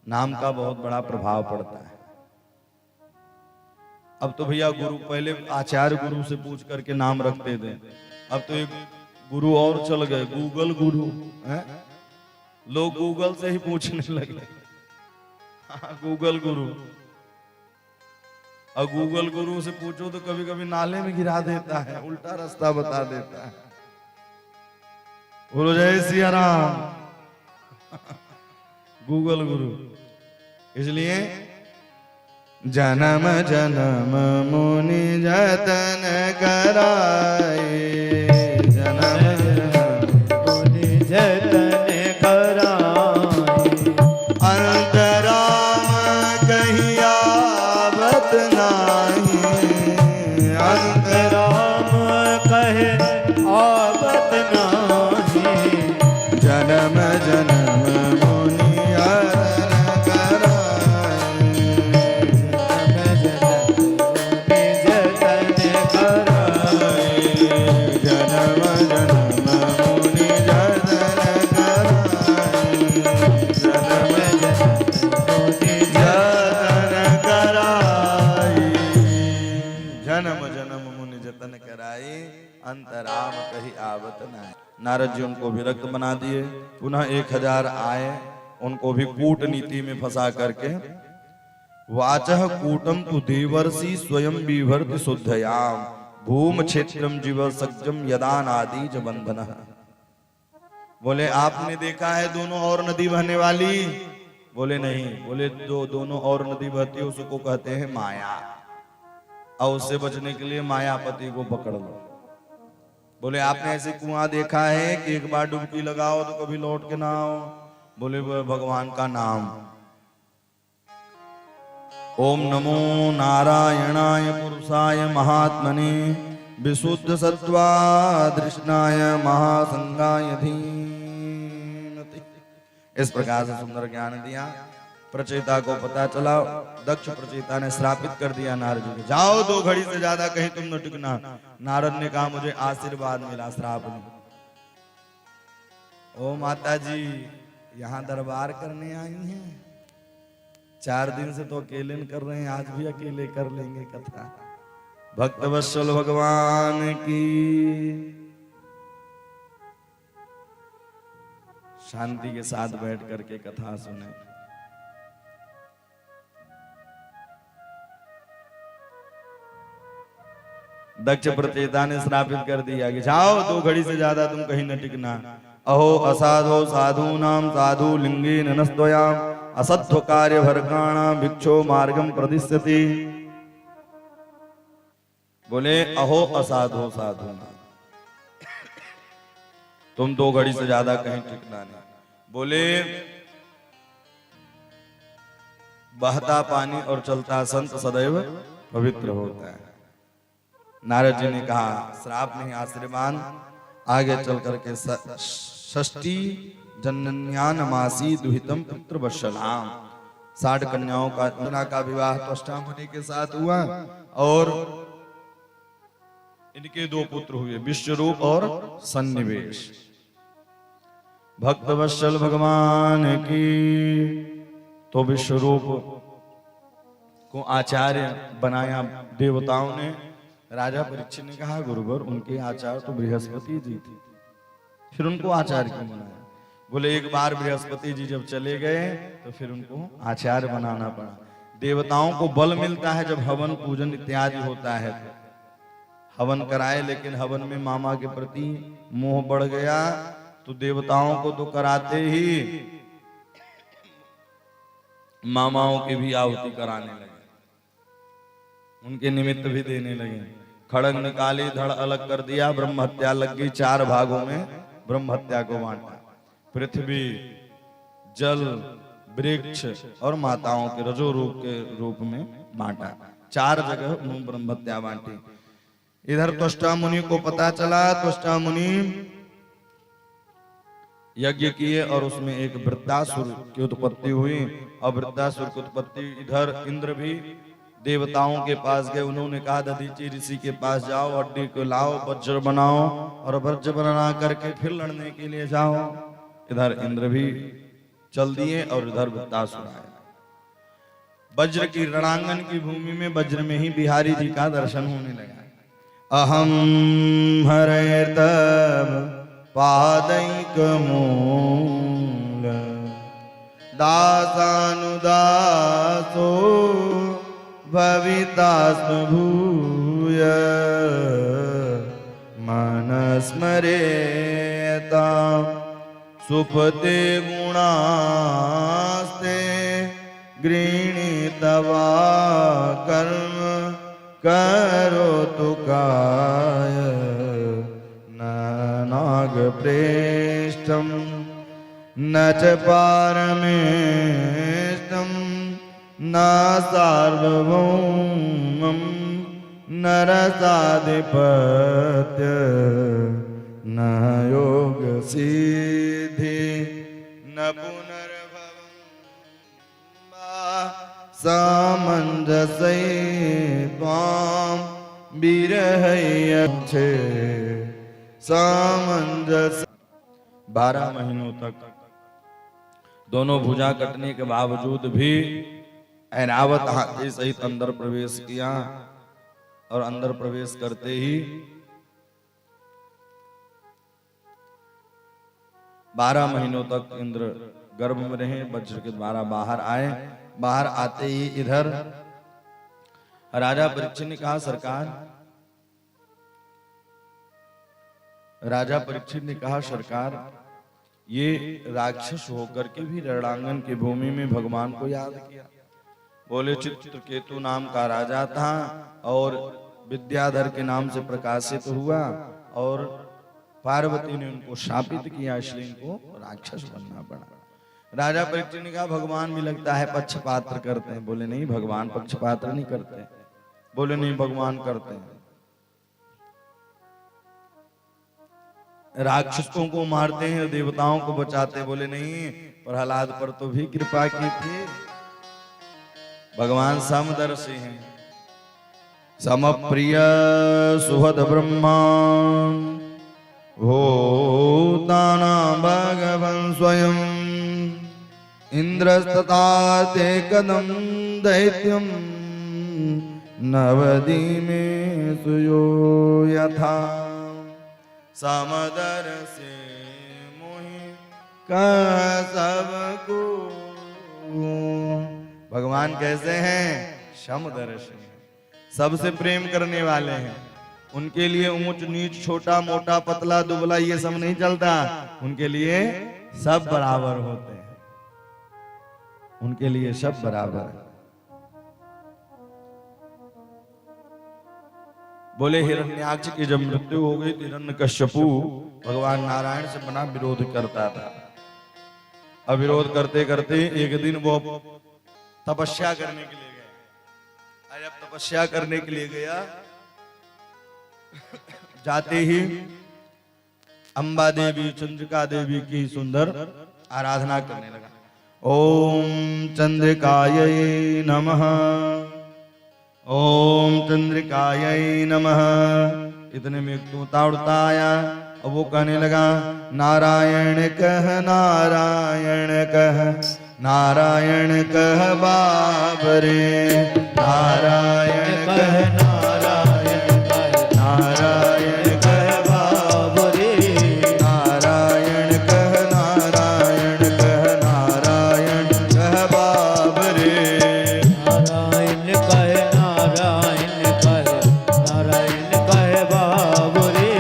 नाम का बहुत बड़ा प्रभाव पड़ता है। अब तो भैया गुरु, पहले आचार्य गुरु से पूछ करके नाम रखते थे, अब तो एक गुरु और चल गए, गूगल गुरु। लोग गूगल से ही पूछने लगे। गूगल गुरु। और गूगल गुरु से पूछो तो कभी कभी नाले में गिरा देता है, उल्टा रास्ता बता देता है। बोलो जय सिया राम। गूगल गुरु। इसलिए जन्म जन्म मुनि जतन कराए, जन्म मुनि जतन कराए, अंतराम कहीं आवत नाही, राम कहे आवत नाही, जन्म जन्म मुनि जतन कराए, जतन कराए, जन्म जन्म मुनि जतन कराए, जन्म कराई, जन्म जन्म मुनि जतन कराई, अंतराम कही आवत नाय। नारद जी उनको विरक्त बना दिए। पुनः 1000 आए, उनको भी कूटनीति में फंसा करके वाचः कूटम तु देवर्षि स्वयं विभर्ति शुद्धयाम भूम क्षेत्रम जीव सज्जम यदान आदि ज बंधन। बोले आपने देखा है दोनों और नदी बहने वाली? बोले नहीं। बोले दोनों और नदी बहती है उसको कहते हैं माया, और उससे बचने के लिए मायापति को पकड़ लो। बोले आपने ऐसे कुआं देखा है कि एक बार डुबकी लगाओ तो कभी लौट के ना आओ? बोले भगवान का नाम। ओम नमो नारायणाय पुरुषाय महात्मने विशुद्ध सत्वादृष्णाय महासंगाय धीमति। इस प्रकार से सुंदर ज्ञान दिया। प्रचेता को पता चला, दक्ष प्रचेता ने श्रापित कर दिया नारद जी को, जाओ 2 घड़ी से ज्यादा कहीं तुम न टिकना। नारद ने कहा मुझे आशीर्वाद मिला, श्राप नहीं। ओ माता जी यहाँ दरबार करने आई हैं, 4 दिन से तो अकेले कर रहे हैं, आज भी अकेले कर लेंगे कथा। भक्त वत्सल भगवान की शांति के साथ बैठ करके कथा सुने। दक्ष प्रचेता ने श्रापित कर दिया कि जाओ 2 घड़ी से ज्यादा तुम कहीं न टिकना। अहो असाधो साधु नाम साधु लिंगे ननस्त्वयाम असत्व कार्य भरकाणा भिक्षो मार्गम प्रदिश्यति। बोले अहो असाधो साधु नाम, तुम 2 घड़ी से ज्यादा कहीं टिकना नहीं। बोले बहता पानी और चलता संत सदैव पवित्र होता है। नारद जी ने कहा श्राप नहीं आशीर्वाद। आगे चल करके षष्ठी जनन्यान मासी दुहितम पुत्र वत्सलाम, 60 कन्याओं का विवाह त्वष्टा मुनि के साथ हुआ और इनके 2 पुत्र हुए, विश्वरूप और सन्निवेश। भक्त वत्सल भगवान की। तो विश्वरूप को आचार्य बनाया देवताओं ने। राजा परीक्षित ने कहा गुरुवर उनके आचार्य तो बृहस्पति जी थे, फिर उनको आचार्य क्यों बनाया? बोले एक बार बृहस्पति जी जब चले गए तो फिर उनको आचार्य बनाना पड़ा। देवताओं को बल मिलता है जब हवन पूजन इत्यादि होता है। हवन कराए, लेकिन हवन में मामा के प्रति मोह बढ़ गया तो देवताओं को तो कराते ही मामाओं की भी आहुति कराने लगे, उनके निमित्त भी देने लगे। खड़ग निकाली, धड़ अलग कर दिया, ब्रह्म हत्या लग गई। 4 भागों में ब्रह्म हत्या को बांटा। पृथ्वी, जल, वृक्ष और माताओं के रजो रूप के रूप में बांटा। 4 जगह उन्होंने ब्रह्म हत्या बांटी। इधर त्वष्टा मुनि को पता चला। त्वष्टा मुनि यज्ञ किए और उसमें एक वृत्तासुर की उत्पत्ति हुई। और वृत्तासुर की उत्पत्ति, इधर इंद्र भी देवताओं के पास गए। उन्होंने कहा दधीचि ऋषि के पास जाओ, अड्डी को लाओ, वज्र बनाओ और वज्र बना करके फिर लड़ने के लिए जाओ। इधर इंद्र भी चल दिए और इधर वृत्तासुर आए। वज्र की रणांगन की भूमि में वज्र में ही बिहारी जी का दर्शन होने लगा। अहम हरे तब पादैक मूल दासानुदासो भवितास्म भूय मनस्मरेताम् सुपते गुणास्ते गृहीतवा कर्म करोतु काय न नागप्रेष्ठं न च पारमेष्ठं न सार्वभौमं न रसाधिपत्य न योग सिद्धि न पुनर्भवं सामंजस्य त्वां विरहयच्छे सामंजस्य। 12 महीनों तक दोनों भुजा कटने के बावजूद भी ऐरावत हाथी सहित अंदर प्रवेश किया और अंदर प्रवेश करते ही 12 महीनों तक इंद्र गर्भ में रहे, वज्र के द्वारा बाहर आए। बाहर आते ही इधर राजा परीक्षित ने कहा सरकार, राजा परीक्षित ने कहा सरकार, ये राक्षस होकर के भी रणांगन की भूमि में भगवान को याद किया। बोले चित्रकेतु नाम का राजा था और विद्याधर के नाम से प्रकाशित हुआ और पार्वती ने उनको शापित किया, इसलिए इनको राक्षस बनना पड़ा। राजा परीक्षित ने कहा भगवान भी लगता है पक्षपात करते हैं। बोले नहीं, भगवान पक्षपात नहीं करते। बोले नहीं, भगवान करते हैं। राक्षसों को मारते हैं, देवताओं को बचाते। बोले नहीं, प्रहलाद पर तो भी कृपा की थी। भगवान समदर्शी हैं। समप्रिय सुहद ब्रह्मा भूतानां भगवन् स्वयं इंद्रस्तथा ते कदं दैत्यं नवदीमे सुयो यथा समदर्शी मोहि सबको। भगवान कैसे हैं? समदर्शी, सबसे प्रेम करने वाले हैं। उनके लिए ऊंच नीच, छोटा मोटा, पतला दुबला ये सब नहीं चलता। उनके लिए सब बराबर होते हैं। उनके लिए सब बराबर है। बोले हिरण्याक्ष की जब मृत्यु हो गई, हिरण्यकश्यपु भगवान नारायण से बना विरोध करता था। अब विरोध करते करते एक दिन वो तपस्या करने के लिए गया। जब तपस्या करने के लिए गया, जाते ही अंबा देवी, चंद्रिका देवी की सुंदर आराधना करने लगा। ओम चंद्रिकायै नमः, ओम चंद्रिकायै नमः। इतने में एक तोता उड़ता आया और वो कहने लगा नारायण कह, नारायण कह, नारायण कह बाबरे, नारायण कह, नारायण कह, नारायण कह बाबरे, नारायण कह, नारायण कह, नारायण कह बाबरे, नारायण कह, नारायण कह, नारायण कह बाबरे।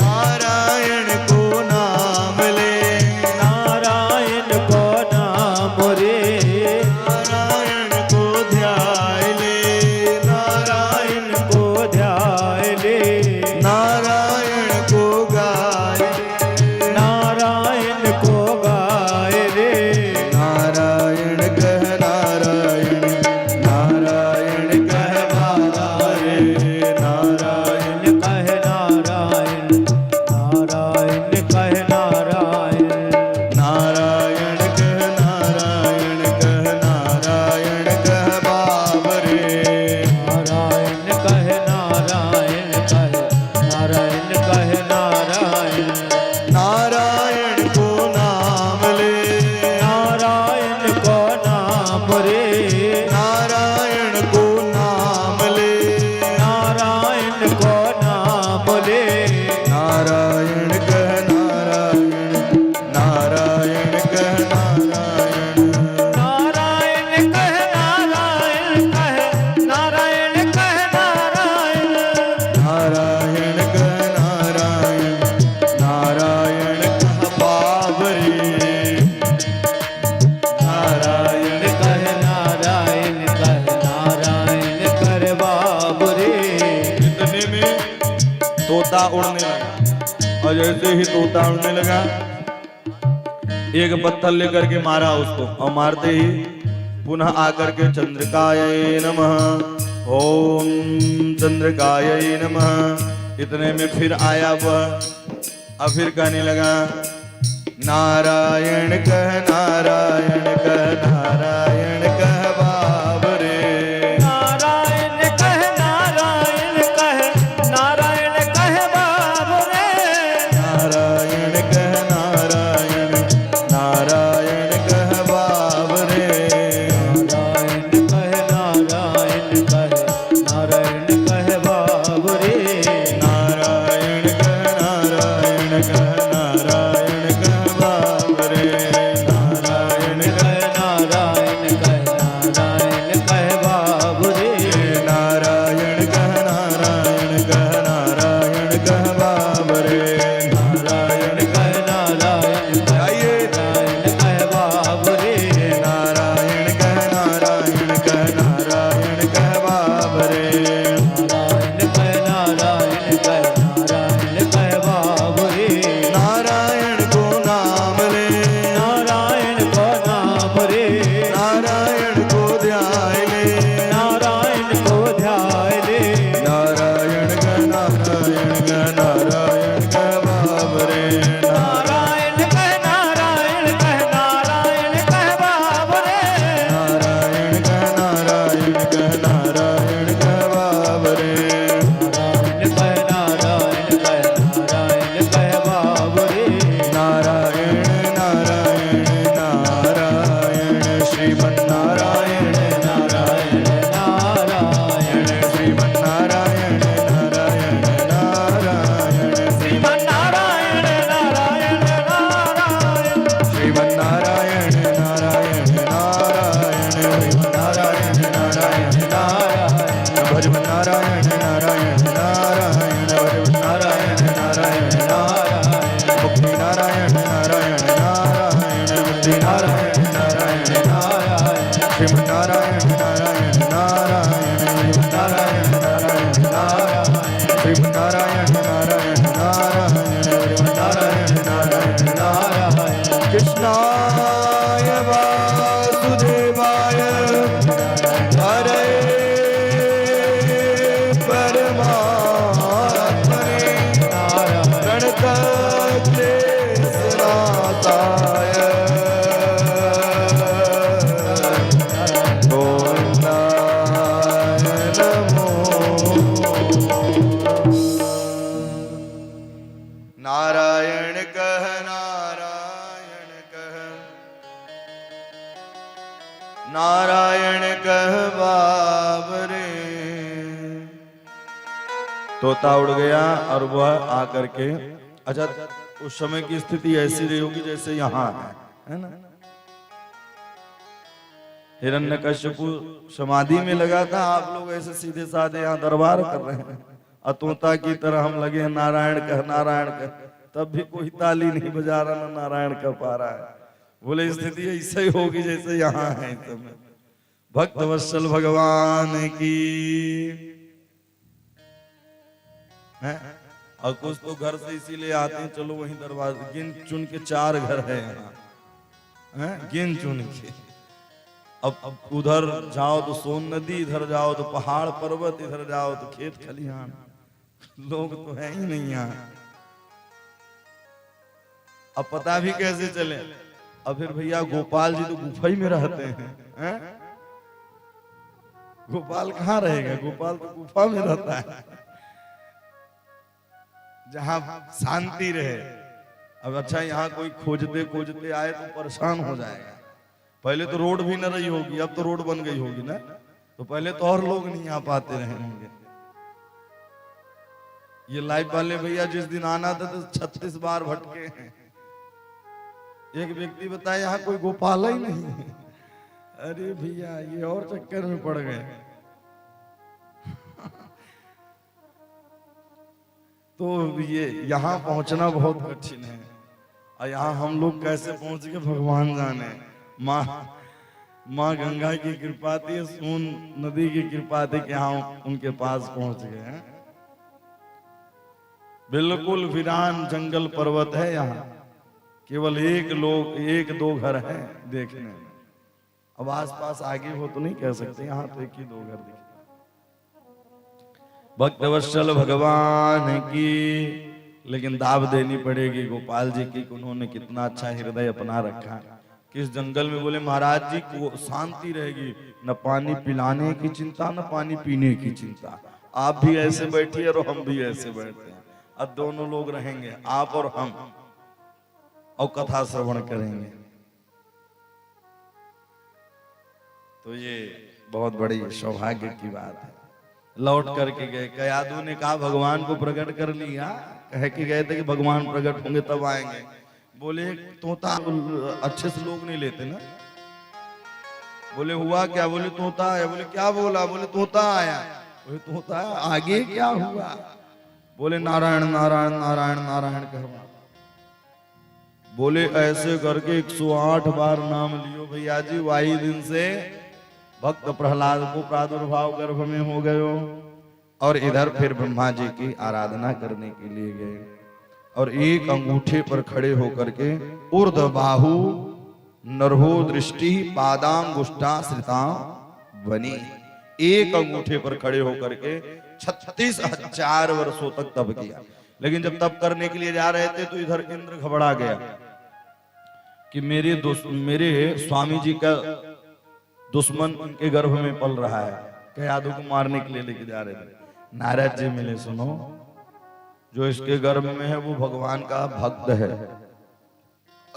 नारायण को नाम ले, नारायण को नाम रे, नारायण को ध्यान तोता उड़ने लगा। और जैसे ही तोता उड़ने लगा, एक पत्थर लेकर के मारा उसको, और मारते ही पुनः आकर के चंद्रिकाय नमः, ओम चंद्रिकाय नमः। इतने में फिर आया वह, अब फिर कहने लगा नारायण कह, नारायण कह, नारायण कह बाबरे। नारायण कह, नारायण कह, नारायण कह बाबरे। नारायण कह, नारायण, नारायण कह बाबरे। नारायण कह, नारायण कह, नारायण कह बाबरे। नारायण कह, नारायण कह, नारायण कह बाबरे। नारायण कह, नारायण कह, नारायण कह बाबरे। नारायण कह, नारायण कह, नारायण कह बाबरे। नारायण कह, नारायण कह, आइए। नारायण कह बाबरे। नारायण कह, नारायण कह, नारायण कह बाबरे। नारायण कह, नारायण कह, नारायण कह बाबरे। नारायण को नाम ले, नारायण को नाम रे। नारायण को ध्याय ले। नारायण को ध्याय ले। नारायण कह, नारायण कह, नारायण कह बाबरे। नारायण कह, नारायण कह, नारायण कह बाबरे। नारायण कह, नारायण कह, नारायण कह बाबरे। नारायण कह, नारायण कह, नारायण कह बाबरे। नारायण, नारायण, नारायण, श्रीमन्नारायण, नारायण, नारायण श्रीमन्नारायण, नारायण, नारायण, श्रीमन्नारायण, नारायण नारायण। श्रीमन्नारायण, नारायण, नारायण, श्रीमन्नारायण, नारायण, नारायण भजमन्नारायण, नारायण, नारायण, भजमन्नारायण, नारायण, नारायण, मुक्ति नारायण, नारायण, नारायण, मुक्ति नारायण, नारायण, नारायण, श्रीमन्नारायण, नारायण, नारायण, श्रीमन्नारायण, नारायण, नारायण, श्रीमन्नारायण, नारायण, नारायण, श्रीमन्नारायण, नारायण, नारायण। कृष्णाय वासुदेवाय हरे परमात्मने प्रणतक्लेशनाशाय गोविन्दाय नमो। नारायण कह, नारायण कह, नारायण कह बाबरे। तोता उड़ गया और वह आकर के, अच्छा उस समय की स्थिति ऐसी रही होगी जैसे यहाँ है ना। हिरण्यकश्यपु समाधि में लगा था, आप लोग ऐसे सीधे साधे यहाँ दरबार कर रहे हैं, और तोता की तरह हम लगे हैं नारायण कह, नारायण कह, तब भी कोई ताली नहीं बजा रहा, ना नारायण कह पा रहा है। बोले स्थिति ऐसे ही होगी जैसे यहाँ है इस समय। भक्त वत्सल भगवान की है। और कुछ तो घर से इसीलिए आते हैं, चलो वहीं दरबार, गिन चुन के 4 घर है यहाँ, हैं? गिन चुन के। अब उधर जाओ तो सोन नदी, इधर जाओ तो पहाड़ पर्वत, इधर जाओ तो खेत खलिहान, लोग तो है ही नहीं यहाँ। अब पता भी कैसे चले। अब फिर भैया गोपाल जी तो गुफा ही में रहते हैं? गोपाल कहाँ रहेगा, गोपाल तो गुफा में रहता है जहां शांति रहे। अब अच्छा यहाँ कोई खोजते खोजते आए तो परेशान हो जाएगा। पहले तो रोड भी न रही होगी, अब तो रोड बन गई होगी ना, तो पहले तो और लोग नहीं आ पाते रहे होंगे। ये लाइव वाले भैया जिस दिन आना था तो 36 बार भटके हैं। एक व्यक्ति बताया यहाँ कोई गोपाल ही नहीं है। अरे भैया ये और चक्कर में पड़ गए। तो ये यहाँ पहुंचना बहुत कठिन है, और यहाँ हम लोग कैसे पहुंच गए भगवान जाने। माँ गंगा की कृपा थी, सोन नदी की कृपा थी कि यहाँ उनके पास पहुंच गए हैं। बिल्कुल वीरान जंगल पर्वत है यहाँ, केवल एक दो घर हैं देखने में। अब आसपास आगे हो तो नहीं कह सकते, यहाँ तो एक ही दो घर दिखे। भक्तवत्सल भगवान की लेकिन दाव देनी पड़ेगी गोपाल जी की, उन्होंने कितना अच्छा हृदय अपना रखा। किस जंगल में बोले महाराज जी को शांति रहेगी, न पानी पिलाने की चिंता न पानी पीने की चिंता। आप भी ऐसे बैठिए और हम भी ऐसे बैठते हैं, अब दोनों लोग रहेंगे, आप और हम, और कथा श्रवण करेंगे। तो ये बहुत बड़ी सौभाग्य की बात है। लौट करके गए, कयादू ने कहा भगवान को प्रकट कर लिया, कह के गए थे कि भगवान प्रकट होंगे तब आएंगे। बोले तोता अच्छे से लोग नहीं लेते ना। बोले हुआ क्या? बोले तोता आया। बोले क्या बोला? बोले तोता आया। बोले तोता आगे क्या हुआ? बोले नारायण नारायण नारायण नारायण कहवा। बोले ऐसे करके 108 बार नाम लियो भैया जी, वही दिन से भक्त प्रहलाद को प्रादुर्भाव गर्भ में हो गयो। और इधर फिर ब्रह्मा जी की आराधना करने के लिए गए और एक अंगूठे पर खड़े होकर के ऊर्ध बाहु नरभो दृष्टि पादांगुष्ठा श्रिता बनी, एक अंगूठे पर खड़े होकर के 36,000 वर्षों तक तप किया। लेकिन जब तप करने के लिए जा रहे थे तो इधर इंद्र घबरा गया कि मेरे स्वामी जी का दुश्मन उनके गर्भ में पल रहा है, कयादू को मारने के लिए लेके जा रहे थे। नारद जी मिले, सुनो जो इसके गर्भ में है वो भगवान का भक्त है।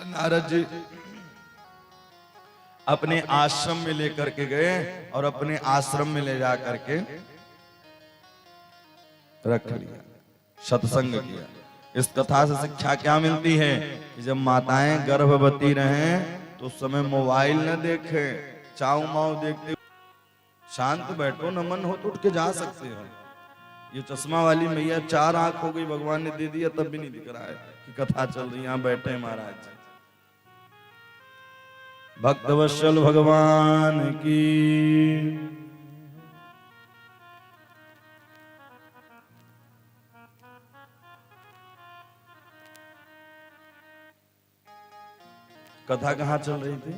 नारद जी अपने आश्रम में लेकर के गए और अपने आश्रम में ले जा करके रख लिया, सत्संग किया। इस कथा से शिक्षा क्या मिलती है कि जब माताएं गर्भवती रहें तो उस समय मोबाइल न देखें, चाऊ माऊ देखते शांत बैठो, न मन हो तो उठ के जा सकते हो। ये चश्मा वाली मैया 4 आंख हो गई, भगवान ने दे दिया तब भी नहीं दिख रहा है कि कथा चल रही, यहां बैठे महाराज जी। भक्तवत्सल भगवान की। कथा कहां चल रही थी?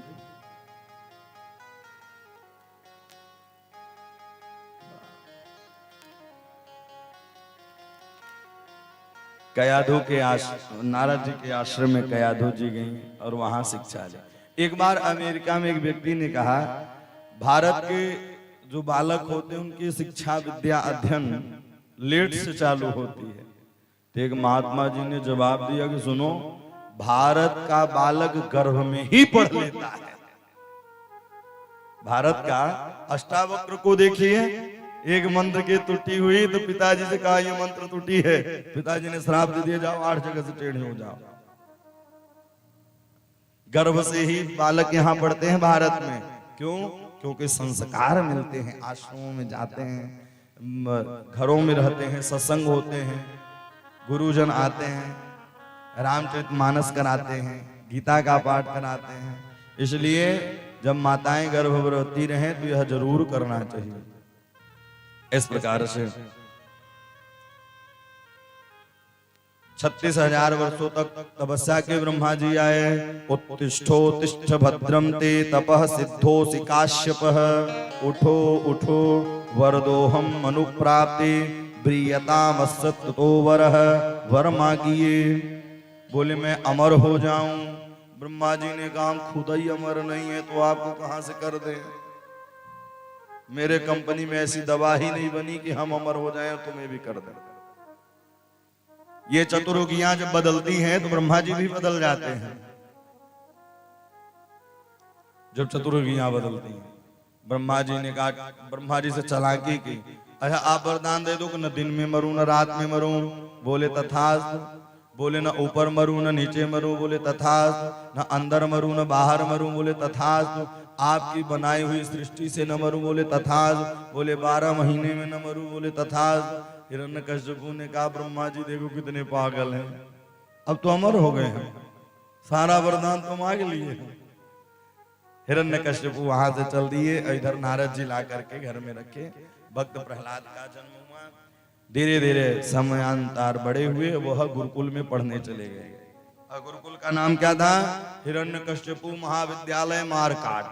कयाधु के नारद जी के आश्रम में कयाधु जी गई और वहां शिक्षा ली। एक बार अमेरिका में एक व्यक्ति ने कहा भारत के जो बालक होते हैं उनकी शिक्षा विद्या अध्ययन लेट से चालू होती है। तो एक महात्मा जी ने जवाब दिया कि सुनो, भारत का बालक गर्भ में ही पढ़ लेता है। भारत का अष्टावक्र को देखिए, एक मंत्र की त्रुटि हुई तो पिताजी से कहा ये मंत्र त्रुटि है, पिताजी ने श्राप दे दिया जाओ 8 जगह से टेढ़े हो जाओ। गर्भ से ही बालक यहाँ पढ़ते हैं भारत में। क्यों? क्योंकि संस्कार मिलते हैं, आश्रमों में जाते हैं, घरों में रहते हैं, सत्संग होते हैं, गुरुजन आते हैं, रामचरितमानस कराते हैं, गीता का पाठ कराते हैं। इसलिए जब माताएं गर्भवती रहें तो यह जरूर करना चाहिए। इस प्रकार से 36,000 वर्षों तक तपस्या के ब्रह्मा जी आए। उत्तिष्ठोत्तिष्ठ भद्रम ते तपः सिद्धोऽसि काश्यपः। उठो उठो वरदोहम मनुप्राप्ति ब्रियतामस्सतो वरः। वर मांगिए। बोले मैं अमर हो जाऊं। ब्रह्मा जी ने कहा खुद ही अमर नहीं है तो आपको कहां से कर दे। मेरे कंपनी में ऐसी दवा ही नहीं बनी कि हम अमर हो जाएं और तुम्हें भी कर दें। ये चतुर्युगियां जब बदलती हैं तो ब्रह्मा जी भी बदल जाते हैं। जब चतुर्युगियां बदलती हैं, ब्रह्मा जी ने कहा, ब्रह्मा जी से चालाकी की, अच्छा आप वरदान दे दो कि न दिन में मरूं न रात में मरूं। बोले तथास्तु। बोले न ऊपर मरूं न नीचे मरूं। बोले तथास्तु। न अंदर मरूं न बाहर मरूं। बोले तथास्तु। आपकी बनाई हुई सृष्टि से न मरूं। बोले तथास्तु। बोले 12 महीने में न मरूं। बोले तथास्तु। हिरण्यकश्यपु ने कहा ब्रह्मा जी देखो कितने पागल हैं, अब तो अमर हो गए हैं, सारा वरदान तो मांग लिए हैं। हिरण्यकश्यपु वहां से चल दिए। इधर नारद जी ला करके घर में रखे। भक्त प्रहलाद का जन्म हुआ। धीरे धीरे समयांतर बड़े हुए, वह गुरुकुल में पढ़ने चले गए। और गुरुकुल का नाम क्या था? हिरण्यकश्यपु महाविद्यालय मारकाट।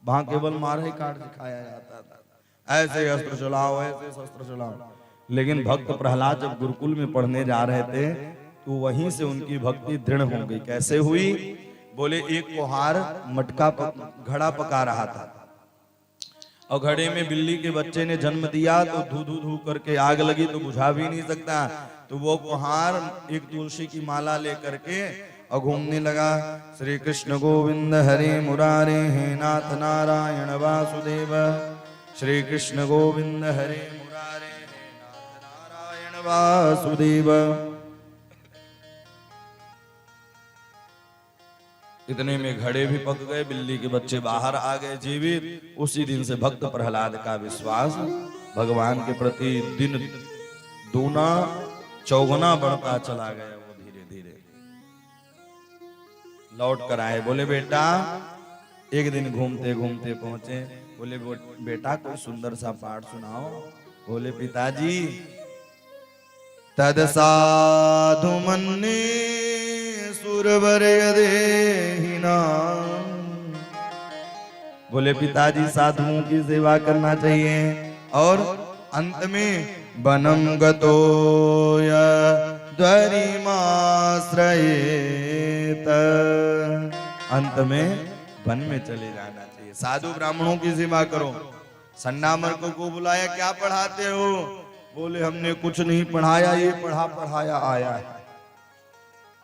वहां केवल मार ही काट सिखाया जाता था, ऐसे अस्त्र चलाओ, ऐसे शस्त्र चलाओ। लेकिन भक्त प्रहलाद जब गुरुकुल में पढ़ने जा रहे थे तो वहीं से उनकी भक्ति दृढ़ हो गई। कैसे हुई? बोले एक कुम्हार मटका घड़ा पका रहा था और घड़े में बिल्ली के बच्चे ने जन्म दिया, तो धू धू धू करके आग लगी तो बुझा भी नहीं सकता। तो वो कुम्हार एक तुलसी की माला लेकर के और घूमने लगा। श्री कृष्ण गोविंद हरे मुरारे हे नाथ नारायण वासुदेव। श्री कृष्ण गोविंद हरे मुरारे हे नाथ नारायण वासुदेव। इतने में घड़े भी पक गए, बिल्ली के बच्चे बाहर आ गए जीवित। उसी दिन से भक्त प्रहलाद का विश्वास भगवान के प्रति दिन दूना चौगुना बढ़ता चला गया। वो धीरे धीरे लौट कर आए। बोले बेटा, एक दिन घूमते घूमते पहुंचे। बोले बेटा कोई सुंदर सा पाठ सुनाओ। बोले पिताजी, तद साधु मन्ने सुरवर यदेहिना। बोले पिताजी साधुओं की सेवा करना चाहिए। और अंत में वनम गतो यद्वरिमाश्रयेत, अंत में वन में चले जाना चाहिए। साधु ब्राह्मणों की सेवा करो। संडामर को बुलाया, क्या पढ़ाते हो? बोले हमने कुछ नहीं पढ़ाया, ये पढ़ाया आया है।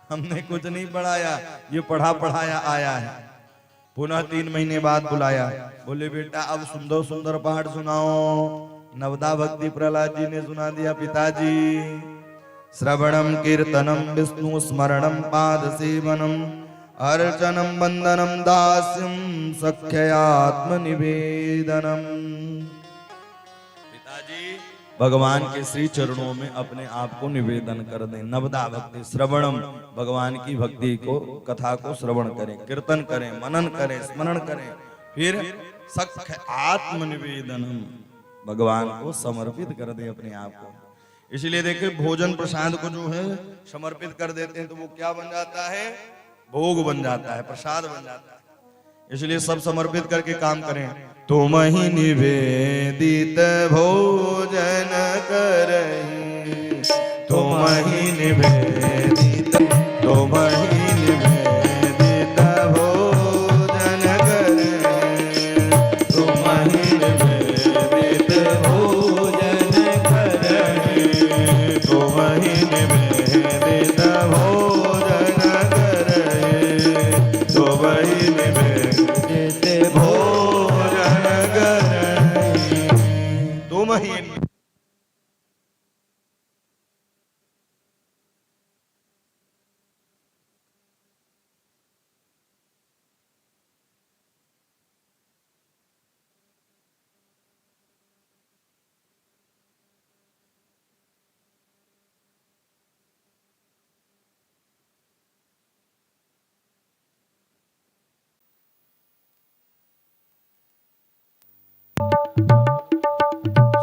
हमने कुछ नहीं पढ़ाया, ये पढ़ाया आया है। पुनः 3 महीने बाद बुलाया। बोले बेटा अब सुंदर सुंदर पाठ सुनाओ। नवदा भक्ति प्रहलाद जी ने सुना दिया। पिताजी, श्रवणम कीर्तनम विष्णु स्मरणम पाद सेवनम अर्चनम वंदनम दास्यम सख्यात्म निवेदनम। पिताजी भगवान के श्री चरणों में अपने आप को निवेदन कर दें। नवदा भक्ति श्रवणम, भगवान की भक्ति को, कथा को श्रवण करें, कीर्तन करें, मनन करें, स्मरण करें। फिर सख्य आत्म निवेदनम, भगवान को समर्पित कर दें अपने आप को। इसलिए देखिए भोजन प्रसाद को जो है समर्पित कर देते हैं तो वो क्या बन जाता है? भोग बन जाता है, प्रसाद बन जाता है। इसलिए सब समर्पित करके काम करें। तुम ही निवेदित भोजन करहि, तुम ही निवेदित, तुम ही निवेदित भोजन करहि, तुम ही निवेदित भोजन करहि, तुम ही निवेदित भोजन करहि, तुम ही निवेदित भोजन करहि, तुम ही।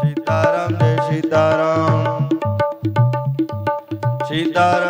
सीताराम जय सीताराम, सीताराम